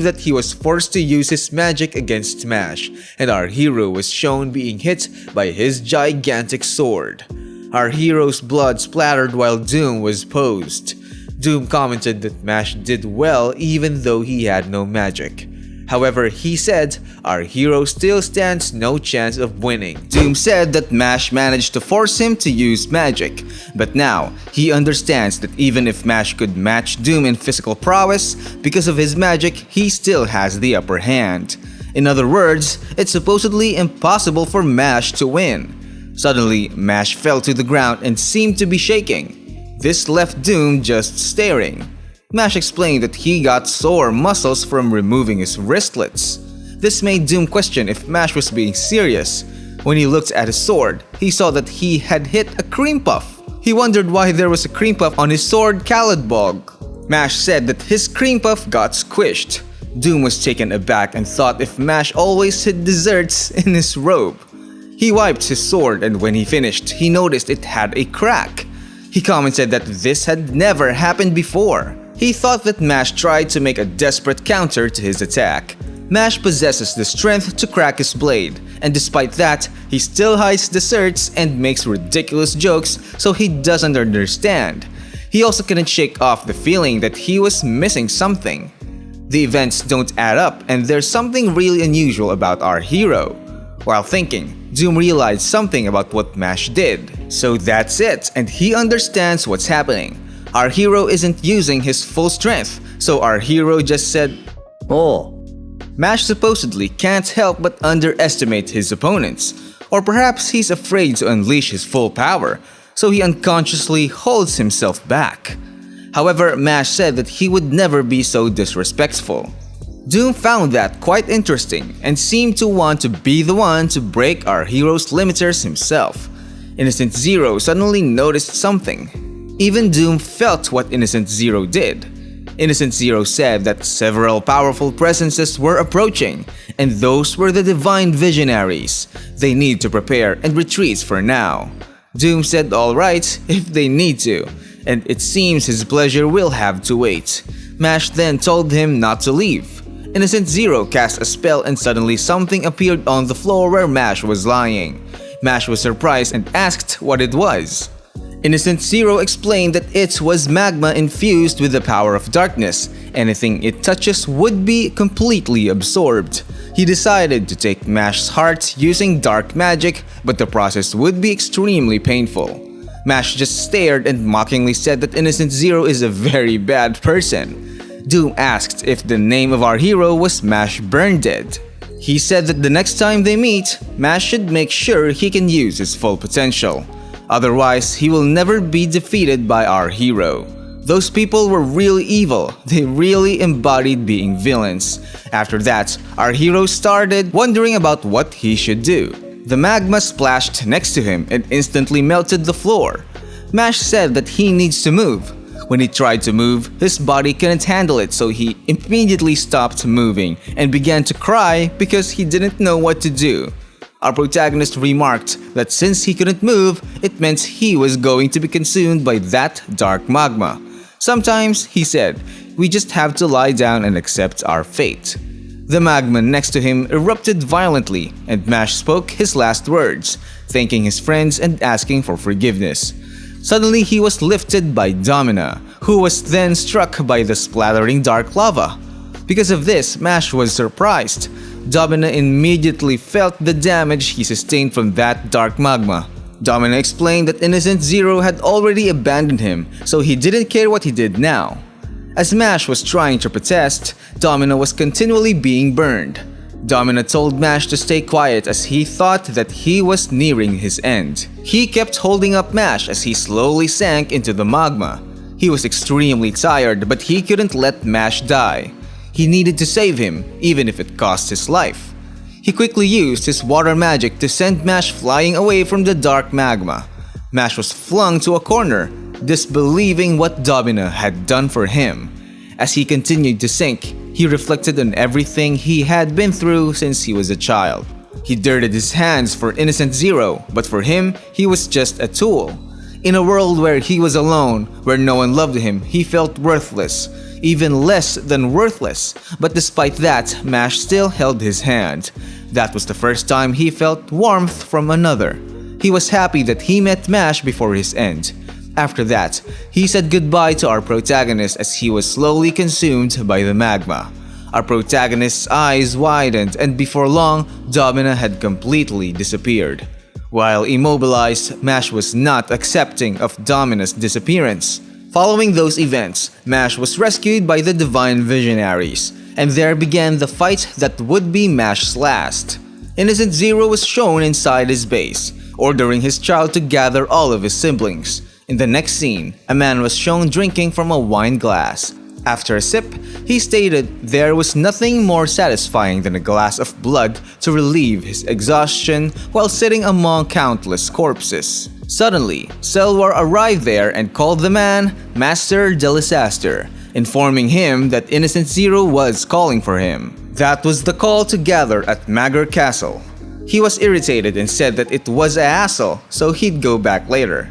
that he was forced to use his magic against Mash, and our hero was shown being hit by his gigantic sword. Our hero's blood splattered while Doom was posed. Doom commented that Mash did well even though he had no magic. However, he said our hero still stands no chance of winning. Doom said that Mash managed to force him to use magic, but now he understands that even if Mash could match Doom in physical prowess, because of his magic, he still has the upper hand. In other words, it's supposedly impossible for Mash to win. Suddenly, Mash fell to the ground and seemed to be shaking. This left Doom just staring. Mash explained that he got sore muscles from removing his wristlets. This made Doom question if Mash was being serious. When he looked at his sword, he saw that he had hit a cream puff. He wondered why there was a cream puff on his sword Caladbog. Mash said that his cream puff got squished. Doom was taken aback and thought if Mash always hid desserts in his robe. He wiped his sword, and when he finished, he noticed it had a crack. He commented that this had never happened before. He thought that Mash tried to make a desperate counter to his attack. Mash possesses the strength to crack his blade, and despite that, he still hides desserts and makes ridiculous jokes so he doesn't understand. He also couldn't shake off the feeling that he was missing something. The events don't add up, and there's something really unusual about our hero. While thinking, Doom realized something about what Mash did. So that's it, and he understands what's happening. Our hero isn't using his full strength, so our hero just said, "Oh." Mash supposedly can't help but underestimate his opponents, or perhaps he's afraid to unleash his full power, so he unconsciously holds himself back. However, Mash said that he would never be so disrespectful. Doom found that quite interesting and seemed to want to be the one to break our hero's limiters himself. Innocent Zero suddenly noticed something. Even Doom felt what Innocent Zero did. Innocent Zero said that several powerful presences were approaching, and those were the divine Visionaries. They need to prepare and retreat for now. Doom said alright if they need to, and it seems his pleasure will have to wait. Mash then told him not to leave. Innocent Zero cast a spell and suddenly something appeared on the floor where Mash was lying. Mash was surprised and asked what it was. Innocent Zero explained that it was magma infused with the power of darkness. Anything it touches would be completely absorbed. He decided to take Mash's heart using dark magic, but the process would be extremely painful. Mash just stared and mockingly said that Innocent Zero is a very bad person. Doom asked if the name of our hero was Mash Burnedead. He said that the next time they meet, Mash should make sure he can use his full potential. Otherwise, he will never be defeated by our hero. Those people were really evil. They really embodied being villains. After that, our hero started wondering about what he should do. The magma splashed next to him and instantly melted the floor. Mash said that he needs to move. When he tried to move, his body couldn't handle it, so he immediately stopped moving and began to cry because he didn't know what to do. Our protagonist remarked that since he couldn't move, it meant he was going to be consumed by that dark magma. Sometimes, he said, we just have to lie down and accept our fate. The magma next to him erupted violently, and Mash spoke his last words, thanking his friends and asking for forgiveness. Suddenly, he was lifted by Domina, who was then struck by the splattering dark lava. Because of this, Mash was surprised. Domina immediately felt the damage he sustained from that dark magma. Domina explained that Innocent Zero had already abandoned him, so he didn't care what he did now. As Mash was trying to protest, Domina was continually being burned. Domina told Mash to stay quiet as he thought that he was nearing his end. He kept holding up Mash as he slowly sank into the magma. He was extremely tired, but he couldn't let Mash die. He needed to save him, even if it cost his life. He quickly used his water magic to send Mash flying away from the dark magma. Mash was flung to a corner, disbelieving what Domina had done for him. As he continued to sink, he reflected on everything he had been through since he was a child. He dirtied his hands for Innocent Zero, but for him, he was just a tool. In a world where he was alone, where no one loved him, he felt worthless. Even less than worthless, but despite that, Mash still held his hand. That was the first time he felt warmth from another. He was happy that he met Mash before his end. After that, he said goodbye to our protagonist as he was slowly consumed by the magma. Our protagonist's eyes widened, and before long, Domina had completely disappeared. While immobilized, Mash was not accepting of Domina's disappearance. Following those events, Mash was rescued by the Divine Visionaries, and there began the fight that would be Mash's last. Innocent Zero was shown inside his base, ordering his child to gather all of his siblings. In the next scene, a man was shown drinking from a wine glass. After a sip, he stated there was nothing more satisfying than a glass of blood to relieve his exhaustion while sitting among countless corpses. Suddenly, Selwar arrived there and called the man Master Delisaster, informing him that Innocent Zero was calling for him. That was the call to gather at Magor Castle. He was irritated and said that it was a hassle, so he'd go back later.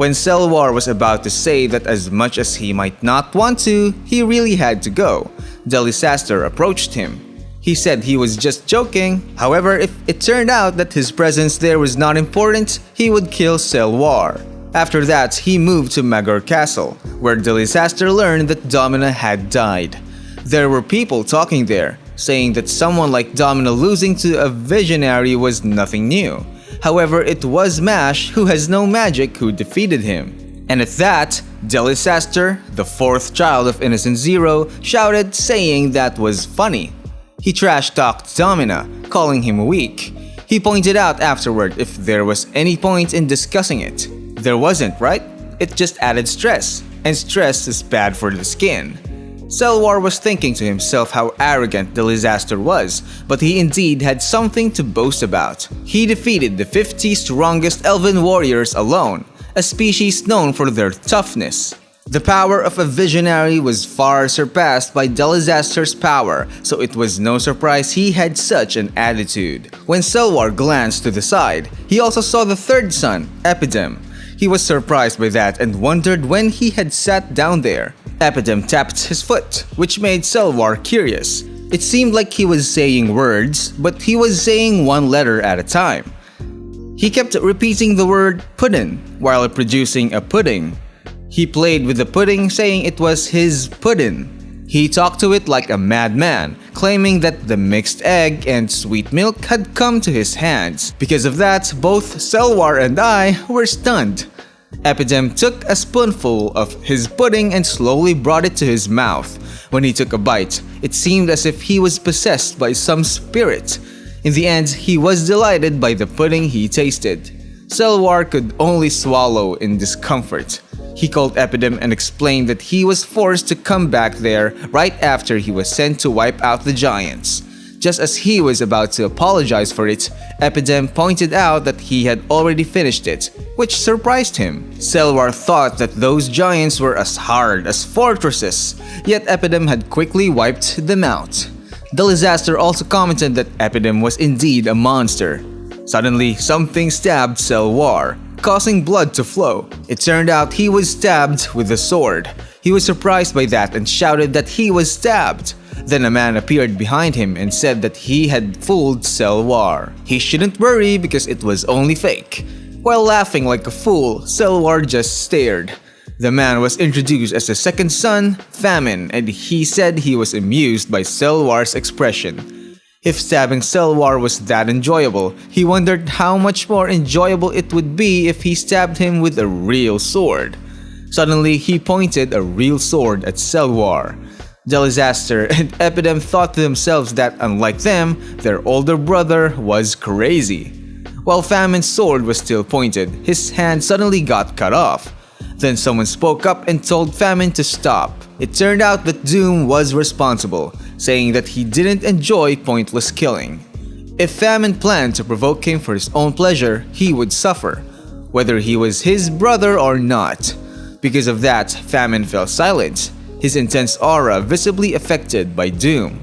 When Selwar was about to say that as much as he might not want to, he really had to go, Delisaster approached him. He said he was just joking. However, if it turned out that his presence there was not important, he would kill Selwar. After that, he moved to Magor Castle, where Delisaster learned that Domina had died. There were people talking there, saying that someone like Domina losing to a Visionary was nothing new. However, it was Mash, who has no magic, who defeated him. And at that, Delisaster, the fourth child of Innocent Zero, shouted, saying that was funny. He trash-talked Domina, calling him weak. He pointed out afterward if there was any point in discussing it. There wasn't, right? It just added stress, and stress is bad for the skin. Selwar was thinking to himself how arrogant Delisaster was, but he indeed had something to boast about. He defeated the 50 strongest elven warriors alone, a species known for their toughness. The power of a Visionary was far surpassed by Delisaster's power, so it was no surprise he had such an attitude. When Selwar glanced to the side, he also saw the third son, Epidem. He was surprised by that and wondered when he had sat down there. Epidem tapped his foot, which made Selwar curious. It seemed like he was saying words, but he was saying one letter at a time. He kept repeating the word puddin while producing a pudding. He played with the pudding, saying it was his puddin. He talked to it like a madman, claiming that the mixed egg and sweet milk had come to his hands. Because of that, both Selwar and I were stunned. Epidem took a spoonful of his pudding and slowly brought it to his mouth. When he took a bite, it seemed as if he was possessed by some spirit. In the end, he was delighted by the pudding he tasted. Selwar could only swallow in discomfort. He called Epidem and explained that he was forced to come back there right after he was sent to wipe out the giants. Just as he was about to apologize for it, Epidem pointed out that he had already finished it, which surprised him. Selwar thought that those giants were as hard as fortresses, yet Epidem had quickly wiped them out. Delisaster also commented that Epidem was indeed a monster. Suddenly, something stabbed Selwar, causing blood to flow. It turned out he was stabbed with a sword. He was surprised by that and shouted that he was stabbed. Then a man appeared behind him and said that he had fooled Selwar. He shouldn't worry because it was only fake. While laughing like a fool, Selwar just stared. The man was introduced as the second son, Famine, and he said he was amused by Selwar's expression. If stabbing Selwar was that enjoyable, he wondered how much more enjoyable it would be if he stabbed him with a real sword. Suddenly, he pointed a real sword at Selwar. Delizaster and Epidem thought to themselves that, unlike them, their older brother was crazy. While Famine's sword was still pointed, his hand suddenly got cut off. Then someone spoke up and told Famine to stop. It turned out that Doom was responsible, saying that he didn't enjoy pointless killing. If Famine planned to provoke him for his own pleasure, he would suffer, whether he was his brother or not. Because of that, Famine fell silent, his intense aura visibly affected by Doom.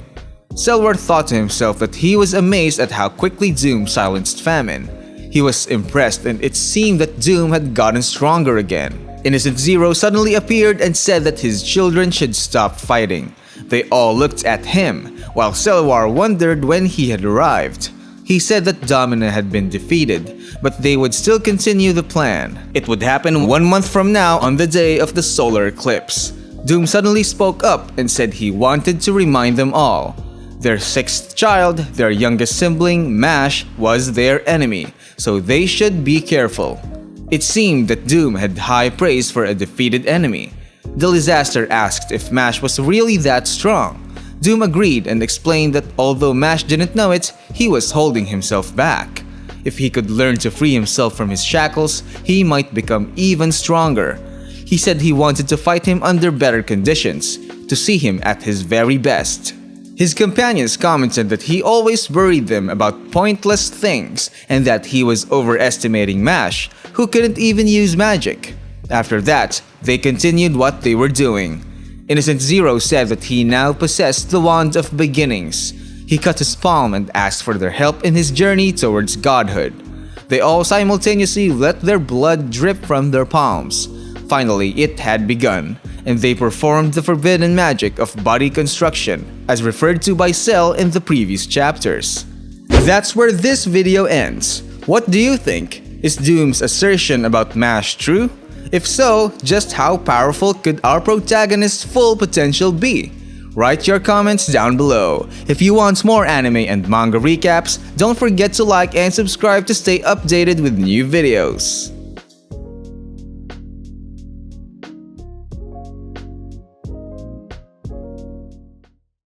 Selwar thought to himself that he was amazed at how quickly Doom silenced Famine. He was impressed, and it seemed that Doom had gotten stronger again. Innocent Zero suddenly appeared and said that his children should stop fighting. They all looked at him, while Selwar wondered when he had arrived. He said that Domina had been defeated, but they would still continue the plan. It would happen 1 month from now on the day of the solar eclipse. Doom suddenly spoke up and said he wanted to remind them all. Their sixth child, their youngest sibling, Mash, was their enemy, so they should be careful. It seemed that Doom had high praise for a defeated enemy. Delizaster asked if Mash was really that strong. Doom agreed and explained that although Mash didn't know it, he was holding himself back. If he could learn to free himself from his shackles, he might become even stronger. He said he wanted to fight him under better conditions, to see him at his very best. His companions commented that he always worried them about pointless things and that he was overestimating Mash, who couldn't even use magic. After that, they continued what they were doing. Innocent Zero said that he now possessed the Wand of Beginnings. He cut his palm and asked for their help in his journey towards godhood. They all simultaneously let their blood drip from their palms. Finally, it had begun, and they performed the forbidden magic of body construction, as referred to by Cell in the previous chapters. That's where this video ends. What do you think? Is Doom's assertion about Mash true? If so, just how powerful could our protagonist's full potential be? Write your comments down below. If you want more anime and manga recaps, don't forget to like and subscribe to stay updated with new videos.